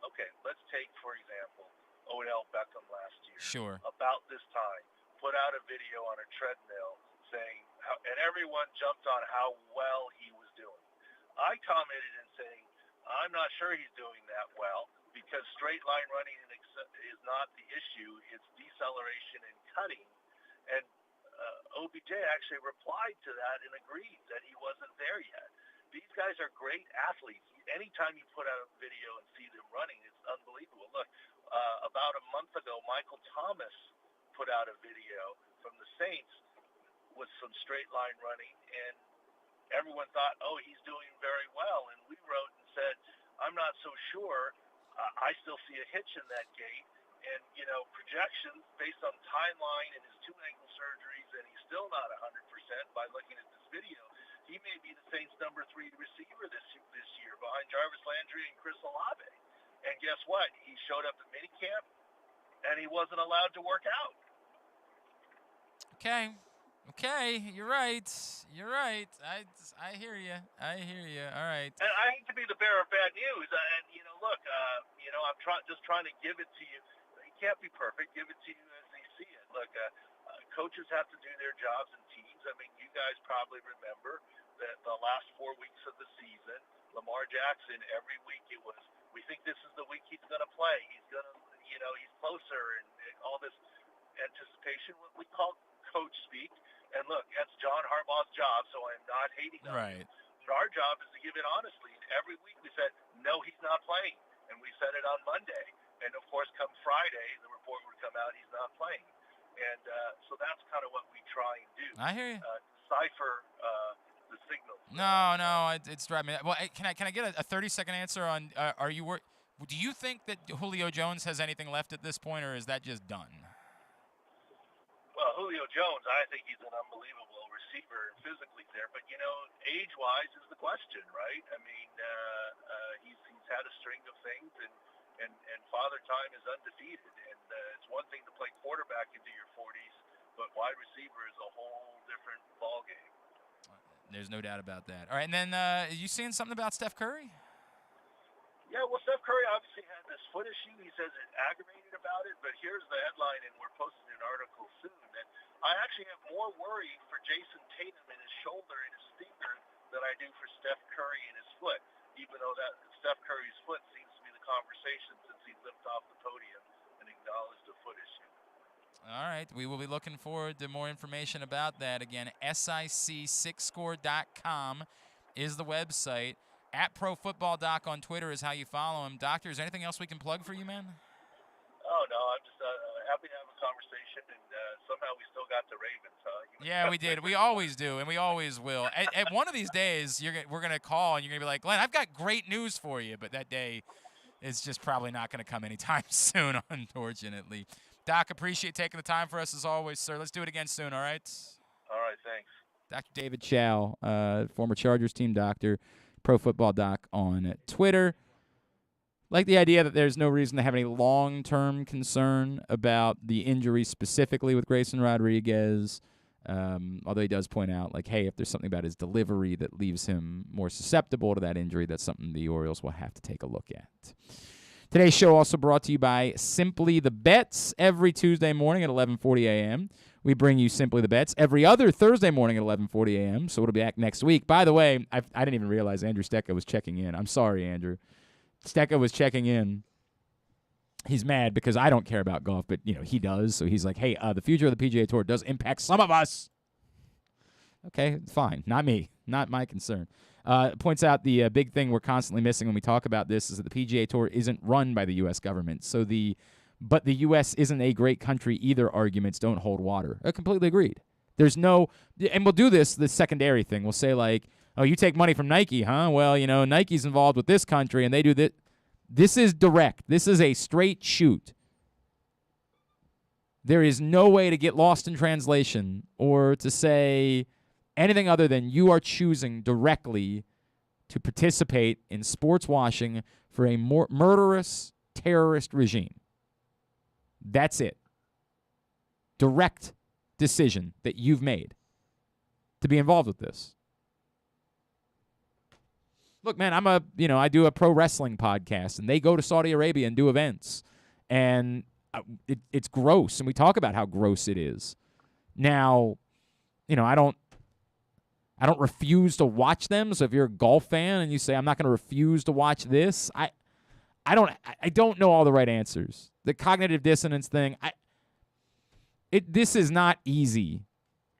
Okay, let's take, for example, Odell Beckham last year. Sure. About this time, put out a video on a treadmill saying, and everyone jumped on how well he was doing. I commented and saying, I'm not sure he's doing that well because straight line running is not the issue. It's deceleration and cutting. And OBJ actually replied to that and agreed that he wasn't there yet. These guys are great athletes. Anytime you put out a video and see them running, it's unbelievable. Look, about a month ago, Michael Thomas put out a video from the Saints with some straight line running, and everyone thought, oh, he's doing very well. And we wrote and said, I'm not so sure. I still see a hitch in that gait. And, projections based on timeline and his 2 ankle surgeries, and he's still not 100% by looking at this video. He may be the Saints' number 3 receiver this year behind Jarvis Landry and Chris Olave. And guess what? He showed up at minicamp, and he wasn't allowed to work out. Okay, you're right. I hear you. All right. And I hate to be the bearer of bad news. And look, I'm just trying to give it to you. You can't be perfect. Give it to you as they see it. Look, coaches have to do their jobs in teams. I mean, you guys probably remember the last 4 weeks of the season. Lamar Jackson, every week it was, we think this is the week he's going to play. He's going to, he's closer and all this anticipation. We call coach speak. And look, that's John Harbaugh's job, so I'm not hating on him. But our job is to give it honestly. And every week we said, no, he's not playing. And we said it on Monday. And, of course, come Friday, the report would come out he's not playing. And so that's kind of what we try and do. I hear you. Decipher the signals. No, it's driving me. Well, can I get a 30-second answer on? Do you think that Julio Jones has anything left at this point, or is that just done? Well, Julio Jones, I think he's an unbelievable receiver and physically there. But age-wise is the question, right? I mean, he's had a string of things, and Father Time is undefeated. And it's one thing to play quarterback into your 40s, but wide receiver is a whole different ballgame. There's no doubt about that. All right, and then you seeing something about Steph Curry? Yeah, well, Steph Curry obviously had this foot issue. He says it aggravated about it, but here's the headline, and we're posting an article soon, that I actually have more worry for Jason Tatum and his shoulder and his finger than I do for Steph Curry and his foot, even though that Steph Curry's foot seems to be the conversation since he limped off the podium and acknowledged the foot issue. All right, we will be looking forward to more information about that. Again, SIC6score.com is the website. At ProFootballDoc on Twitter is how you follow him. Doctor, is there anything else we can plug for you, man? Oh, no, I'm just happy to have a conversation, and somehow we still got the Ravens, huh? Yeah, we did. We always do, and we always will. At one of these days, we're going to call, and you're going to be like, Glenn, I've got great news for you, but that day is just probably not going to come anytime soon, unfortunately. Doc, appreciate taking the time for us as always, sir. Let's do it again soon, all right? All right, thanks. Dr. David Chao, former Chargers team doctor, Pro Football Doc on Twitter. Like the idea that there's no reason to have any long-term concern about the injury specifically with Grayson Rodriguez, although he does point out, like, hey, if there's something about his delivery that leaves him more susceptible to that injury, that's something the Orioles will have to take a look at. Today's show also brought to you by Simply the Bets. Every Tuesday morning at 11:40 a.m., we bring you Simply the Bets. Every other Thursday morning at 11:40 a.m., so it'll be back next week. By the way, I didn't even realize Andrew Stecca was checking in. I'm sorry, Andrew. Stecca was checking in. He's mad because I don't care about golf, but, he does. So he's like, hey, the future of the PGA Tour does impact some of us. Okay, fine. Not me. Not my concern. Points out the big thing we're constantly missing when we talk about this is that the PGA Tour isn't run by the U.S. government. So but the U.S. isn't a great country either arguments don't hold water. I completely agreed. There's no – and we'll do the secondary thing. We'll say, like, oh, you take money from Nike, huh? Well, Nike's involved with this country, and they do this. This is direct. This is a straight shoot. There is no way to get lost in translation or to say anything other than you are choosing directly to participate in sports washing for a murderous terrorist regime. That's it. Direct decision that you've made to be involved with this. Look, man, I do a pro wrestling podcast, and they go to Saudi Arabia and do events, and it's gross, and we talk about how gross it is. Now, I don't refuse to watch them. So if you're a golf fan and you say I'm not going to refuse to watch this, I don't know all the right answers. The cognitive dissonance thing, this is not easy.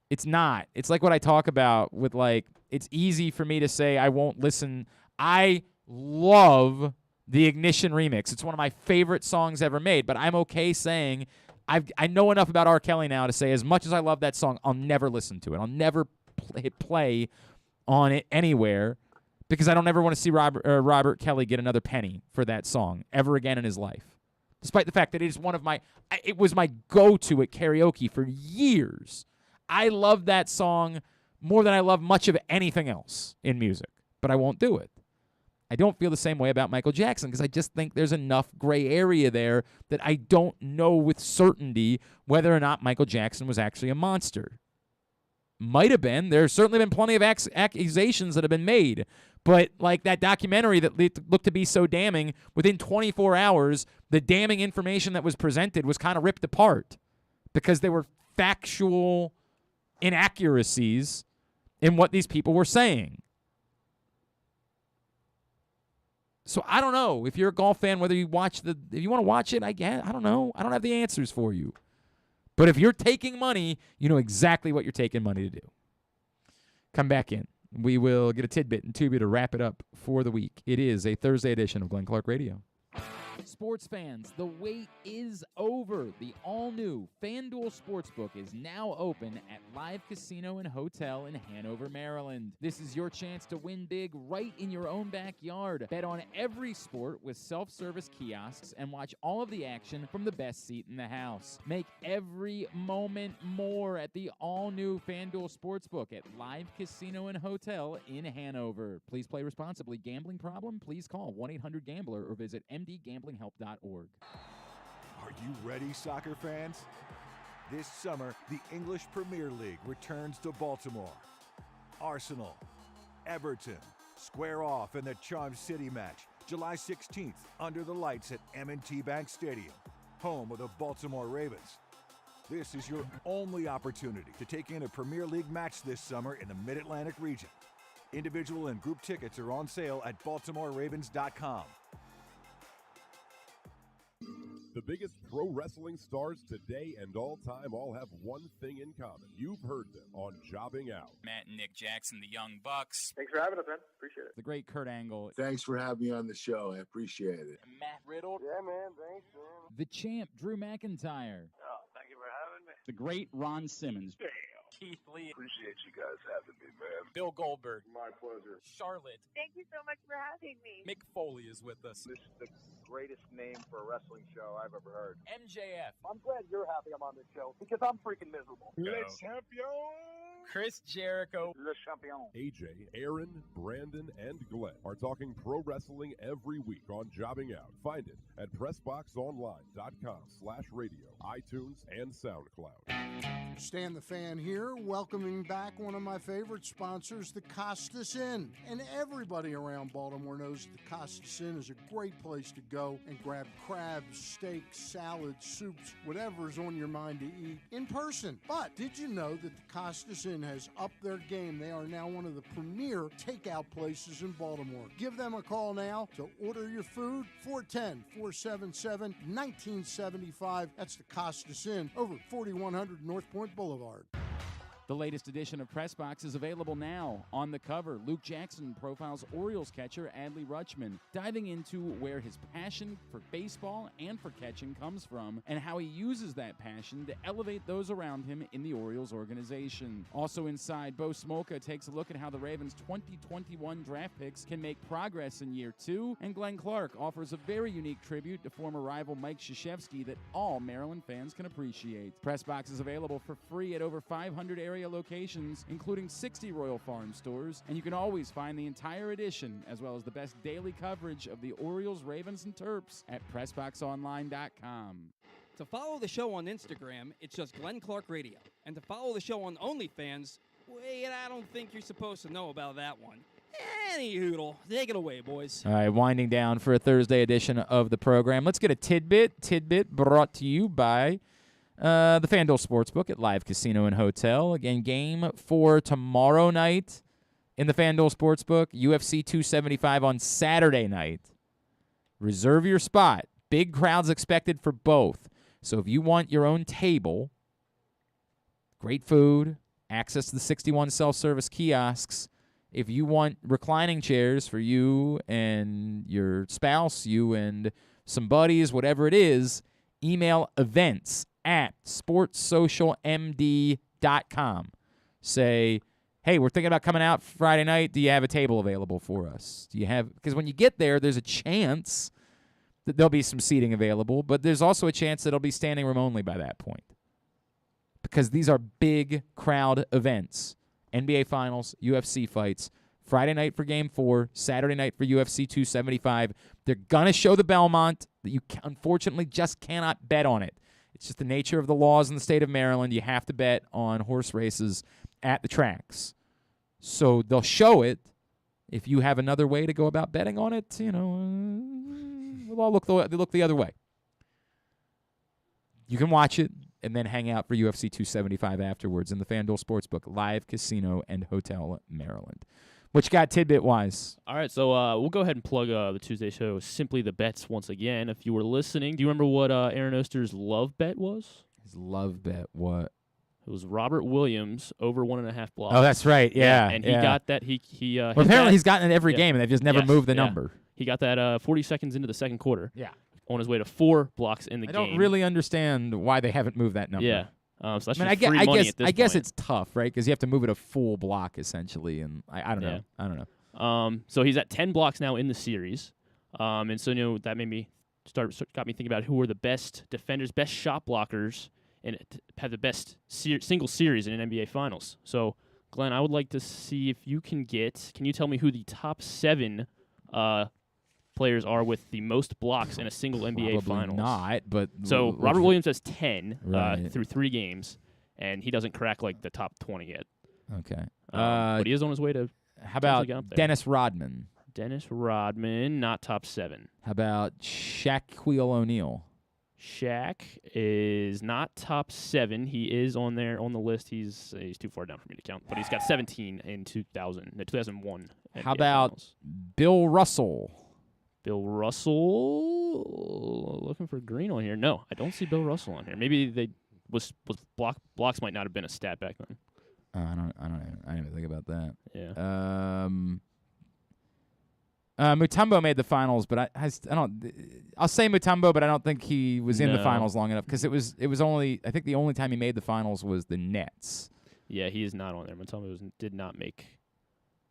It's not. It's like what I talk about with, like, it's easy for me to say I won't listen. I love the Ignition remix. It's one of my favorite songs ever made, but I'm okay saying I know enough about R. Kelly now to say as much as I love that song, I'll never listen to it. I'll never hit play on it anywhere because I don't ever want to see Robert Kelly get another penny for that song ever again in his life. Despite the fact that it was my go-to at karaoke for years. I love that song more than I love much of anything else in music, but I won't do it. I don't feel the same way about Michael Jackson because I just think there's enough gray area there that I don't know with certainty whether or not Michael Jackson was actually a monster. Might have been. There's certainly been plenty of accusations that have been made, but like that documentary that looked to be so damning, within 24 hours, the damning information that was presented was kind of ripped apart because there were factual inaccuracies in what these people were saying. So I don't know if you're a golf fan, whether you watch if you want to watch it, I don't know. I don't have the answers for you. But if you're taking money, you know exactly what you're taking money to do. Come back in. We will get a tidbit and Tubi to wrap it up for the week. It is a Thursday edition of Glenn Clark Radio. Sports fans, the wait is over. The all-new FanDuel Sportsbook is now open at Live Casino and Hotel in Hanover, Maryland. This is your chance to win big right in your own backyard. Bet on every sport with self-service kiosks and watch all of the action from the best seat in the house. Make every moment more at the all-new FanDuel Sportsbook at Live Casino and Hotel in Hanover. Please play responsibly. Gambling problem? Please call 1-800-GAMBLER or visit mdgamblinghelp.org. Are you ready, soccer fans? This summer, the English Premier League returns to Baltimore. Arsenal, Everton, square off in the Charm City match, July 16th, under the lights at M&T Bank Stadium, home of the Baltimore Ravens. This is your only opportunity to take in a Premier League match this summer in the Mid-Atlantic region. Individual and group tickets are on sale at BaltimoreRavens.com. The biggest pro wrestling stars today and all time all have one thing in common. You've heard them on Jobbing Out. Matt and Nick Jackson, the Young Bucks. Thanks for having us, man. Appreciate it. The great Kurt Angle. Thanks for having me on the show. I appreciate it. Matt Riddle. Yeah, man. Thanks, man. The champ, Drew McIntyre. Oh, thank you for having me. The great Ron Simmons. Keith Lee. Appreciate you guys having me, man. Bill Goldberg. My pleasure. Charlotte. Thank you so much for having me. Mick Foley is with us. This is the greatest name for a wrestling show I've ever heard. MJF. I'm glad you're happy I'm on this show because I'm freaking miserable. Le champion! Chris Jericho. Le champion. AJ, Aaron, Brandon, and Glenn are talking pro wrestling every week on Jobbing Out. Find it at PressBoxOnline.com/radio, iTunes, and SoundCloud. Stan the Fan here, welcoming back one of my favorite sponsors, the Costas Inn. And everybody around Baltimore knows that the Costas Inn is a great place to go and grab crabs, steaks, salads, soups, whatever's on your mind to eat in person. But did you know that the Costas Inn has upped their game? They are now one of the premier takeout places in Baltimore. Give them a call now to order your food, 410-477-1975. That's the Costas Inn over 4100 North Point Boulevard. The latest edition of Press Box is available now. On the cover, Luke Jackson profiles Orioles catcher Adley Rutschman, diving into where his passion for baseball and for catching comes from and how he uses that passion to elevate those around him in the Orioles organization. Also inside, Bo Smolka takes a look at how the Ravens' 2021 draft picks can make progress in year two, and Glenn Clark offers a very unique tribute to former rival Mike Krzyzewski that all Maryland fans can appreciate. Press Box is available for free at over 500 area locations, including 60 Royal Farm stores, and you can always find the entire edition as well as the best daily coverage of the Orioles, Ravens, and Terps at PressBoxOnline.com. To follow the show on Instagram, it's just Glenn Clark Radio. And to follow the show on OnlyFans, wait, I don't think you're supposed to know about that one. Any hoodle. Take it away, boys. All right, winding down for a Thursday edition of the program. Let's get a tidbit brought to you by the FanDuel Sportsbook at Live Casino and Hotel. Again, game for tomorrow night in the FanDuel Sportsbook. UFC 275 on Saturday night. Reserve your spot. Big crowds expected for both. So if you want your own table, great food, access to the 61 self-service kiosks. If you want reclining chairs for you and your spouse, you and some buddies, whatever it is, email events@sportssocialmd.com. Say, hey, we're thinking about coming out Friday night. Do you have a table available for us? Do you have? Because when you get there, there's a chance that there'll be some seating available, but there's also a chance that it'll be standing room only by that point. Because these are big crowd events. NBA Finals, UFC fights, Friday night for Game 4, Saturday night for UFC 275. They're going to show the Belmont. That you unfortunately just cannot bet on it. It's just the nature of the laws in the state of Maryland. You have to bet on horse races at the tracks. So they'll show it. If you have another way to go about betting on it, we'll all look the other way. You can watch it and then hang out for UFC 275 afterwards in the FanDuel Sportsbook Live Casino and Hotel Maryland. What you got tidbit-wise? All right, so we'll go ahead and plug the Tuesday show, Simply the Bets, once again. If you were listening, do you remember what Aaron Oster's love bet was? His love bet, what? It was Robert Williams over 1.5 blocks. Oh, that's right. Yeah. And he got that. He well, apparently he's gotten it every game, and they've just never moved the number. He got that 40 seconds into the second quarter. Yeah. On his way to 4 blocks in the game. I don't really understand why they haven't moved that number. Yeah. So that's I free money at this I guess point. it's tough, right? Because you have to move it a full block, essentially, and I don't know. Yeah. I don't know. So he's at 10 blocks now in the series. And so, that made me got me thinking about who are the best defenders, best shot blockers, and have the best single series in an NBA Finals. So, Glenn, I would like to see if you can you tell me who the top 7 players are with the most blocks in a single NBA Finals? Not, but... So, Robert Williams has 10 Right. through 3 games, and he doesn't crack, the top 20 yet. Okay. But he is on his way to... How about get up there. Dennis Rodman? Dennis Rodman, not top 7. How about Shaquille O'Neal? Shaq is not top 7. He is on there on the list. He's too far down for me to count, but he's got 17 in 2001. How NBA about Finals. Bill Russell? Bill Russell? Looking for green on here. No, I don't see Bill Russell on here. Maybe they blocks might not have been a stat back then. I didn't even think about that. Yeah. Mutombo made the finals, but I'll say Mutombo, but I don't think he was in the finals long enough because it was only, I think the only time he made the finals was the Nets. Yeah, he is not on there. Mutombo did not make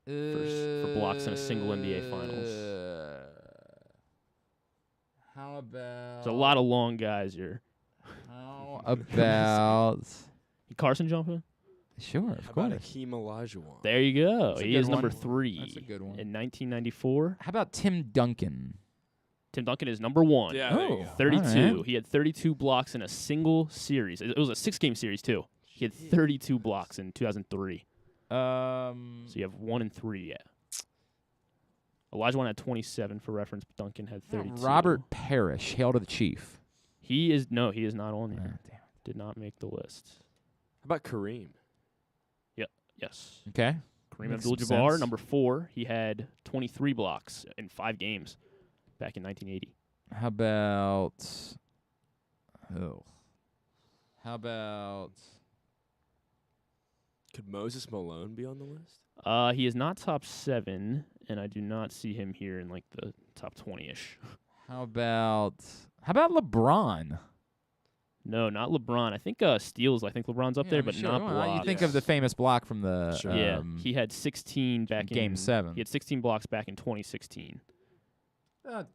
for blocks in a single NBA Finals. How about... There's a lot of long guys here. How about... Carson jumping? Sure, of How course. about Hakeem Olajuwon? There you go. That's a He good is number one. 3. That's a good one. In 1994. How about Tim Duncan? Tim Duncan is number 1. Yeah, there you go. 32. All right. He had 32 blocks in a single series. It was a 6-game series, too. He had 32 blocks in 2003. So you have 1 and 3, yeah. Olajuwon had 27 for reference, but Duncan had 32. Robert Parrish, hail to the chief. He is not on here. Damn. Did not make the list. How about Kareem? Yes. Okay. Kareem Makes some Abdul-Jabbar, sense. number 4. He had 23 blocks in 5 games back in 1980. How about... How about... Could Moses Malone be on the list? He is not top 7, and I do not see him here in the top 20-ish. How about LeBron? No, not LeBron. I think steals. I think LeBron's up there, but not blocks. You think of the famous block from the... Yeah, he had 16 back in Game 7. He had 16 blocks back in 2016.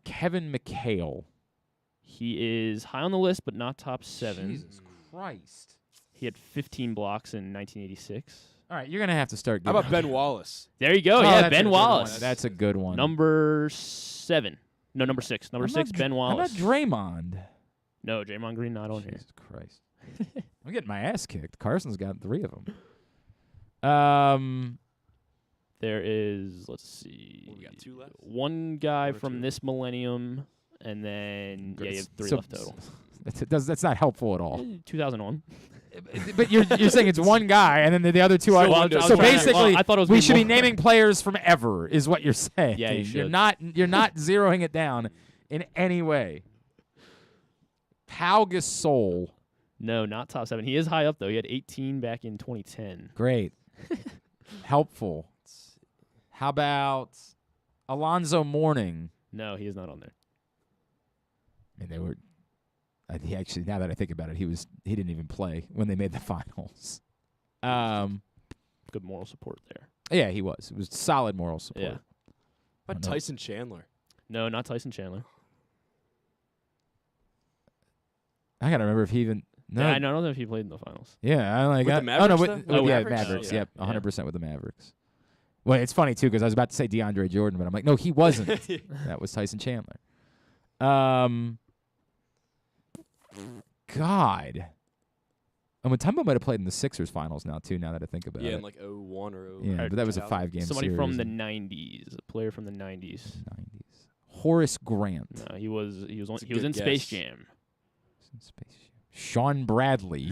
Kevin McHale. He is high on the list, but not top 7. Jesus Christ. He had 15 blocks in 1986. All right, you're going to have to start... How about Ben Wallace? There you go. Oh, Yeah, that's a Ben good Wallace. one. That's a good one. Number 7. No, number 6. Number 6, Ben Wallace. How about Draymond? No, Draymond Green not on Jesus Christ. I'm getting my ass kicked. Carson's got 3 of them. There is, let's see. We got 2 left. One guy from this millennium, and then you have 3 left total. That's not helpful at all. 2001. But you're saying it's one guy, and then the other 2 are... So basically, I thought it was we should be more. naming players from ever, is what you're saying. Yeah, you should. You're not zeroing it down in any way. Pau Gasol. No, not top 7. He is high up, though. He had 18 back in 2010. Great. Helpful. How about Alonzo Mourning? No, he is not on there. I mean, they were... He actually, now that I think about it, he didn't even play when they made the finals. Good moral support there. Yeah, he was. It was solid moral support. Yeah. How about Tyson Chandler? No, not Tyson Chandler. I gotta remember if he even. No, Yeah, I don't know if he played in the finals. Yeah, I like. With the Oh no, Mavericks, with Mavericks? Mavericks. Oh, Yep, yeah. 100% with the Mavericks. Well, it's funny too because I was about to say DeAndre Jordan, but I'm like, no, he wasn't. That was Tyson Chandler. God. And Mutombo might have played in the Sixers finals now too. Now that I think about Yeah, it. in 01 or 0. Yeah, but that was a 5-game Somebody series. from the 90s, a player from the 90s. Horace Grant. No, he was in good Space guess. Jam. Sean Bradley.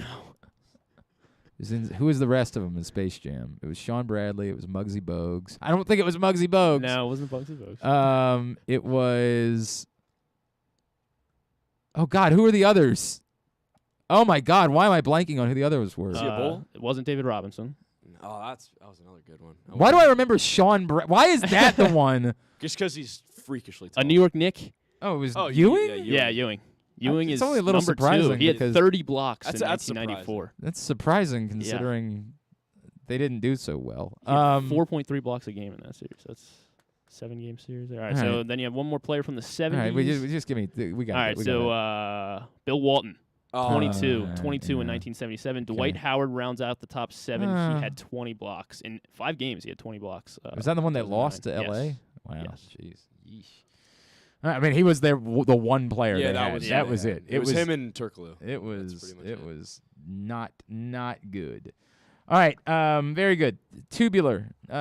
Who was the rest of them in Space Jam? It was Sean Bradley. It was Muggsy Bogues. I don't think it was Muggsy Bogues. No, it wasn't Muggsy Bogues. It was. Oh God, who are the others? Oh my God, why am I blanking on who the others were? It wasn't David Robinson. Oh, that was another good one. Why do I remember Sean? Why is that the one? Just because he's freakishly tall. A New York Knick. Oh, it was Ewing? Yeah, Ewing. Ewing It's is only a little number surprising 2. He had because 30 blocks in that's 1994. That's surprising considering they didn't do so well. He had 4.3 blocks a game in that series. That's 7-game series. All right, All so right. then you have one more player from the 70s. All right, we just give me. We got. All right, we so got it. Bill Walton. Oh. 22 in yeah. 1977. Dwight Howard rounds out the top 7. He had 20 blocks. In 5 games, he had 20 blocks. Was that the one that lost to Yes. L.A.? Wow. Yes. Jeez. Yeesh. I mean, he was the one player. Yeah, they that had. was that was it. It was him and Turkoglu. It was. That's pretty It much was not good. All right. Very good. Tubular. You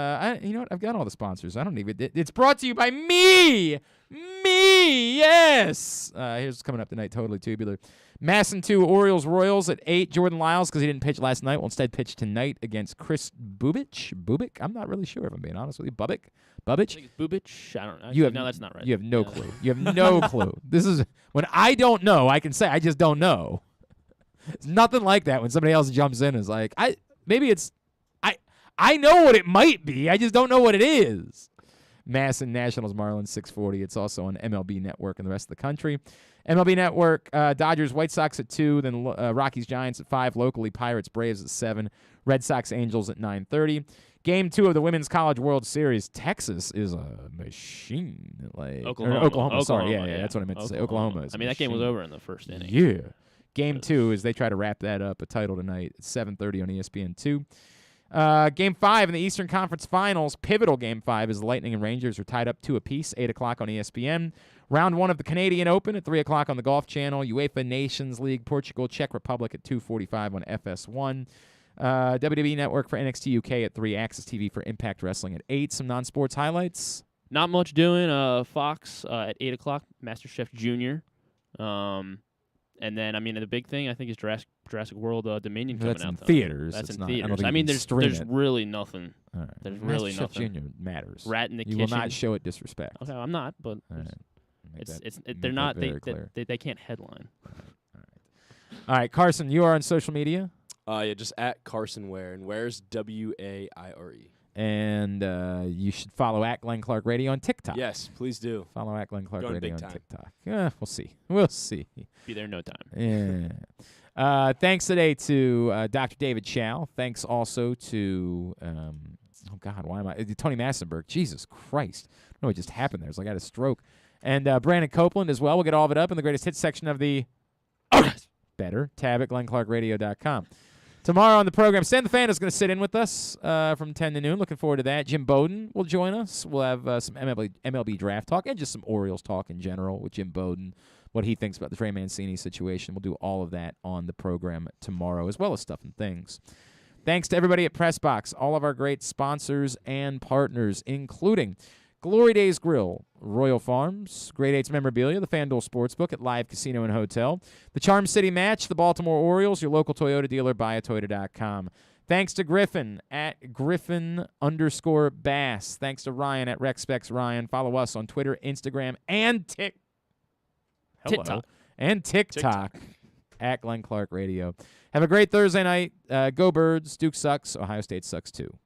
know what? I've got all the sponsors. I don't even. It's brought to you by me. Me. Yes. Here's what's coming up tonight. Totally Tubular. Masson 2, Orioles Royals at 8. Jordan Lyles, because he didn't pitch last night, will instead pitch tonight against Chris Bubic. I'm not really sure if I'm being honest with you. Bubic? I think it's Bubic. I don't know. No, that's not right. You have no clue. You have no clue. This is when I don't know, I can say I just don't know. It's nothing like that when somebody else jumps in and is like, I know what it might be. I just don't know what it is. Masson Nationals Marlins 6:40. It's also on MLB Network and the rest of the country. MLB Network, Dodgers, White Sox at 2, then Rockies, Giants at 5, locally Pirates, Braves at 7, Red Sox, Angels at 9:30. Game 2 of the Women's College World Series. Texas is a machine. Oklahoma. Sorry, yeah, that's what I meant to say. Oklahoma is I mean, that game was over in the first inning. Yeah. Game 2 is they try to wrap that up, a title tonight at 7:30 on ESPN2. Game 5 in the Eastern Conference Finals, pivotal Game 5 is the Lightning and Rangers are tied up 2 apiece, 8 o'clock on ESPN. Round 1 of the Canadian Open at 3 o'clock on the Golf Channel. UEFA Nations League, Portugal, Czech Republic at 2:45 on FS1. WWE Network for NXT UK at 3. Access TV for Impact Wrestling at 8. Some non-sports highlights. Not much doing. Fox at 8 o'clock, MasterChef Junior. And then, I mean, the big thing, I think, is Jurassic World Dominion coming That's out. in Though. theaters. That's It's in not- theaters. I don't think I you mean, can there's stream it. really nothing. All right. There's really MasterChef nothing. Junior matters. Rat in the You kitchen. will not show it disrespect. Okay, I'm not, but All right. they're not. They can't headline. All right, Carson, you are on social media. Yeah, just at Carson Ware, and Ware's WAIRE. And you should follow at Glenn Clark Radio on TikTok. Yes, please do. Follow at Glenn Clark Going Radio big on time. TikTok. Yeah, we'll see. We'll see. Be there in no time. Yeah. Thanks today to Dr. David Chao. Thanks also to, oh God, why am I? Tony Massenburg. Jesus Christ. I don't know what just happened there. It's like I had a stroke. And Brandon Copeland as well. We'll get all of it up in the greatest hits section of the better tab at glennclarkradio.com. Tomorrow on the program, Stan the Fan is going to sit in with us from 10 to noon. Looking forward to that. Jim Bowden will join us. We'll have some MLB draft talk and just some Orioles talk in general with Jim Bowden, what he thinks about the Trey Mancini situation. We'll do all of that on the program tomorrow, as well as Stuff and Things. Thanks to everybody at PressBox, all of our great sponsors and partners, including Glory Days Grill, Royal Farms, Grade 8's Memorabilia, the FanDuel Sportsbook at Live Casino and Hotel, the Charm City Match, the Baltimore Orioles, your local Toyota dealer, buyatoyota.com. Thanks to Griffin at Griffin_Bass. Thanks to Ryan at RexSpexRyan. Follow us on Twitter, Instagram, and TikTok at Glenn Clark Radio. Have a great Thursday night. Go Birds. Duke sucks. Ohio State sucks too.